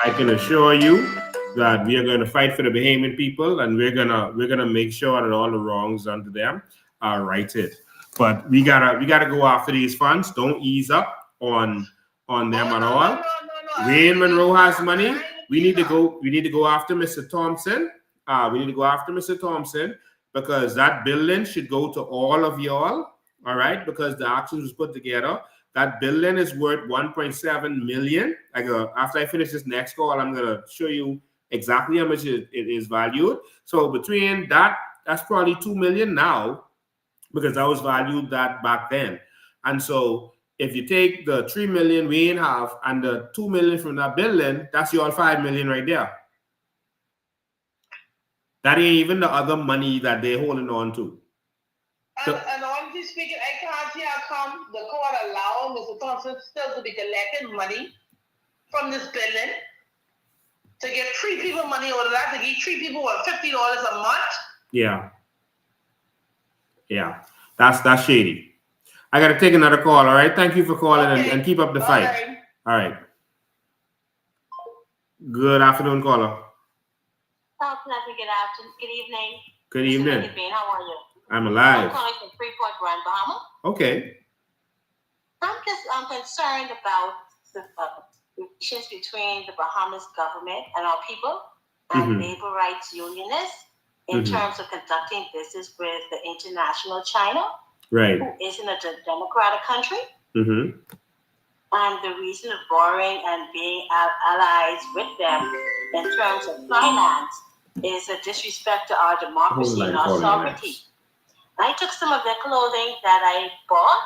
I can assure you that we are going to fight for the Bahamian people, and we're gonna make sure that all the wrongs done to them are righted. But we gotta go after these funds. Don't ease up on them at all. Wayne Munroe has money. We need to go after Mr. Thompson. We need to go after Mr. Thompson, because that building should go to all of y'all. All right, because the auction was put together. That building is worth 1.7 million. After I finish this next call, I'm gonna show you exactly how much it is valued. So between that's probably 2 million now, because that was valued that back then. And so if you take the 3 million we have and the 2 million from that building, that's your 5 million right there. That ain't even the other money that they're holding on to. And honestly speaking, I can't see how come the court allow Mr. Thompson still to be collecting money from this building to get 3 people money out of that, to give 3 people $50 a month. Yeah. That's shady. I gotta take another call. All right. Thank you for calling, and keep up the fight. All right. Good afternoon, caller. Good evening. Good evening. How are you? I'm alive. I'm calling from Freeport, Grand Bahama. Okay. I'm concerned about the relations between the Bahamas government and our people and labor rights unionists in terms of conducting business with the international China, right, who isn't a democratic country. Mm-hmm. And the reason of borrowing and being allies with them in terms of finance is a disrespect to our democracy and our sovereignty. I took some of their clothing that I bought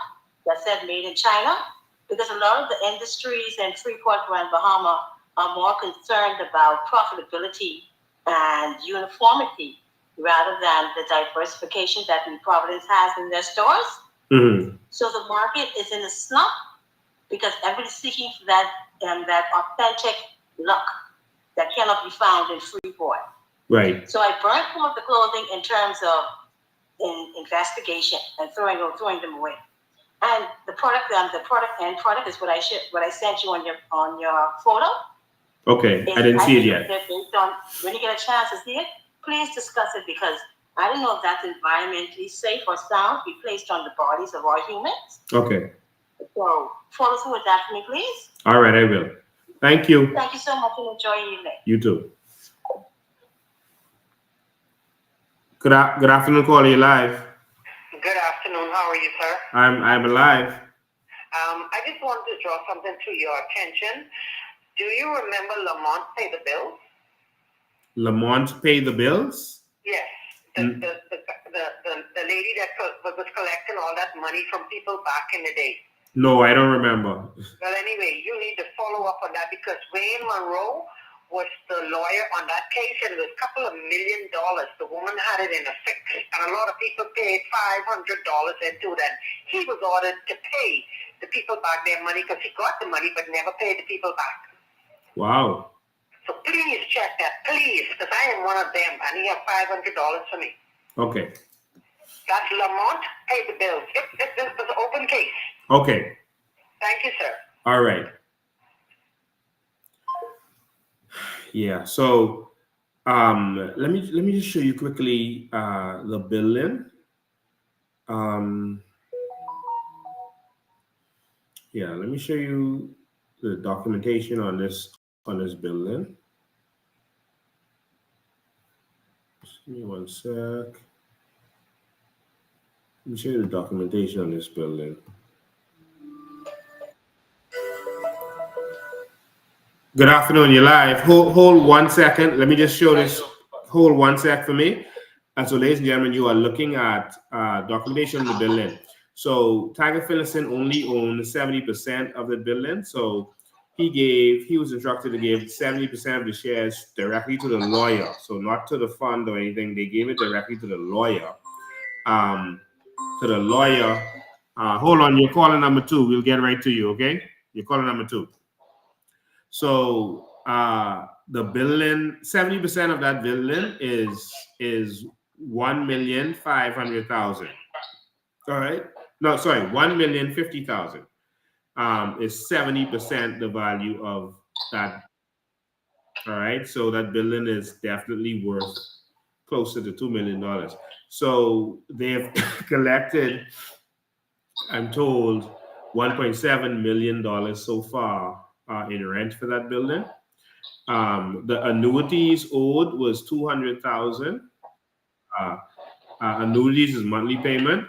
that said made in China, because a lot of the industries in Freeport, Grand Bahama are more concerned about profitability and uniformity rather than the diversification that New Providence has in their stores. Mm-hmm. So the market is in a slump because everybody's seeking for that authentic look that cannot be found in Freeport. Right. So I burned some of the clothing in terms of investigation and throwing them away. And the end product is what I sent you on your photo. Okay, I didn't see it yet. When you get a chance to see it, please discuss it, because I don't know if that's environmentally safe or sound to be placed on the bodies of our humans. Okay. So follow through with that for me, please. All right, I will. Thank you. Thank you so much, and enjoy your evening. You too. Good afternoon, caller. You live. Good afternoon. How are you, sir? I'm alive. I just wanted to draw something to your attention. Do you remember Lamont Pay the Bills? Lamont Pay the Bills? Yes. The lady that was collecting all that money from people back in the day. No, I don't remember. Well, anyway, you need to follow up on that because Wayne Munroe was the lawyer on that case, and it was a couple of $1 million. The woman had it in a fix, and a lot of people paid $500 into that. He was ordered to pay the people back their money because he got the money but never paid the people back. Wow. So please check that, please, because I am one of them, and he had $500 for me. Okay. That's Lamont Pay the Bills. It's an open case. Okay. Thank you, sir. All right. Yeah. So let me just show you quickly the billing. Yeah, let me show you the documentation on this billing. Just give me one sec. Let me show you the documentation on this building. Good afternoon, you're live. Hold 1 second. Let me just show this. Hold 1 sec for me. And so, ladies and gentlemen, you are looking at documentation of the building. So Tiger Finlayson only owned 70% of the building. So he was instructed to give 70% of the shares directly to the lawyer. So not to the fund or anything. They gave it directly to the lawyer. Hold on, you're calling number 2. We'll get right to you, okay? You're calling number 2. So the billing, 70% of that billing is $1,500,000. All right. No, sorry, $1,050,000 is 70% the value of that. All right. So that billing is definitely worth closer to $2 million. So they've collected, I'm told, $1.7 million so far in rent for that building. The annuities owed was $200,000. Annuities is monthly payment.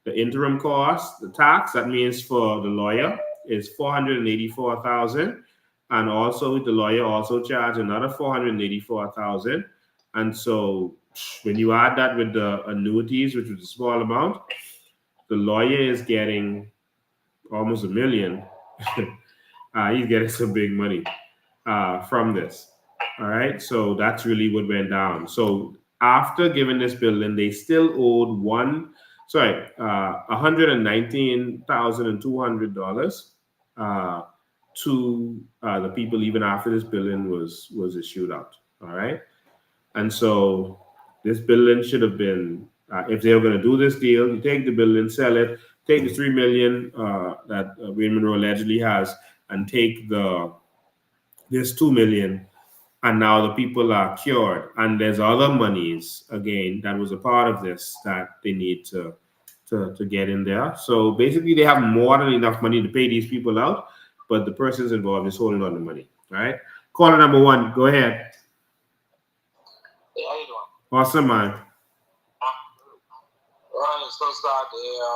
The interim cost, the tax, that means for the lawyer, is $484,000, and also the lawyer also charged another $484,000. And so when you add that with the annuities, which was a small amount, the lawyer is getting almost $1 million. He's getting some big money from this. All right, so that's really what went down. So after giving this building, they still owed $119,200 to the people even after this building was issued out. All right, and so this building should have been, if they were going to do this deal, you take the building, sell it, take the $3 million that Wayne Munroe allegedly has, and take this $2 million. And now the people are cured, and there's other monies again that was a part of this that they need to get in there. So basically, they have more than enough money to pay these people out, but the persons involved is holding on the money. All right, caller number 1, go ahead. Hey, how you doing? Awesome, man. It's so sad to hear,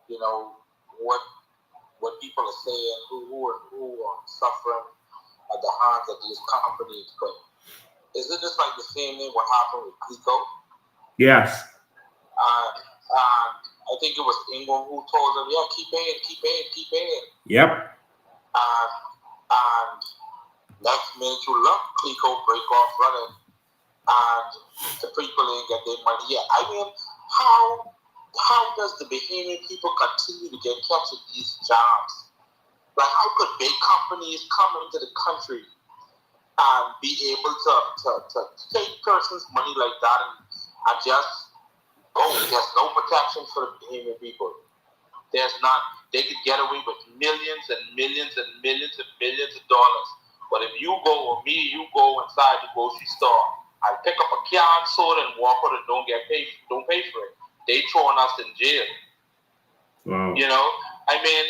you know, what people are saying, who are suffering at the hands of these companies. But is it just like the same thing what happened with Clico? Yes. I think it was Ingram who told them, yeah, keep paying. Yep. And next minute you look, Clico break off running, and the people ain't get their money yet. I mean, how does the Bahamian people continue to get kept in these jobs? Like, how could big companies come into the country and be able to take persons' money like that and just go? There's no protection for the Bahamian people. There's not. They could get away with millions and millions and millions and millions of dollars. But if you go, or me, you go inside the grocery store, I pick up a can soda and walk out and don't pay for it. They throwing us in jail. Wow. You know, I mean,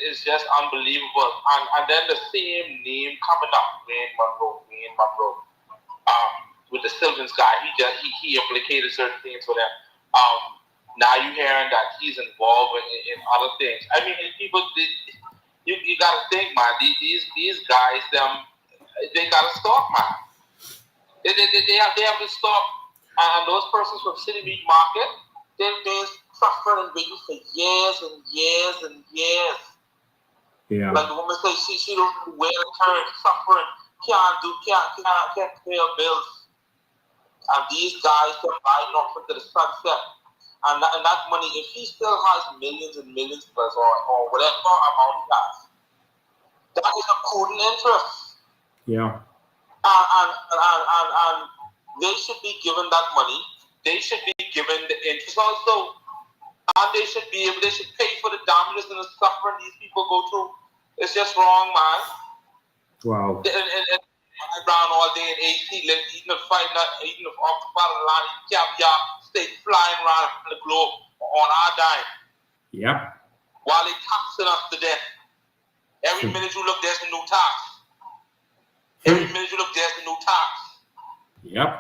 it's just unbelievable. And then the same name coming up, Wayne Munroe. with the Sylvans guy. He implicated certain things for them. Now you're hearing that he's involved in other things. I mean, people, you gotta think, man. These guys, they gotta stop, man. They have to stop. And those persons from City Meat Market, they've been suffering and waiting for years and years and years. Yeah. Like the woman said, she don't know where to turn, suffering, can't pay her bills. And these guys are riding off into the sunset. And that money, if he still has millions and millions plus or whatever amount he has, that is accruing interest. Yeah. And they should be given that money. They should be given the interest also. And they should pay for the damages and the suffering these people go through. It's just wrong, man. Wow. And around all day in AC, eating a fight, eating of occupied land, caviar, stay flying around the globe on our dime. Yep. While they taxing us to death. Every minute you look, there's a new tax. Every minute you look, there's a new tax. Yep.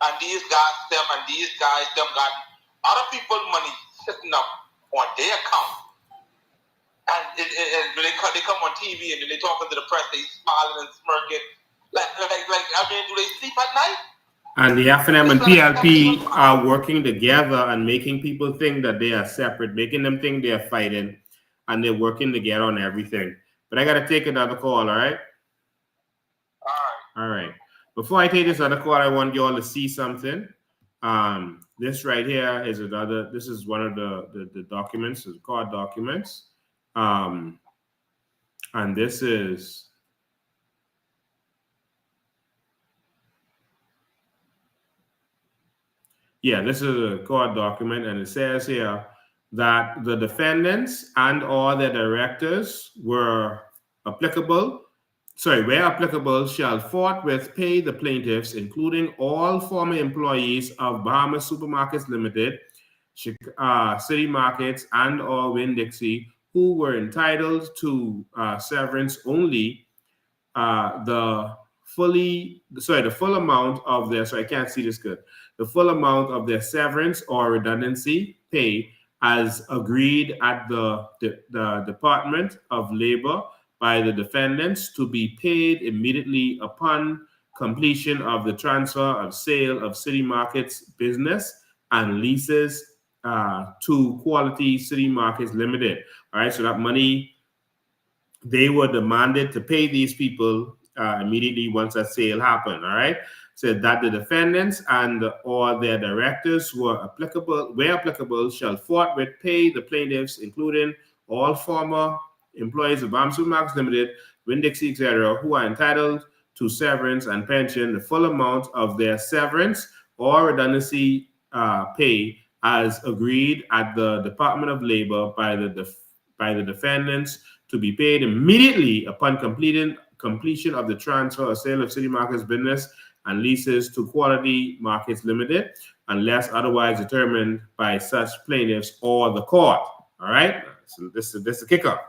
And these guys, them got other people's money sitting up on their account. And when they come on TV and then they talking to the press, they smiling and smirking. Like, I mean, do they sleep at night? And the FNM and PLP are working together and making people think that they are separate, making them think they are fighting, and they're working together on everything. But I got to take another call, all right? All right. Before I take this other call, I want you all to see something. This right here is another, this is one of the documents, the court documents. And this is, this is a court document, and it says here that the defendants and or their directors where applicable, shall forthwith pay the plaintiffs, including all former employees of Bahamas Supermarkets Limited, City Markets, and or Winn-Dixie, who were entitled to severance only, the full amount of their, I can't see this good, the full amount of their severance or redundancy pay as agreed at the Department of Labor by the defendants to be paid immediately upon completion of the transfer of sale of City Markets business and leases to Quality City Markets Limited. All right, so that money, they were demanded to pay these people immediately once that sale happened. All right, said that the defendants and or their directors were applicable, shall forthwith pay the plaintiffs, including all former employees of Bahamas Supermarkets Limited, Winn-Dixie, etc., who are entitled to severance and pension, the full amount of their severance or redundancy pay as agreed at the Department of Labor by the defendants to be paid immediately upon completion of the transfer or sale of City Markets business and leases to Quality Markets Limited, unless otherwise determined by such plaintiffs or the court. All right, so this is the kicker.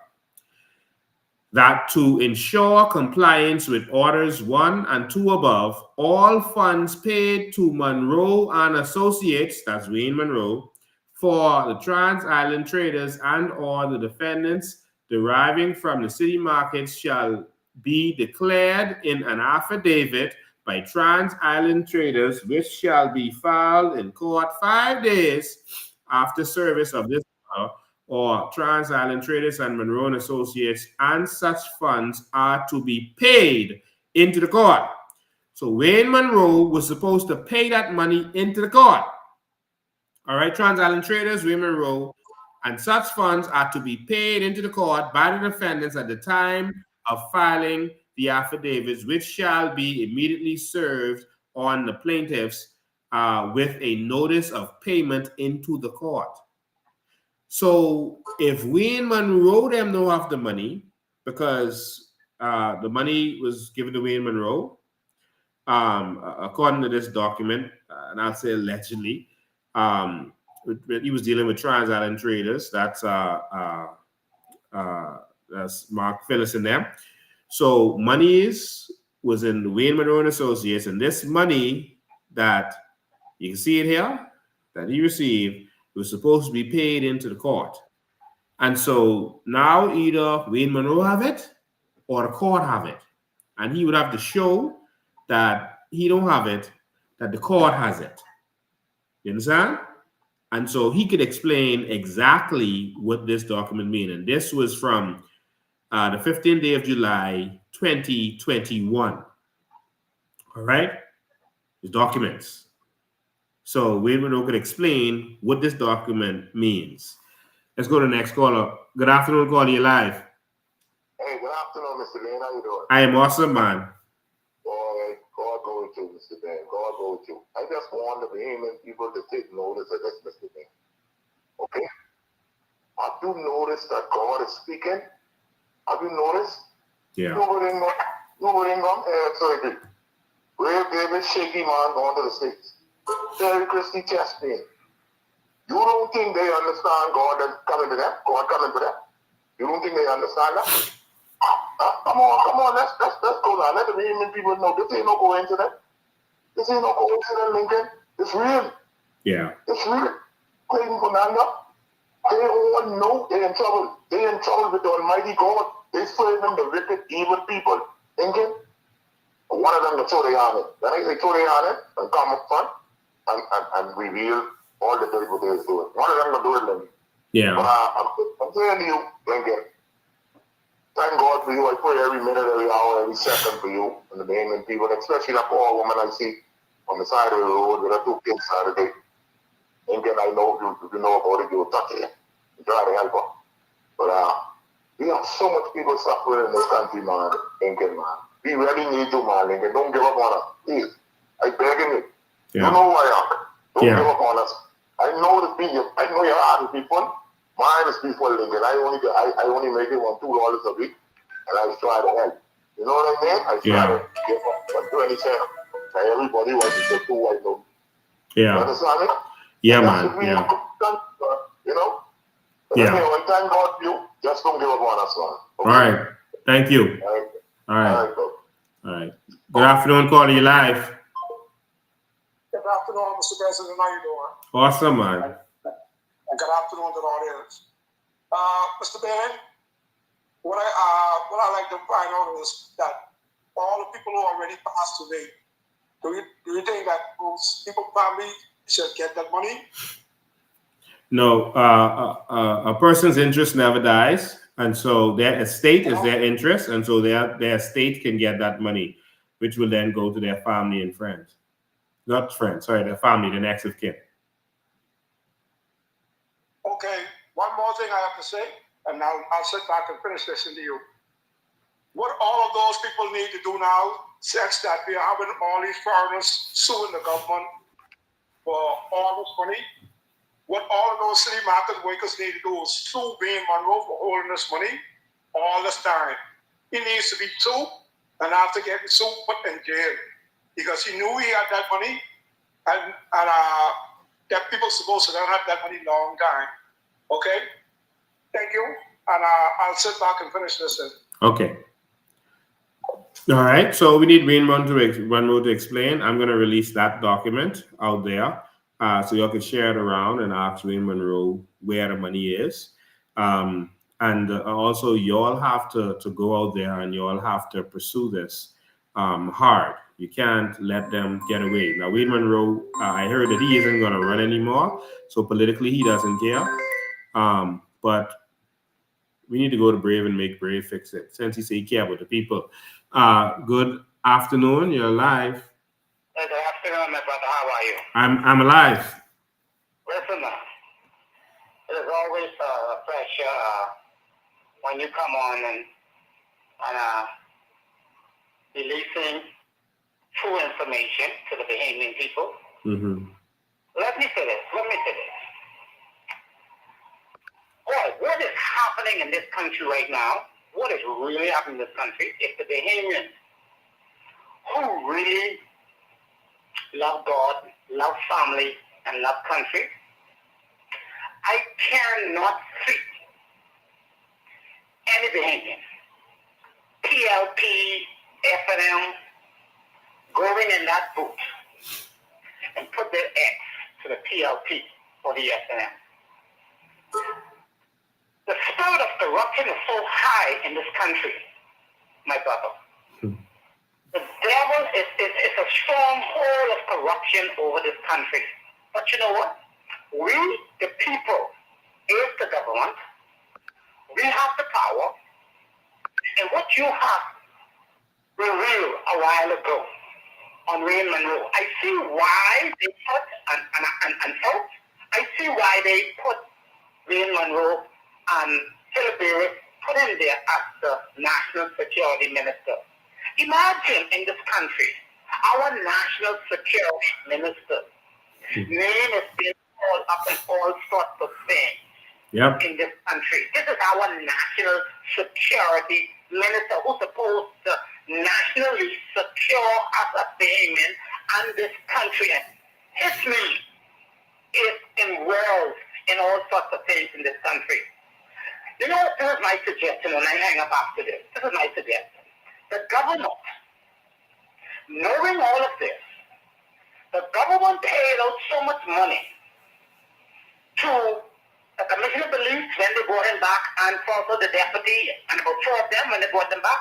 That to ensure compliance with orders 1 and 2 above, all funds paid to Munroe and Associates, that's Wayne Munroe, for the Trans Island traders and or the defendants deriving from the city markets shall be declared in an affidavit by Trans Island traders, which shall be filed in court 5 days after service of this order, or Trans Island Traders and Munroe and Associates, and such funds are to be paid into the court. So Wayne Munroe was supposed to pay that money into the court. All right, Trans Island Traders, Wayne Munroe, and such funds are to be paid into the court by the defendants at the time of filing the affidavits, which shall be immediately served on the plaintiffs with a notice of payment into the court. So if Wayne Munroe them don't have the money, because the money was given to Wayne Munroe, according to this document, and I'll say allegedly, he was dealing with Trans Island Traders. That's Mark Finlayson there. So money was in Wayne Munroe and Associates, and this money that you can see it here that he received was supposed to be paid into the court. And so now either Wayne Munroe have it or the court have it. And he would have to show that he don't have it, that the court has it. You understand? And so he could explain exactly what this document means. And this was from the 15th day of July, 2021. All right? The documents. So Wayne Munroe could explain what this document means. Let's go to the next caller. Good afternoon, caller. You live. Hey, good afternoon, Mr. Lane. How you doing? I am awesome, man. Boy, God go with you, Mr. Dan. God go with you. I just want the Bahamian people to take notice of this, Mr. Dan. Okay? Have you noticed that God is speaking? Have you noticed? Yeah. Nobody got hair surgery. Ray David, shaky man, going to the States. Terry Christie, chest pain. You don't think they understand God is coming to them? God coming to them? You don't think they understand that? Come on, let's go now. Let the Bahamian people know this ain't no coincidence. This ain't no coincidence, Lincoln. It's real. Yeah. It's real. Clayton Fernanda, they all know they're in trouble. They're in trouble with the Almighty God. They serving the wicked, evil people. Lincoln, one of them to throw their hand in. Then I say throw their hand in and come up front and reveal all the dirt what they're doing. One of them to do it, Lincoln. Yeah. But I'm telling you, Lincoln, thank God for you. I pray every minute, every hour, every second for you and the Bahamian people, especially that poor woman I see on the side of the road with her 2 kids Saturday. Lincoln, I know if you know about it, you'll touch it and try to help her. But we have so much people suffering in this country, man. Lincoln, man. We really need you, man, Lincoln. Don't give up on us. Please. I begging you. Yeah. You know who I am. Don't give up on us. I know your heart is people. Mine is people, Lincoln. I only make it on $2 a week, and I try to help. You know what I mean? I try to give up 20 cents. And everybody wants to take 2 white notes. Yeah. You understand me? Yeah, That's man. what we Yeah. have, you know? But Yeah. anyway, thank God for you. Just don't give up on us, man. All right. Thank you. All right. All right. All right, bro. All right. Good afternoon, caller. You live. Good afternoon, Mr. President. How you doing? Awesome, man. And good afternoon to the audience. Mr. Ben, what I like to find out is that all the people who already passed away, do you think that those people family should get that money? No, a person's interest never dies, and so their estate is their interest, and so their estate can get that money, which will then go to their family and friends. Not friends, sorry, their family, the next of kin. Okay, one more thing I have to say, and now I'll sit back and finish listening to you. What all of those people need to do now, since that we are having all these foreigners suing the government for all this money, what all of those city market workers need to do is sue Wayne Munroe for holding this money all this time. He needs to be sued, and after getting sued, put in jail, because he knew he had that money, and that people supposed to don't have that money long time. Okay? Thank you, and I'll sit back and finish listening. Okay. All right. So we need Wayne Munroe to explain. I'm going to release that document out there, so y'all can share it around and ask Wayne Munroe where the money is. And also, y'all have to go out there and y'all have to pursue this hard. You can't let them get away. Now, Wayne Munroe, I heard that he isn't going to run anymore, so politically he doesn't care. But we need to go to Brave and make Brave fix it, since he said he cares about the people. Good afternoon. You're live. Hey, good afternoon, my brother. How are you? I'm alive. Listen, it is always a pleasure when you come on and releasing true information to the Bahamian people. Mm-hmm. Let me say this. Boy, what is happening in this country right now? What is really happening in this country? If the Bahamians who really love God, love family, and love country, I cannot see any Bahamian, PLP, F&M, going in that boat and put their X to the PLP or the SNM. The spirit of corruption is so high in this country, my brother. The devil is a stronghold of corruption over this country. But you know what? We, the people, is the government. We have the power. And what you have revealed a while ago on Wayne Munroe, I see why they put, and folks, I see why they put Wayne Munroe and Hillary put in there as the National Security Minister. Imagine in this country, our National Security Minister name is being called up in all sorts of things in this country. This is our National Security Minister who's supposed to nationally secure us as Bahamian and this country. And his name is involved in all sorts of things in this country. You know, this is my suggestion when I hang up after this. This is my suggestion. The government, knowing all of this, the government paid out so much money to the Commissioner of Police when they brought him back, and also the deputy, and about 2 of them when they brought them back.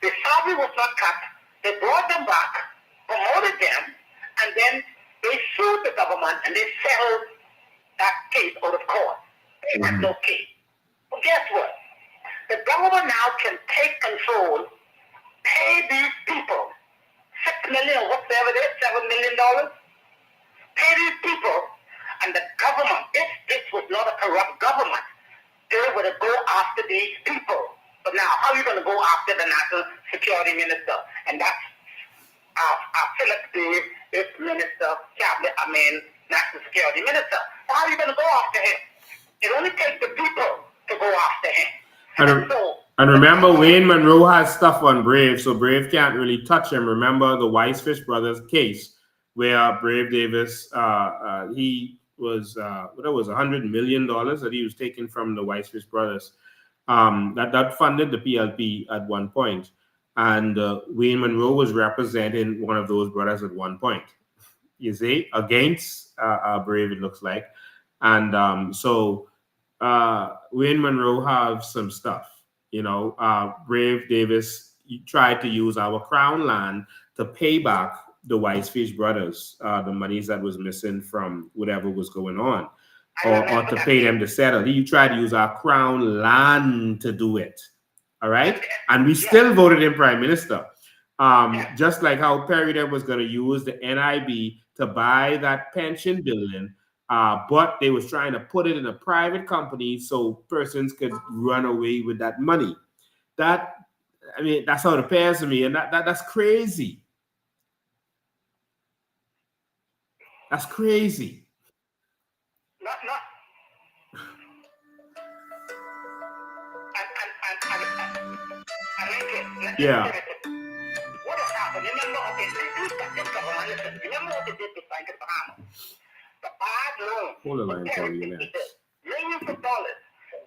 The salary was not cut. They brought them back, promoted them, and then they sued the government and they settled that case out of court. They had no case. Well, guess what? The government now can take control, pay these people $6 million or whatever it is, $7 million, pay these people, and the government, if this was not a corrupt government, they would go after these people. But now, how are you going to go after the National Security Minister? And that's Philip Dave, this minister, National Security Minister. How are you going to go after him? It only takes the people to go after him. And remember, Wayne Munroe has stuff on Brave, so Brave can't really touch him. Remember the Wisefish brothers case, where Brave Davis, he was, $100 million that he was taking from the Wisefish brothers. That funded the PLP at one point. And Wayne Munroe was representing one of those brothers at one point, you see, against Brave, it looks like. And so Wayne Munroe have some stuff. You know, Brave Davis tried to use our crown land to pay back the Wisefish brothers, the monies that was missing from whatever was going on, or to pay them to settle. He tried to use our crown land to do it. All right. And we still voted him prime minister. Just like how Perry was going to use the NIB to buy that pension building. But they was trying to put it in a private company so persons could run away with that money. That's how it appears to me, and that's crazy. That's crazy. Yeah. What has happened? Remember, this government, remember what they did to Bank of the Bahamas? The bad loan. Hold the line for you now. Millions of dollars.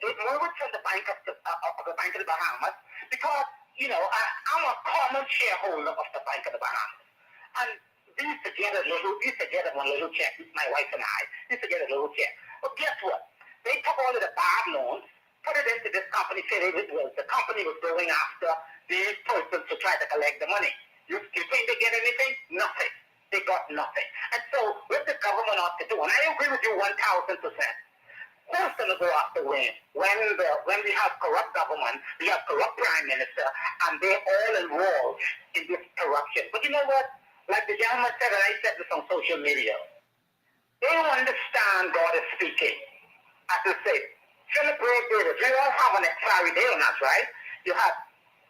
They moved it from the Bank of the Bahamas because, you know, I'm a common shareholder of the Bank of the Bahamas. And we used to get one little check, my wife and I, used to get a little check. But guess what? They took all of the bad loans, put it into this company, said the company was going after these persons to try to collect the money. You think they get anything? Nothing. They got nothing. And so what the government ought to do, and I agree with you 1,000%, who's going to go after Wayne? When we have corrupt government, we have corrupt prime minister, and they're all involved in this corruption. But you know what? Like the gentleman said, and I said this on social media, they don't understand God is speaking. As I said, Philip Davis, we all have an expiry date on us, right? You have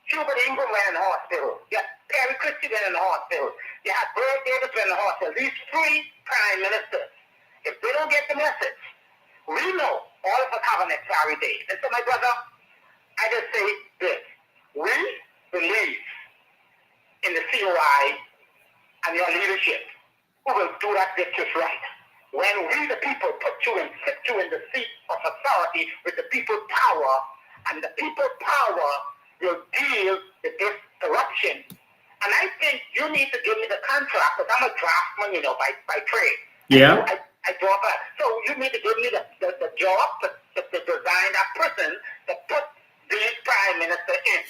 Hubert Ingram went in the hospital. You have Perry Christie went in the hospital. You have Brad Davis went in the hospital. These 3 prime ministers, if they don't get the message, we know all of us have an expiry date. And so, my brother, I just say this. We believe in the COI and your leadership who will do that just right. When we, the people, sit you in the seat of authority with the people's power, and the people's power will deal with this corruption And I think you need to give me the contract, because I'm a draftsman, you know, by trade. Yeah. I draw back. So you need to give me the job to design that prison to put this prime minister in.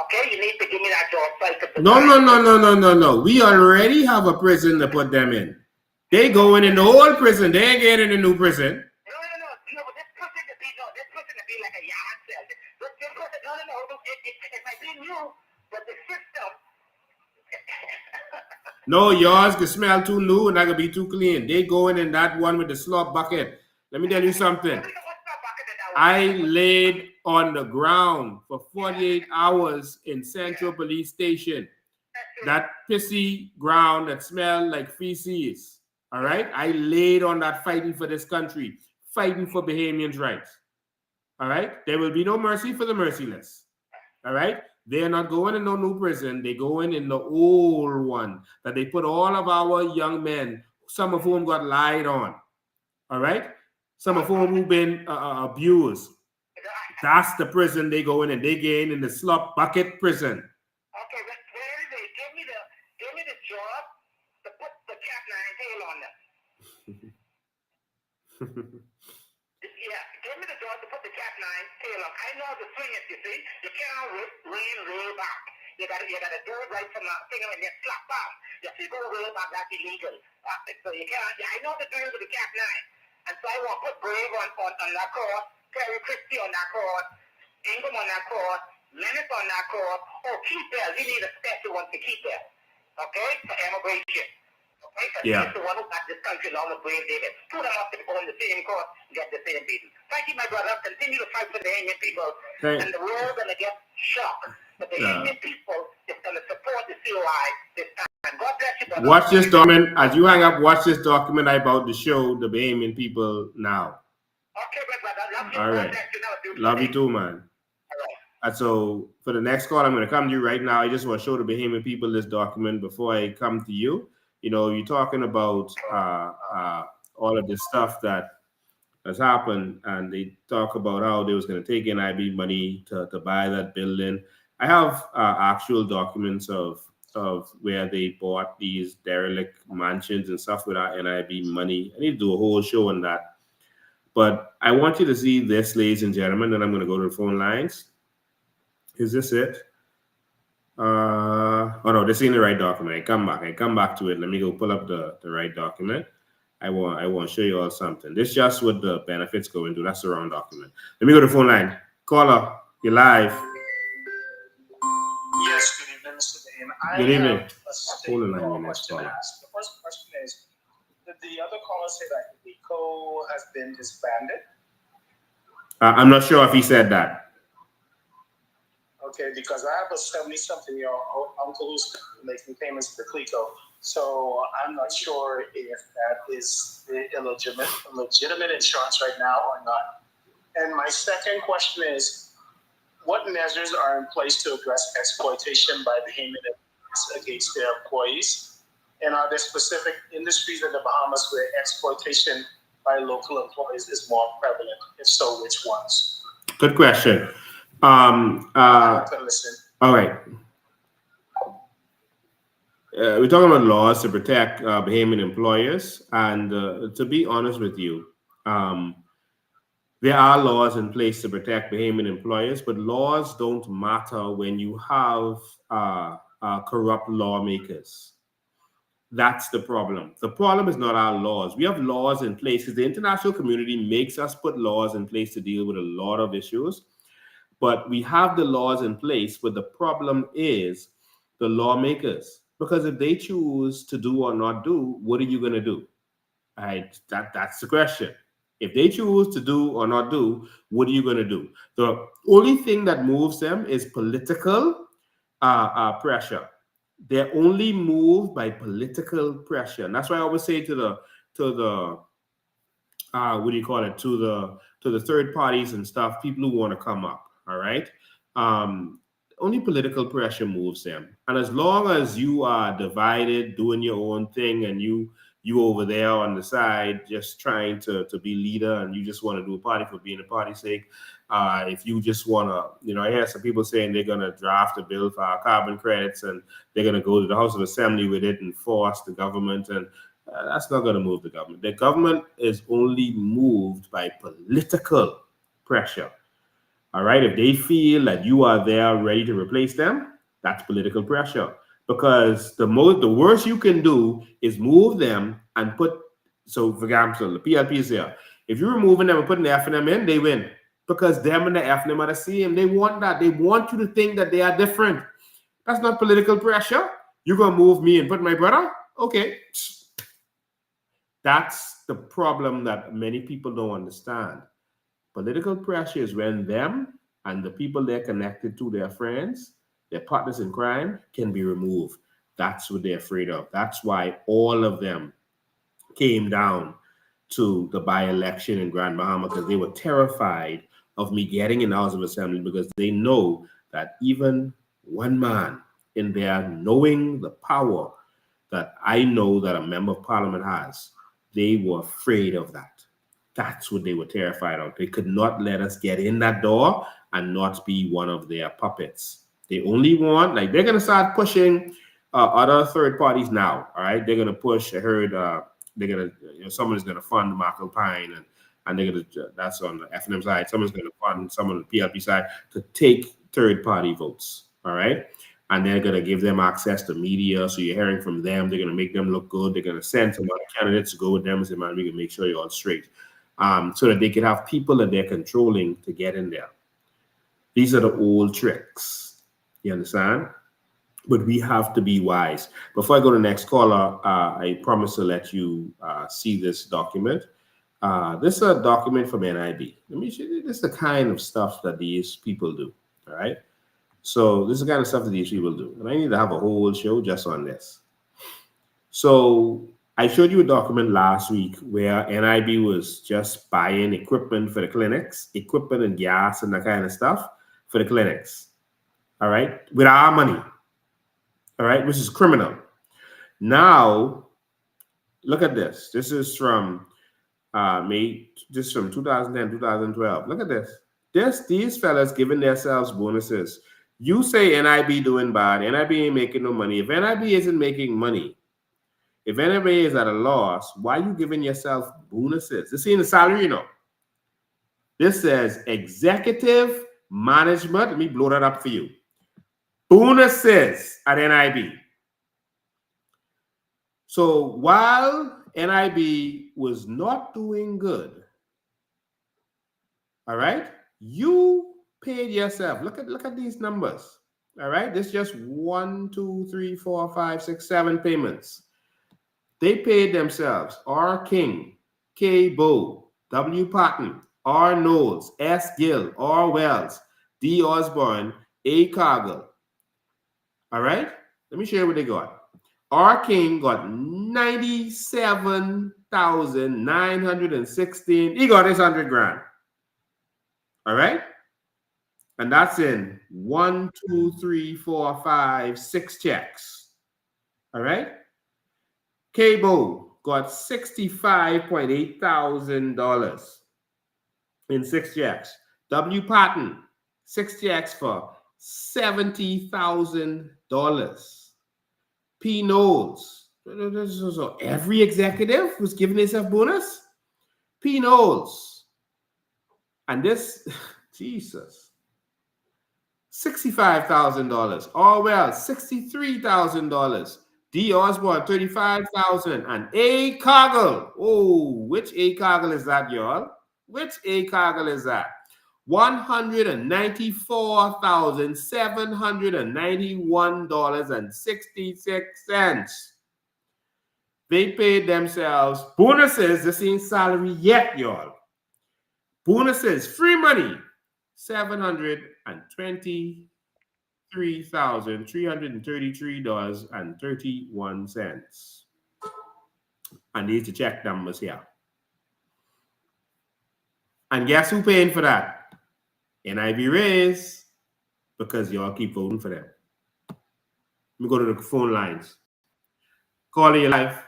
Okay, you need to give me that job so I could No. We already have a prison to put them in. They going in the old prison. They ain't getting in the new prison. No, but this prison to be like a yard cell. This prison, it might be new, but the system. No, yours can smell too new and that could be too clean. They going in that one with the slop bucket. Let me tell you something. I laid on the ground for 48 hours in Central Police Station. That pissy ground that smelled like feces. All right? I laid on that fighting for this country, fighting for Bahamians' rights. All right? There will be no mercy for the merciless. All right? They're not going in no new prison. They're going in the old one that they put all of our young men, some of whom got lied on. All right? Some of whom who've been abused. That's the prison they go in, and they get in the slop bucket prison. Okay, but anyway, give me the job to put the Cat 9 tail on them. Yeah, give me the job to put the Cat 9 tail on. I know the swing it, you see. You can't roll back. You gotta do it right from the thing and then slap back. If you go roll back, that's illegal. So you can't. Yeah, I know the drill with the Cat 9. And so I want to put Brave on that court, Terry Christie on that court, Ingham on that court, Lennox on that court. Oh, keep there. You need a special one to keep there. Okay? For immigration. Okay? Because he's the one who got this country along with Brave David. Put them up on the same court and get the same beating. Thank you, my brother. Continue to fight for the Indian people. And the world's going to get shocked. But the Indian people is going to support the COI this time. God bless you, brother. Watch this document. As you hang up, watch this document about the show, The Bahamian People Now. Okay, brother. Love you. All right. Love you too, man. And so for the next call, I'm going to come to you right now. I just want to show the Bahamian people this document before I come to you. You know, you're talking about all of this stuff that has happened, and they talk about how they was going to take NIB money to buy that building. I have actual documents of where they bought these derelict mansions and stuff with our NIB money. I need to do a whole show on that. But I want you to see this, ladies and gentlemen, and I'm going to go to the phone lines. Is this it? Oh no, this ain't the right document. I come back to it. Let me go pull up the right document. I want to show you all something. This just what the benefits go into. That's the wrong document. Let me go to the phone line. Caller, you're live. Yes, good evening, Mr. Dane. Good evening. Hold on, the first question is, did the other caller say that ECO has been disbanded? I'm not sure if he said that. Okay, because I have a 70-something-year-old uncle who's making payments to CLECO, so I'm not sure if that is the legitimate insurance right now or not. And my second question is, what measures are in place to address exploitation by Bahamians against their employees? And are there specific industries in the Bahamas where exploitation by local employees is more prevalent? If so, which ones? Good question. Listen. All right. We're talking about laws to protect Bahamian employers, and to be honest with you, there are laws in place to protect Bahamian employers, but laws don't matter when you have corrupt lawmakers. That's the problem. The problem is not our laws. We have laws in place because the international community makes us put laws in place to deal with a lot of issues. But we have the laws in place, but the problem is the lawmakers. Because if they choose to do or not do, what are you going to do? All right, that's the question. If they choose to do or not do, what are you going to do? The only thing that moves them is political pressure. They're only moved by political pressure. And that's why I always say to the third parties and stuff, people who want to come up. All right. Only political pressure moves them. And as long as you are divided, doing your own thing, and you you over there on the side just trying to be leader, and you just want to do a party for being a party's sake. If you just want to, I hear some people saying they're going to draft a bill for our carbon credits and they're going to go to the House of Assembly with it and force the government, and that's not going to move the government. The government is only moved by political pressure. All right, if they feel that you are there ready to replace them, that's political pressure. Because the worst you can do is move them and put, so for example, the PLP is here. If you're removing them and putting the F and M in, they win. Because them and the F and M are the same. They want that. They want you to think that they are different. That's not political pressure. You're going to move me and put my brother? Okay. That's the problem that many people don't understand. Political pressure is when them and the people they're connected to, their friends, their partners in crime, can be removed. That's what they're afraid of. That's why all of them came down to the by-election in Grand Bahama, because they were terrified of me getting in the House of Assembly, because they know that even one man in there, knowing the power that I know that a member of parliament has, they were afraid of that. That's what they were terrified of. They could not let us get in that door and not be one of their puppets. They only want, like, they're going to start pushing other third parties now. All right. They're going to push. I heard they're going to, someone is going to fund Markle Pine, and they're going to, that's on the FNM side. Someone's going to fund someone on the PLP side to take third party votes. All right. And they're going to give them access to media. So you're hearing from them. They're going to make them look good. They're going to send some other candidates to go with them and say, man, we can make sure you're all straight. So that they can have people that they're controlling to get in there. These are the old tricks. You understand? But we have to be wise. Before I go to the next caller, I promise to let you see this document. This is a document from NIB. Let me show you. This is the kind of stuff that these people do. All right. So this is the kind of stuff that these people do. And I need to have a whole show just on this. So I showed you a document last week where NIB was just buying equipment for the clinics, equipment and gas and that kind of stuff for the clinics. All right. With our money. All right. Which is criminal. Now, look at this. This is from May, just from 2010, 2012. Look at this. These fellas giving themselves bonuses. You say NIB doing bad. NIB ain't making no money. If NIB isn't making money, if NIB is at a loss, why are you giving yourself bonuses? This ain't a salary, you know. This says executive management. Let me blow that up for you. Bonuses at NIB. So while NIB was not doing good, all right, you paid yourself. Look at these numbers. All right, this is just 1, 2, 3, 4, 5, 6, 7 payments. They paid themselves R. King, K. Bow, W. Patton, R. Knowles, S. Gill, R. Wells, D. Osborne, A. Cargill. All right, let me show you what they got. R. King got 97,916. He got his 100 grand. All right. And that's in 1, 2, 3, 4, 5, 6 checks. All right. Cabo got $65.8 thousand in 6 checks. W. Patton, 6 checks for $70,000. P. Knowles. So every executive was giving himself bonus. P. Knowles. And this, Jesus. $65,000. Orwell, $63,000. D. Osborne, $35,000. And A. Cargill. Oh, which A. Cargill is that, y'all? Which A. Cargill is that? $194,791.66. They paid themselves bonuses. This ain't salary yet, y'all. Bonuses, free money, $723,333.31. And these are the check numbers here. And guess who paying for that? NIB raise, because y'all keep voting for them. Let me go to the phone lines. Call your life.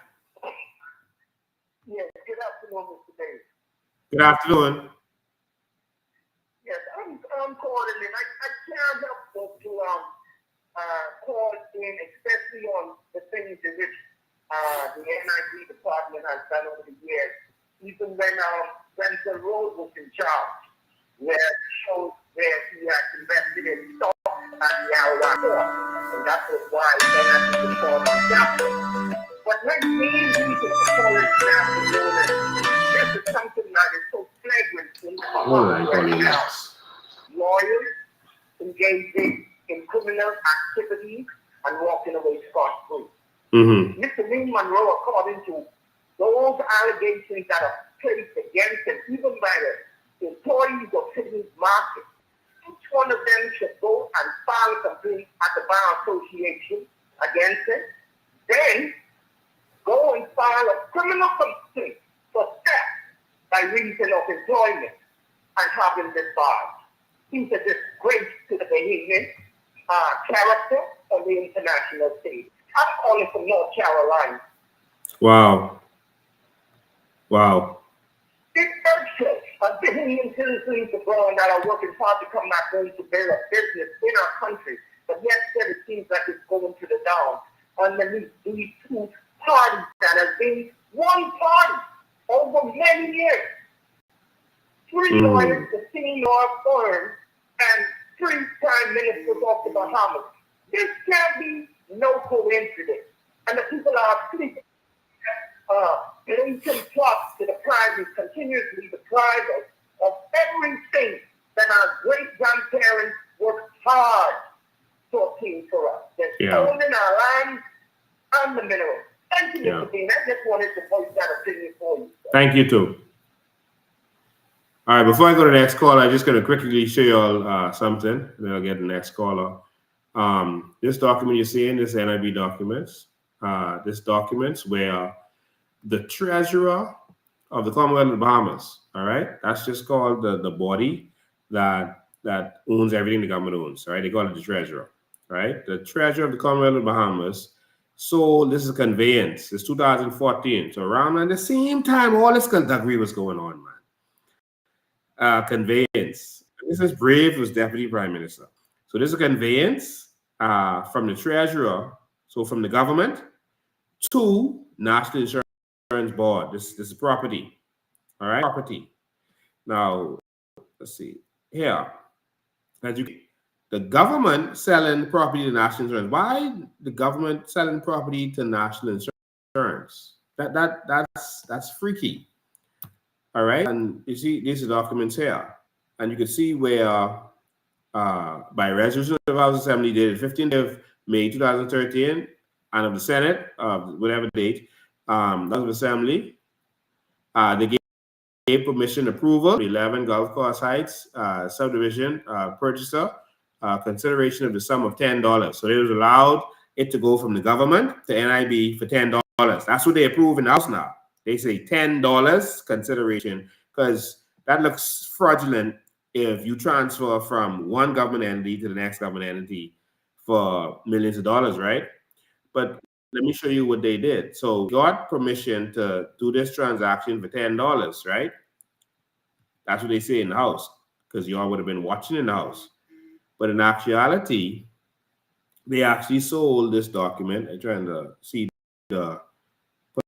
Good afternoon. Yes, I'm calling in. I can't help but to call in, especially on the things in which the NIB department has done over the years. Even when Munroe was in charge, where it shows where he had invested in stock at the Arawa Port, and that was why NIB was called on Japanese. But my main reason for calling this is something that is so flagrant in the right now. Lawyers engaging in criminal activities and walking away scot-free. Mr. Munroe, according to those allegations that are placed against him, even by the employees of Sydney Market, each one of them should go and file a complaint at the Bar Association against him, then go and file a criminal complaint for theft by reason of employment and having this barred. He's a disgrace to the Bahamian character of the international stage. I'm calling from North Carolina. Wow. Wow. It urges Bahamian citizens abroad that are working hard to come back home to build a business in our country, but yet it seems like it's going to the down underneath these two parties that have been one party over many years. 3 lawyers, the senior firm, and 3 prime ministers of the Bahamas. This can't be no coincidence. And the people are sleeping. Blatant plots to the private continuously deprive us of everything that our great-grandparents worked hard to obtain for us. They're stolen our land and the minerals. Thank you, Mr. Dean. I just wanted to voice that opinion for you. Thank you, too. All right, before I go to the next call, I'm just going to quickly show you all something, and then I'll get the next caller. This document you're seeing, this NIB documents. This documents where the treasurer of the Commonwealth of the Bahamas, all right? That's just called the body that owns everything the government owns, all right? They call it the treasurer, right? The treasurer of the Commonwealth of the Bahamas sold, this is a conveyance, it's 2014. So around the same time, all this conductory was going on, man. Conveyance. This is Brave, who's deputy prime minister. So this is a conveyance from the treasurer, so from the government to National Insurance Board. This is property. All right, property. Now, let's see here. As you, the government selling property to National Insurance. Why the government selling property to National Insurance? That's freaky. All right, and you see these are documents here, and you can see where by resolution of the House Assembly dated 15th of May 2013, and of the Senate, whatever date, that was the Assembly. They gave permission approval, 11 Gulf Coast Heights subdivision purchaser, consideration of the sum of $10. So they was allowed it to go from the government to NIB for $10. That's what they approve in the House now. They say $10 consideration, because that looks fraudulent if you transfer from one government entity to the next government entity for millions of dollars, right? But let me show you what they did. So got permission to do this transaction for $10, right? That's what they say in the House, because y'all would have been watching in the House. But in actuality, they actually sold this document. I'm trying to see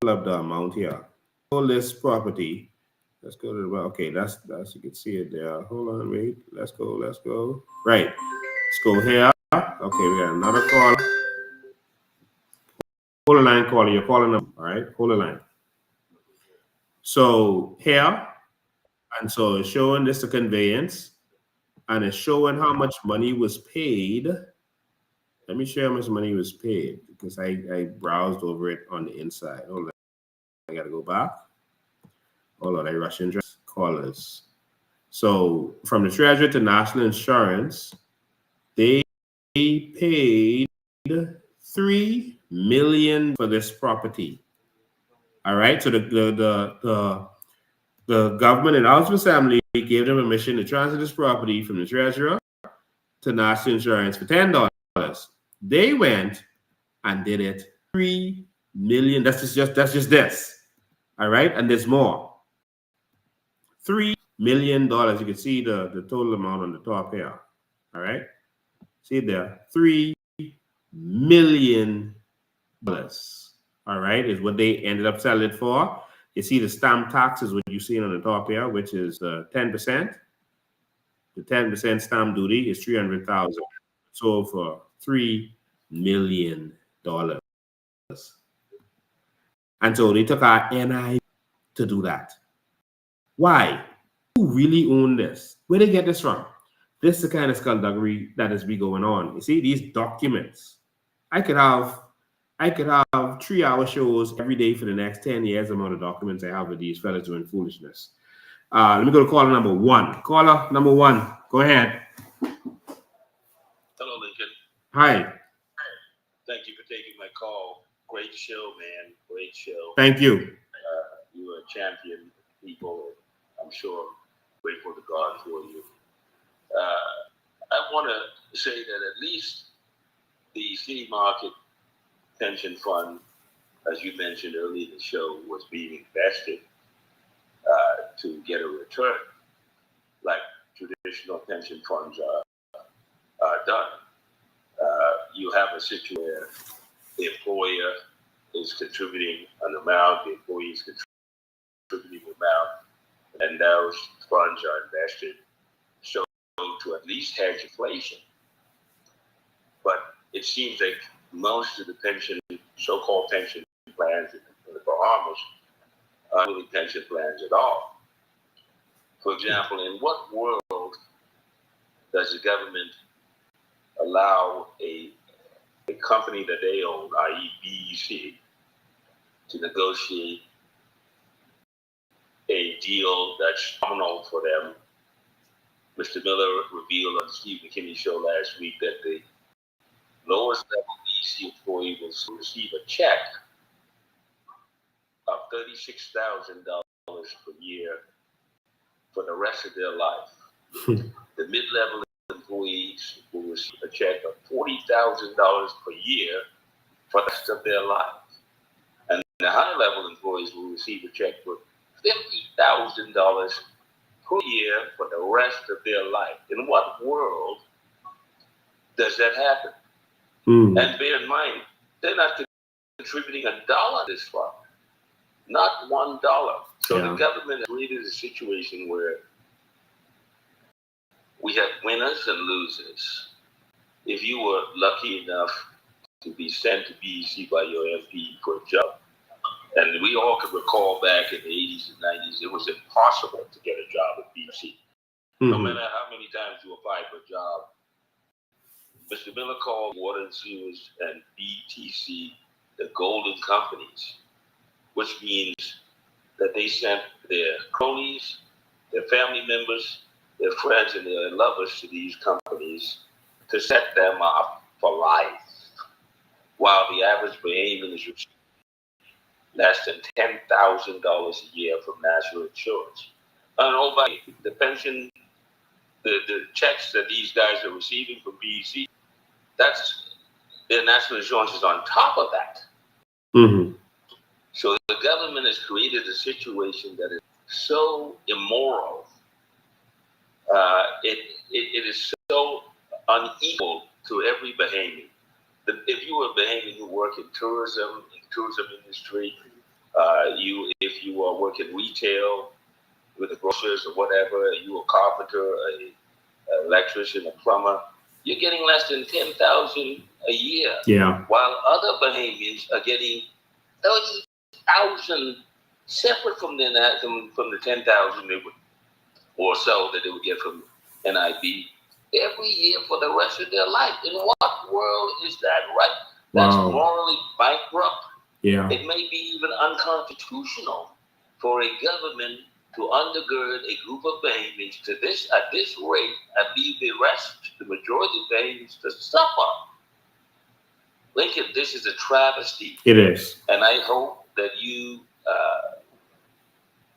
pull up the amount here. Sold this property. Let's go to the, okay, that's you can see it there. Hold on, wait. Let's go. Right. Let's go here. Okay, we got another call. Hold the line, caller. You're calling them. All right, hold the line. So here, and so it's showing this a conveyance, and it's showing how much money was paid. Let me show you how much money was paid, because I browsed over it on the inside. Hold on. I got to go back. Hold on, I rush in callers. So from the Treasury to National Insurance, they paid $3 million for this property. All right. So the government and House of Assembly gave them permission to transfer this property from the Treasurer to National Insurance for $10. They went and did it $3 million. That's just this. All right, and there's more. $3 million. You can see the total amount on the top here. All right. See there, $3 million. All right, is what they ended up selling it for. You see the stamp tax is what you see on the top here, which is 10%. The 10% stamp duty is $300,000. Sold for $3 million. And so they took our NI to do that. Why? Who really own this? Where they get this from? This is the kind of skullduggery that is be going on. You see these documents. I could have 3-hour shows every day for the next 10 years. The amount of documents I have with these fellas doing foolishness. Let me go to caller number 1. Caller number 1, go ahead. Hello, Lincoln. Hi. Thank you for taking my call. Great show, man. Great show. Thank you. You are a champion, people. I'm sure grateful to God for you. I want to say that at least the city market pension fund, as you mentioned earlier in the show, was being invested to get a return, like traditional pension funds are done. You have a situation where the employer is contributing an amount, the employee is contributing an amount, and those funds are invested so to at least hedge inflation. But it seems like most of the so-called pension plans in the Bahamas aren't really pension plans at all. For example, in what world does the government allow a company that they own, i.e. BEC, to negotiate a deal that's nominal for them? Mr. Miller revealed on the Steve McKinney show last week that the lowest level BEC employee will receive a check of $36,000 per year for the rest of their life. The mid-level employees will receive a check of $40,000 per year for the rest of their life. And the high-level employees will receive a check for $50,000 per year for the rest of their life. In what world does that happen? And bear in mind, they're not contributing $1 to this fund. Not $1. So the government has created a situation where we have winners and losers. If you were lucky enough to be sent to BEC by your MP for a job, and we all can recall back in the 80s and 90s, it was impossible to get a job at BEC. No matter how many times you applied for a job. Mr. Miller called Water and Sewers and BTC the golden companies, which means that they sent their cronies, their family members, their friends, and their lovers to these companies to set them up for life, while the average Bahamian is receiving less than $10,000 a year from national insurance. And by the pension, the checks that these guys are receiving from BEC, that's their national insurance is on top of that. So the government has created a situation that is so immoral. It is so unequal to every Bahamian. If you are a Bahamian who work in tourism industry, if you are working retail with the grocers or whatever, you a carpenter, an electrician, a plumber, you're getting less than $10,000 a year. Yeah. While other Bahamians are getting $30,000 separate from the $10,000 they would, or so that they would get from NIB every year for the rest of their life. In what world is that right? That's morally bankrupt. Yeah. It may be even unconstitutional for a government to undergird a group of Bahamians at this rate and leave the majority of Bahamians to suffer. Lincoln, this is a travesty. It is. And I hope that you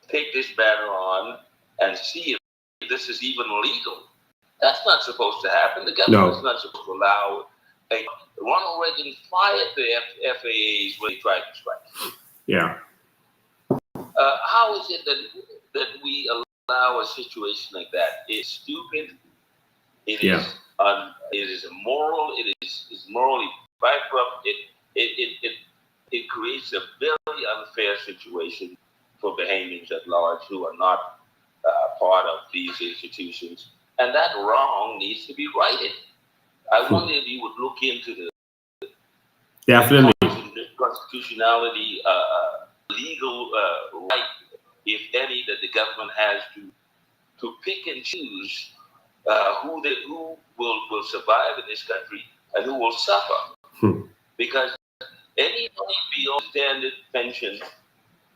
take this matter on and see if this is even legal. That's not supposed to happen. The government is not supposed to allow Ronald Reagan fired the FAAs when they tried to strike. Yeah. How is it that we allow a situation like that. It's stupid. It is immoral. It is morally bankrupt. It creates a very unfair situation for Bahamians at large who are not part of these institutions, and that wrong needs to be righted. I wonder if you would look into the definitely constitutionality, legal right, if any, that the government has to pick and choose who will survive in this country and who will suffer. Because any beyond standard pension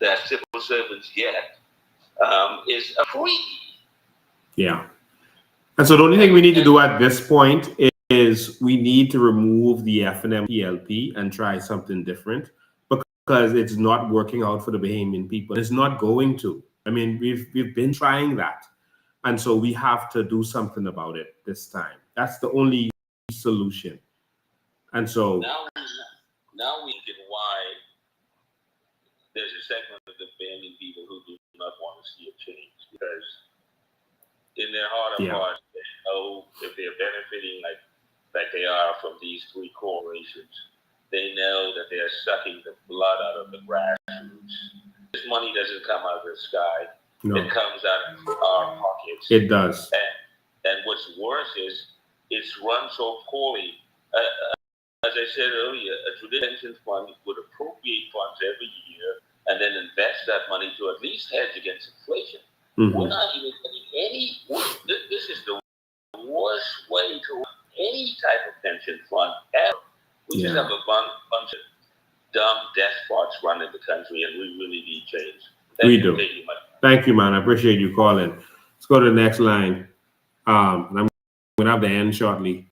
that civil servants get is a free. Yeah. And so the only thing we need to do at this point is we need to remove the FNM PLP and try something different, because it's not working out for the Bahamian people. It's not going to. I mean, we've been trying that. And so we have to do something about it this time. That's the only solution. And so now we get why there's a segment of the Bahamian people who do not want to see a change, because in their heart of hearts, they know if they're benefiting like they are from these three corporations, they know that they're sucking the blood out of the grassroots. This money doesn't come out of the sky. No. It comes out of our pockets. It does. And what's worse is it's run so poorly. As I said earlier, a traditional fund would appropriate funds every year and then invest that money to at least hedge against inflation. We're not even getting any. This is the worst way to run any type of pension fund ever. We just have a bunch of dumb despots running the country, and we really need change. Thank you, man. I appreciate you calling. Let's go to the next line. And I'm going to have the end shortly.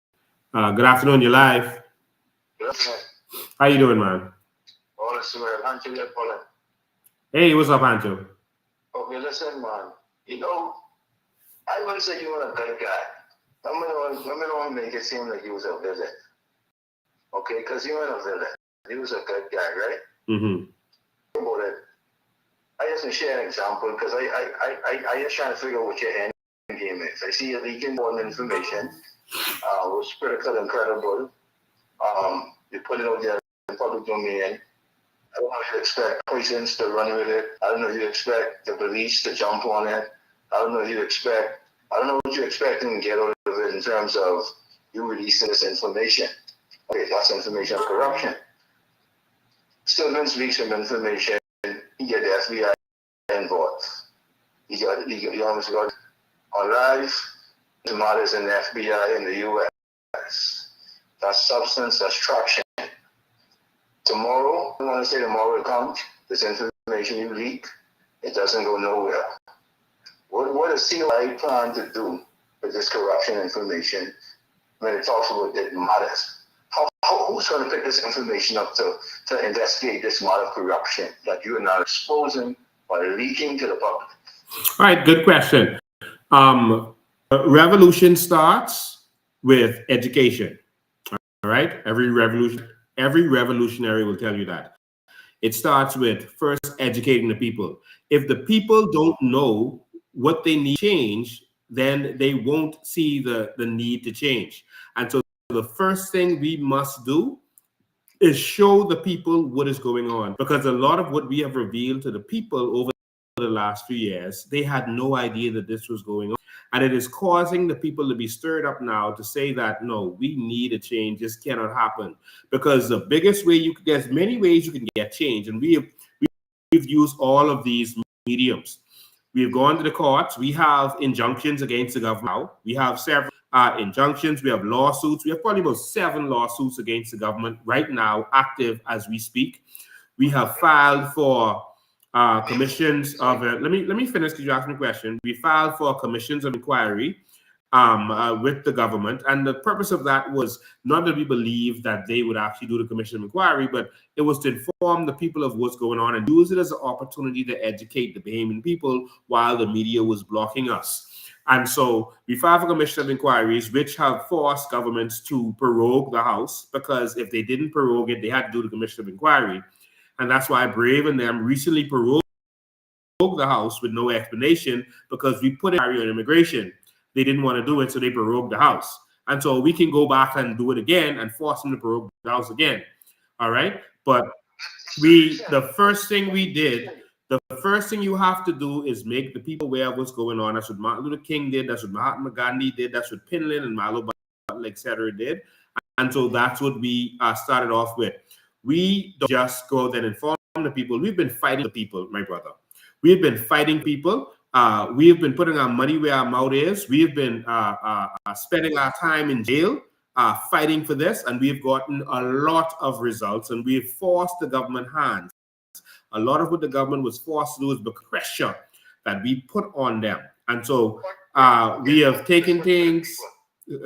Good afternoon. You're live. How you doing, man? Hey, what's up, Ancho? Okay, listen, man. You know, I wouldn't say you were a good guy. I'm gonna make it seem like he was a villain. Okay, because you weren't a villain. He was a good guy, right? About it. I just want to share an example because I just trying to figure out what your end game is. I see you leaking more information, was critical and credible. You put it out there in public domain. I don't know if you expect prisons to run with it. I don't know if you expect the police to jump on it. I don't know what you're expecting to get out of it in terms of you releasing this information. Okay, that's information of corruption. Students leak some information, you get the FBI involved. You almost got on live, the matters in the FBI in the US. That's substance, that's traction. Tomorrow, I want to say tomorrow it comes, this information you leak, it doesn't go nowhere. What does COI plan to do with this corruption information when it talks about the matters? Who's going to pick this information up to investigate this matter of corruption that you are now exposing or leaking to the public? All right, good question. Revolution starts with education. All right, every revolutionary will tell you that. It starts with first educating the people. If the people don't know what they need to change, then they won't see the need to change. And so the first thing we must do is show the people what is going on, because a lot of what we have revealed to the people over the last few years, they had no idea that this was going on. And it is causing the people to be stirred up now to say that, no, we need a change. This cannot happen. Because the biggest way there's many ways you can get change. And we've used all of these mediums. We've gone to the courts. We have injunctions against the government now. We have several injunctions. We have lawsuits. We have probably about 7 lawsuits against the government right now, active as we speak. We have filed for commissions of let me finish because you asked me a question. We filed for commissions of inquiry with the government, and the purpose of that was not that we believe that they would actually do the commission of inquiry, but it was to inform the people of what's going on and use it as an opportunity to educate the Bahamian people while the media was blocking us. And so we filed for commission of inquiries, which have forced governments to prorogue the House, because if they didn't prorogue it, they had to do the commission of inquiry. And that's why Brave and them recently prorogued the House with no explanation because we put it on immigration. They didn't want to do it, so they prorogued the House. And so we can go back and do it again and force them to prorogue the House again. All right? But the first thing we did, the first thing you have to do is make the people aware of what's going on. That's what Martin Luther King did. That's what Mahatma Gandhi did. That's what Finlayson and Malo Butler, etc. did. And so that's what we started off with. We don't just go there and inform the people. We've been fighting the people, my brother. We've been fighting people. We have been putting our money where our mouth is. We have been spending our time in jail fighting for this, and we've gotten a lot of results, and we've forced the government hands. A lot of what the government was forced to do is the pressure that we put on them. And so we have taken things.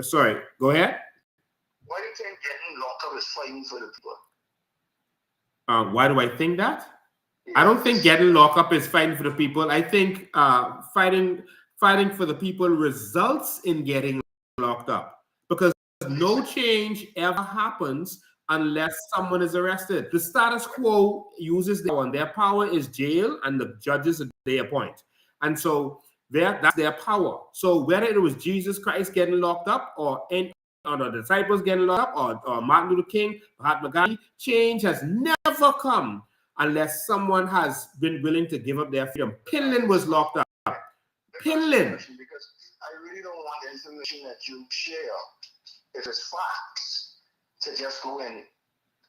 Sorry, go ahead. Why do you think getting locked up is fighting for the people? Why do I think that? I don't think getting locked up is fighting for the people. I think fighting for the people results in getting locked up, because no change ever happens unless someone is arrested. The status quo uses their power, and their power is jail and the judges that they appoint. And so that's their power. So whether it was Jesus Christ getting locked up or the disciples getting locked up or Martin Luther King, Mahatma Gandhi, change has never come unless someone has been willing to give up their freedom. Finlayson was locked up. Finlayson. Because I really don't want the information that you share, if it's facts, to just go in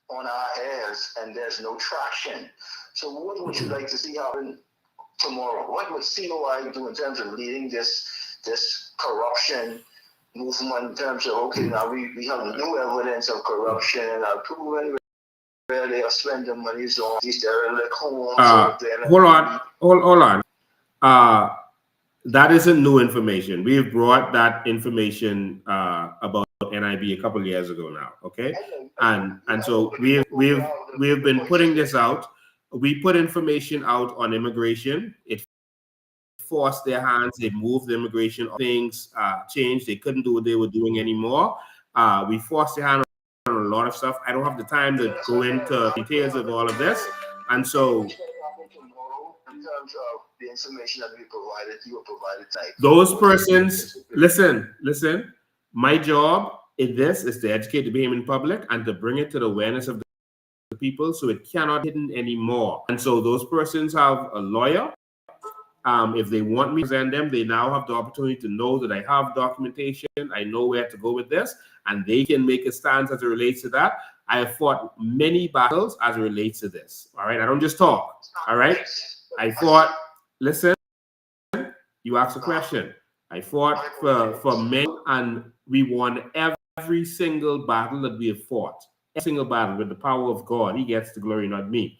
on our airs and there's no traction. So what would you like to see happen tomorrow? What would COI do in terms of leading this corruption movement, in terms of, okay, now we have new evidence of corruption and are proven where they are spending money on these derelict homes. Hold on. That isn't new information. We've brought that information about NIB a couple of years ago now, okay? And so we've been putting this out. We put information out on immigration. It forced their hands. They moved the immigration. Things changed. They couldn't do what they were doing anymore. We forced their hand on a lot of stuff. I don't have the time to go into details of all of this. And so in terms of the information that we provided, you were provided tonight. Those persons, listen, my job in this is to educate the Bahamian public and to bring it to the awareness of the people so it cannot be hidden anymore. And so those persons have a lawyer. If they want me to present them, they now have the opportunity to know that I have documentation. I know where to go with this, and they can make a stance as it relates to that. I have fought many battles as it relates to this. All right, I don't just talk. All right, I fought. Listen, you asked a question. I fought for many, and we won every single battle that we have fought. Every single battle with the power of God. He gets the glory, not me.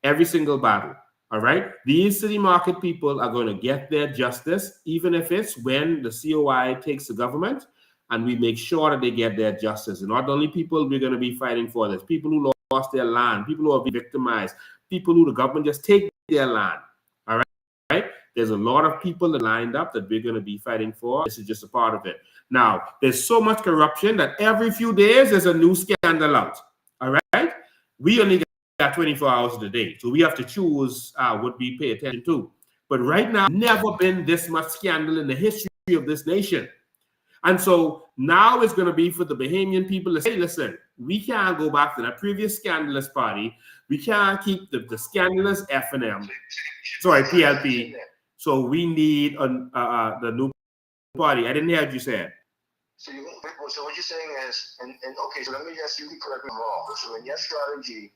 Every single battle. All right. These city market people are going to get their justice, even if it's when the COI takes the government, and we make sure that they get their justice. And not only people we're going to be fighting for this, people who lost their land, people who are being victimized, people who the government just take their land. All right. Right. There's a lot of people that lined up that we're going to be fighting for. This is just a part of it. Now, there's so much corruption that every few days there's a new scandal out. All right. We only got 24 hours of the day, so we have to choose what we pay attention to. But right now, never been this much scandal in the history of this nation. And so now it's going to be for the Bahamian people to say, listen, we can't go back to that previous scandalous party. We can't keep the scandalous F&M, sorry, PLP. So we need the new party. I didn't hear what you said. So what you're saying is, and okay, so let me just, you can correct me wrong. So in your strategy,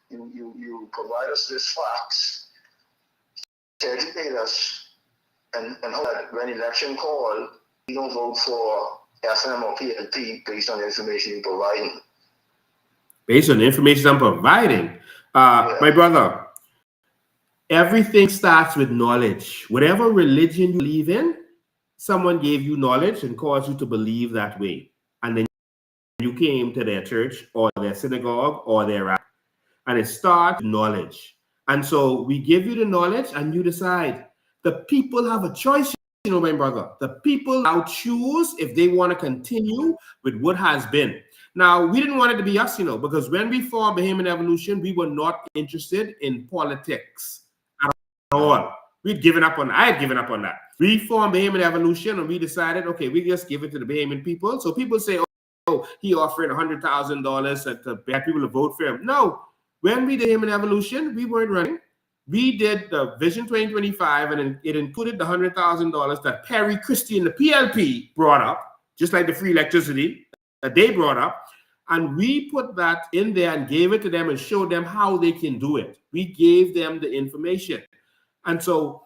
you provide us this facts to educate us and hope that when election call, we don't vote for FM or PLP based on the information you're providing. Based on the information I'm providing? My brother, everything starts with knowledge. Whatever religion you believe in, someone gave you knowledge and caused you to believe that way. And then you came to their church or their synagogue or their rabbi. And it starts with knowledge. And so we give you the knowledge and you decide. The people have a choice, you know, my brother. The people now choose if they want to continue with what has been. Now, we didn't want it to be us, you know, because when we formed Bahamian Evolution, we were not interested in politics at all. We'd given up on. I had given up on that. We formed Bahamian Evolution, and we decided, okay, we just give it to the Bahamian people. So people say, oh, he offered $100,000 to get people to vote for him. No, when we did Bahamian Evolution, we weren't running. We did the Vision 2025, and it included the $100,000 that Perry Christie and the PLP brought up, just like the free electricity that they brought up. And we put that in there and gave it to them and showed them how they can do it. We gave them the information. And so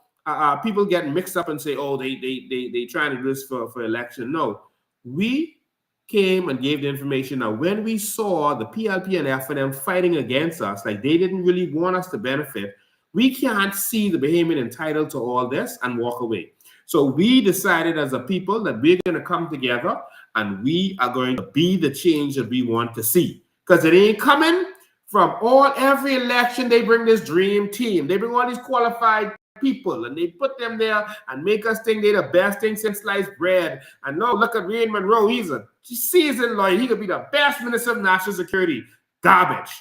people get mixed up and say, oh, they trying to do this for election. No, we came and gave the information. Now, when we saw the PLP and FNM fighting against us, like they didn't really want us to benefit, we can't see the Bahamian entitled to all this and walk away. So we decided as a people that we're going to come together and we are going to be the change that we want to see. Because it ain't coming from every election. They bring this dream team. They bring all these qualified people and they put them there and make us think they're the best thing since sliced bread. And no, look at Wayne Munroe. He's a seasoned lawyer. He could be the best Minister of National Security. Garbage.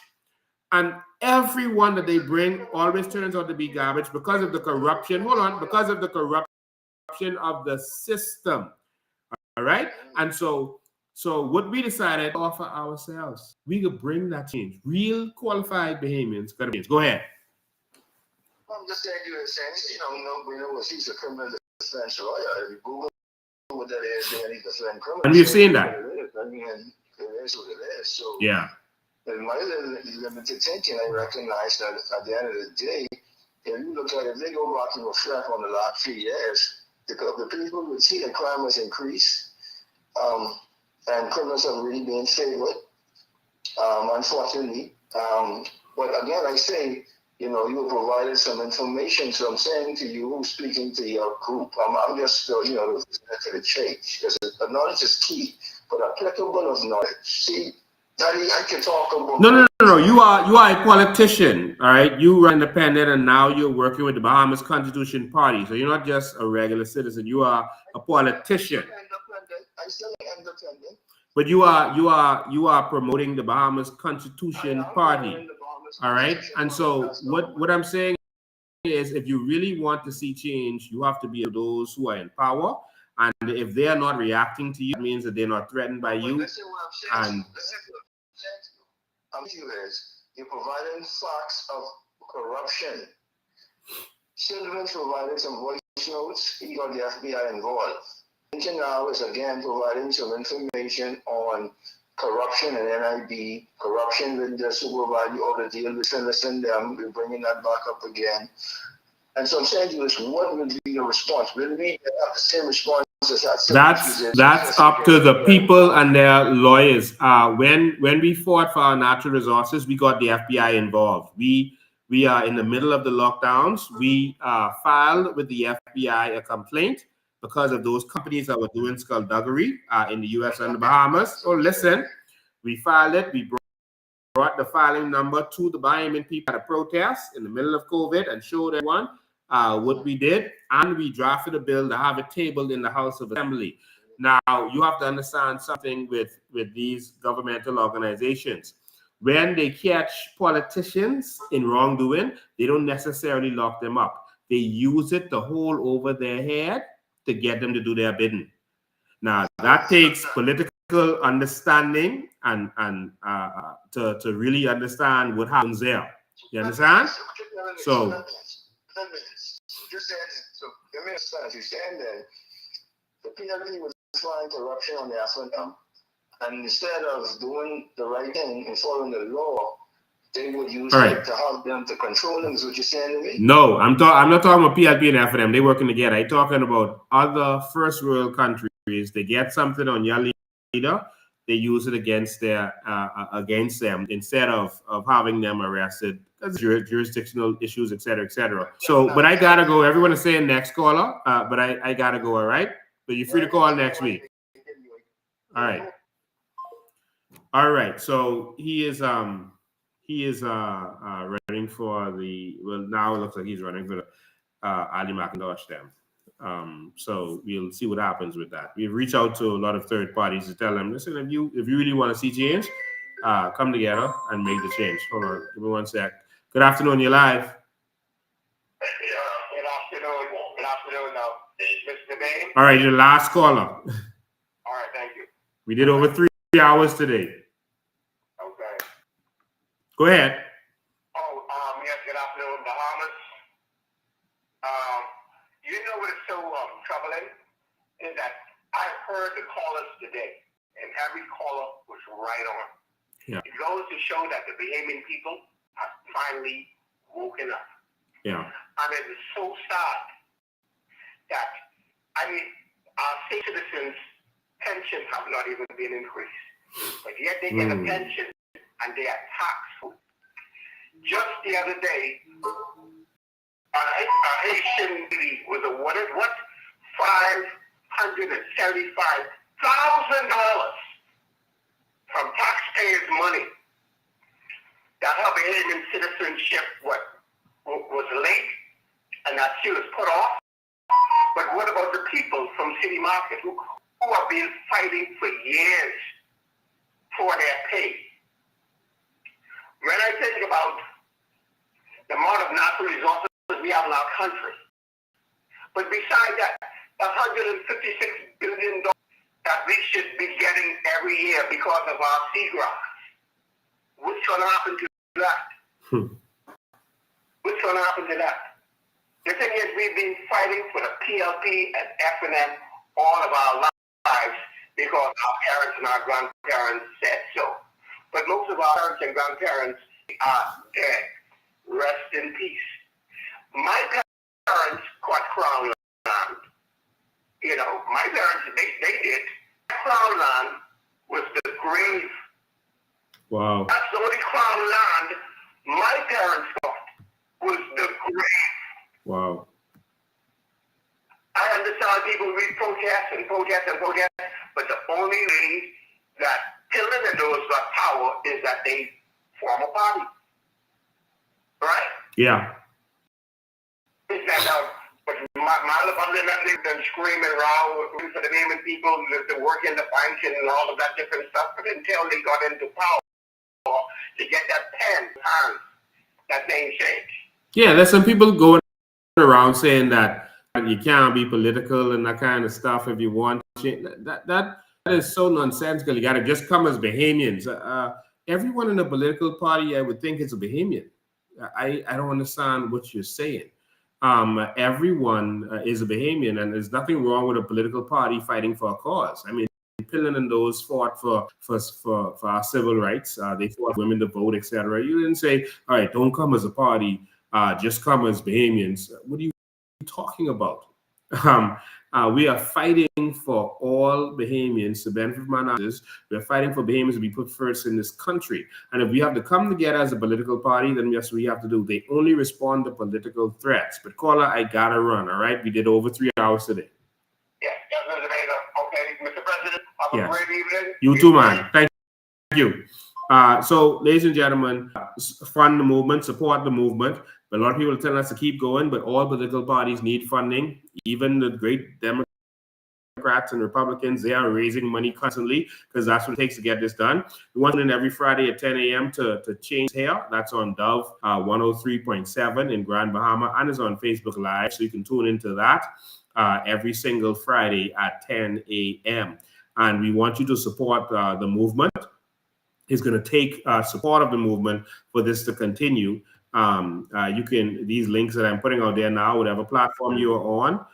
And everyone that they bring always turns out to be garbage because of the corruption. Hold on. Because of the corruption of the system. All right. And so what we decided to offer ourselves, we could bring that change. Real qualified Bahamians got to change. Go ahead. I'm just saying you were saying, we know he's a criminal defense lawyer. If you Google what that is, then he's a defense criminal. And we've seen that. I mean, it is what it is. So yeah. In my limited thinking, I recognize that at the end of the day, if you look at it, if they go back and reflect on the last 3 years, the people would see that crime has increased, and criminals have really been favored, unfortunately. But again, I say, you provided some information, so I'm saying to you, speaking to your group, I'm just, to the change, because knowledge is key, but applicable of knowledge. See, I can talk about... No. You are a politician, all right? You are independent, and now you're working with the Bahamas Constitution Party. So you're not just a regular citizen. You are a politician. I still am independent. But you are promoting the Bahamas Constitution Party, all right? And so what I'm saying is, if you really want to see change, you have to be those who are in power. And if they are not reacting to you, it means that they're not threatened by you. And you're providing facts of corruption. Children provided some voice notes. He got the FBI involved. Thinking now is again providing some information on corruption and NIB, corruption with the super value of the deal with Finlayson. We're bringing that back up again. And so I'm saying to you is, what will be your response? Will we have the same response? That's up to the people and their lawyers. When we fought for our natural resources, we got the FBI involved. We are in the middle of the lockdowns. We filed with the FBI a complaint because of those companies that were doing skullduggery in the U.S. and the Bahamas. So listen, we filed it. We brought the filing number to the Bahamian people at a protest in the middle of COVID and showed everyone what we did, and we drafted a bill to have it tabled in the House of Assembly. Now, you have to understand something with these governmental organizations. When they catch politicians in wrongdoing, they don't necessarily lock them up. They use it to hold over their head to get them to do their bidding. Now, that takes political understanding and to really understand what happens there. You understand? So... So give me a sense. You're saying that the PLP was trying corruption on the FNM, and instead of doing the right thing and following the law, they would use it to help them to control them. Is what you're saying to me? No, I'm not talking about PLP and FNM. They're working together. I'm talking about other first world countries. They get something on your leader, they use it against them instead of having them arrested. Jurisdictional issues, etc., etc. So, but I gotta go. Everyone is saying next caller, but I gotta go. All right, but you're free to call next week. All right. So he is running for the. Well, now it looks like he's running for the Ali McIntosh them. So we'll see what happens with that. We've reached out to a lot of third parties to tell them, listen, if you really want to see change, come together and make the change. Hold on, give me 1 sec. Good afternoon, you're live. Good afternoon. All right, your last caller. All right, thank you. We did over 3 hours today. Okay. Go ahead. Yes, good afternoon, Bahamas. You know what is so troubling is that I heard the callers today, and every caller was right on. Yeah. It goes to show that the Bahamian people have finally woken up. Yeah. And it is so sad that, our state citizens' pensions have not even been increased. But yet they get a pension and they are taxed. Just the other day, a Haitian lady was awarded $575,000 from taxpayers' money. That her Bahamian citizenship was late and that she was put off. But what about the people from City Market who have been fighting for years for their pay? When I think about the amount of natural resources we have in our country, but besides that, $156 billion that we should be getting every year because of our seagrass, what's going to happen to that? What's going to happen to that? The thing is, we've been fighting for the PLP and FNM all of our lives because our parents and our grandparents said so. But most of our parents and grandparents are dead. Rest in peace. My parents caught crown land. You know, my parents, they did. Crown land was the grave. Wow. That's the only crown land my parents got was the grave. Wow. I understand people will protest, but the only way that Hillary and those got power is that they form a party. Right? Yeah. Is that but my they've been screaming around for the name of people to work in the bank and all of that different stuff, but until they got into power to get that pen and that name change. Yeah, there's some people going around saying that you can't be political and that kind of stuff if you want. That is so nonsensical. You got to just come as Bahamians. Everyone in a political party, I would think, is a Bahamian. I don't understand what you're saying. Everyone is a Bahamian, and there's nothing wrong with a political party fighting for a cause. I mean, Pillen and those fought for our civil rights. They fought women to vote, etc. You didn't say, all right, don't come as a party, just come as Bahamians. What are you talking about? We are fighting for all Bahamians to benefit from our knowledge. We are fighting for Bahamians to be put first in this country. And if we have to come together as a political party, then that's what we have to do. They only respond to political threats. But caller, I gotta run, all right? We did over 3 hours today. Yes, Mr. Mr. President, have a great evening. You too, man. Thank you. So, ladies and gentlemen, fund the movement, support the movement. But a lot of people are telling us to keep going, but all political parties need funding. Even the great Democrats and Republicans, they are raising money constantly because that's what it takes to get this done. We want in every Friday at 10 a.m. to change hair. That's on Dove 103.7 in Grand Bahama, and is on Facebook Live, so you can tune into that every single Friday at 10 a.m. And we want you to support the movement. It's going to take support of the movement for this to continue. You can, these links that I'm putting out there now, whatever platform you are on,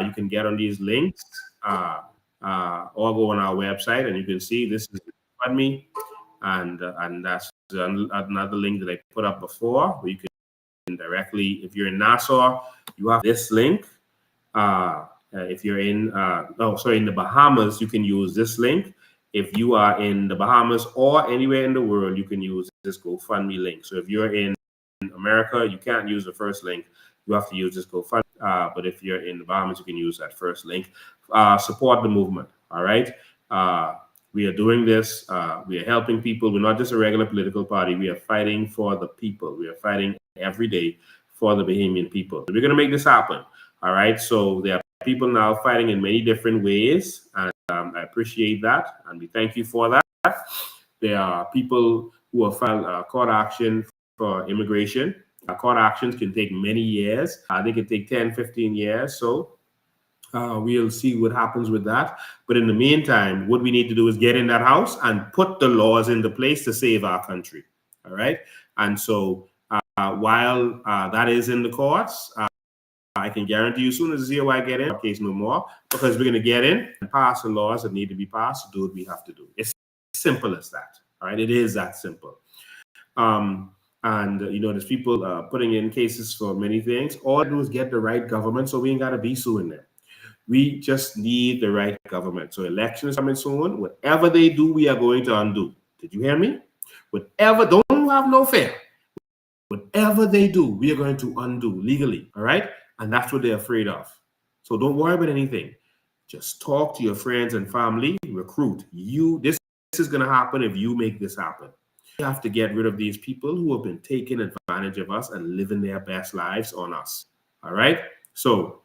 you can get on these links or go on our website and you can see this is Fund Me, and that's another link that I put up before where you can directly, if you're in Nassau, you have this link. If you're in in the Bahamas, you can use this link. If you are in the Bahamas or anywhere in the world, you can use this GoFundMe link. So if you're in America, you can't use the first link. You have to use this GoFundMe. But if you're in the Bahamas, you can use that first link. Support the movement, all right? We are doing this. We are helping people. We're not just a regular political party. We are fighting for the people. We are fighting every day for the Bahamian people. We're going to make this happen, all right? So there are people now fighting in many different ways, and I appreciate that, and we thank you for that. There are people who have filed court action for immigration. Court actions can take many years. They can take 10, 15 years. So We'll see what happens with that. But in the meantime, what we need to do is get in that house and put the laws into place to save our country. All right. And so while that is in the courts, I can guarantee you, as soon as the COI get in, case no more, because we're going to get in and pass the laws that need to be passed to do what we have to do. It's simple as that. All right. It is that simple. And you know, there's people putting in cases for many things. All I do is get the right government, so we ain't got to be suing them. We just need the right government. So election is coming soon. Whatever they do, we are going to undo. Did you hear me? Whatever, don't have no fear. Whatever they do, we are going to undo legally. All right? And that's what they're afraid of. So don't worry about anything. Just talk to your friends and family. Recruit. This is going to happen if you make this happen. We have to get rid of these people who have been taking advantage of us and living their best lives on us. All right? So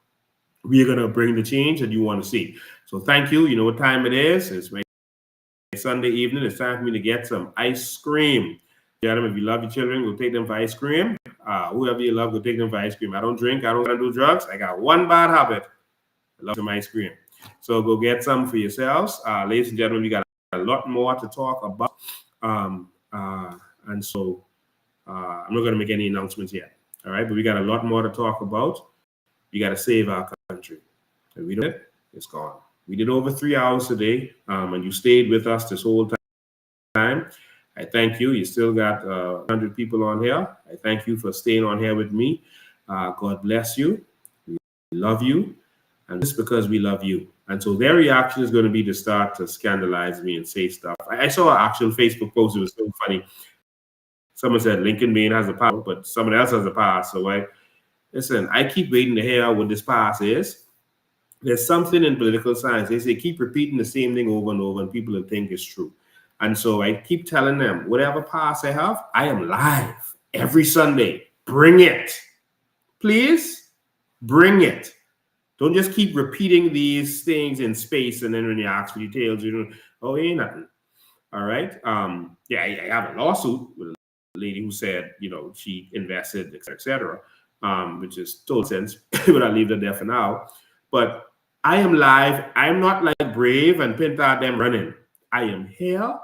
we are going to bring the change that you want to see. So thank you. You know what time it is. It's my Sunday evening. It's time for me to get some ice cream. Gentlemen, if you love your children, go take them for ice cream. Whoever you love, go take them for ice cream. I don't drink. I don't do drugs. I got one bad habit. I love some ice cream. So go get some for yourselves. Ladies and gentlemen, we got a lot more to talk about. And so I'm not going to make any announcements yet. All right. But we got a lot more to talk about. We got to save our country. And we did it. It's gone. We did over 3 hours today. And you stayed with us this whole time. I thank you. You still got 100 people on here. I thank you for staying on here with me. God bless you. We love you. And it's because we love you. And so their reaction is going to be to start to scandalize me and say stuff. I saw an actual Facebook post. It was so funny. Someone said Lincoln Maine has a pass, but someone else has a pass. So listen, I keep waiting to hear what this pass is. There's something in political science. They say keep repeating the same thing over and over, and people will think it's true. And so I keep telling them, whatever pass I have, I am live every Sunday. Bring it. Please, bring it. Don't just keep repeating these things in space, and then when you ask for details, you know, oh, ain't nothing. All right. Yeah, I have a lawsuit with a lady who said, you know, she invested, et cetera, which is total sense, but I'll leave that there for now. But I am live. I'm not like Brave and Pinta them running. I am here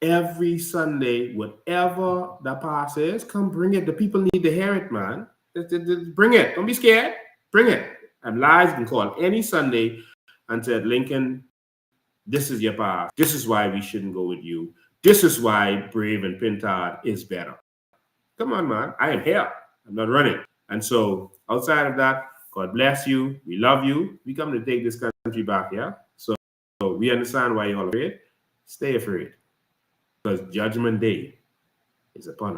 every Sunday. Whatever the pass is, come bring it. The people need to hear it, man. Bring it. Don't be scared. Bring it. I'm live. You can call any Sunday and said, Lincoln, this is your pass. This is why we shouldn't go with you. This is why Brave and Pintard is better. Come on, man. I am here. I'm not running. And so outside of that, God bless you. We love you. We come to take this country back, yeah? So we understand why you're all afraid. Stay afraid. Because Judgment Day is upon us.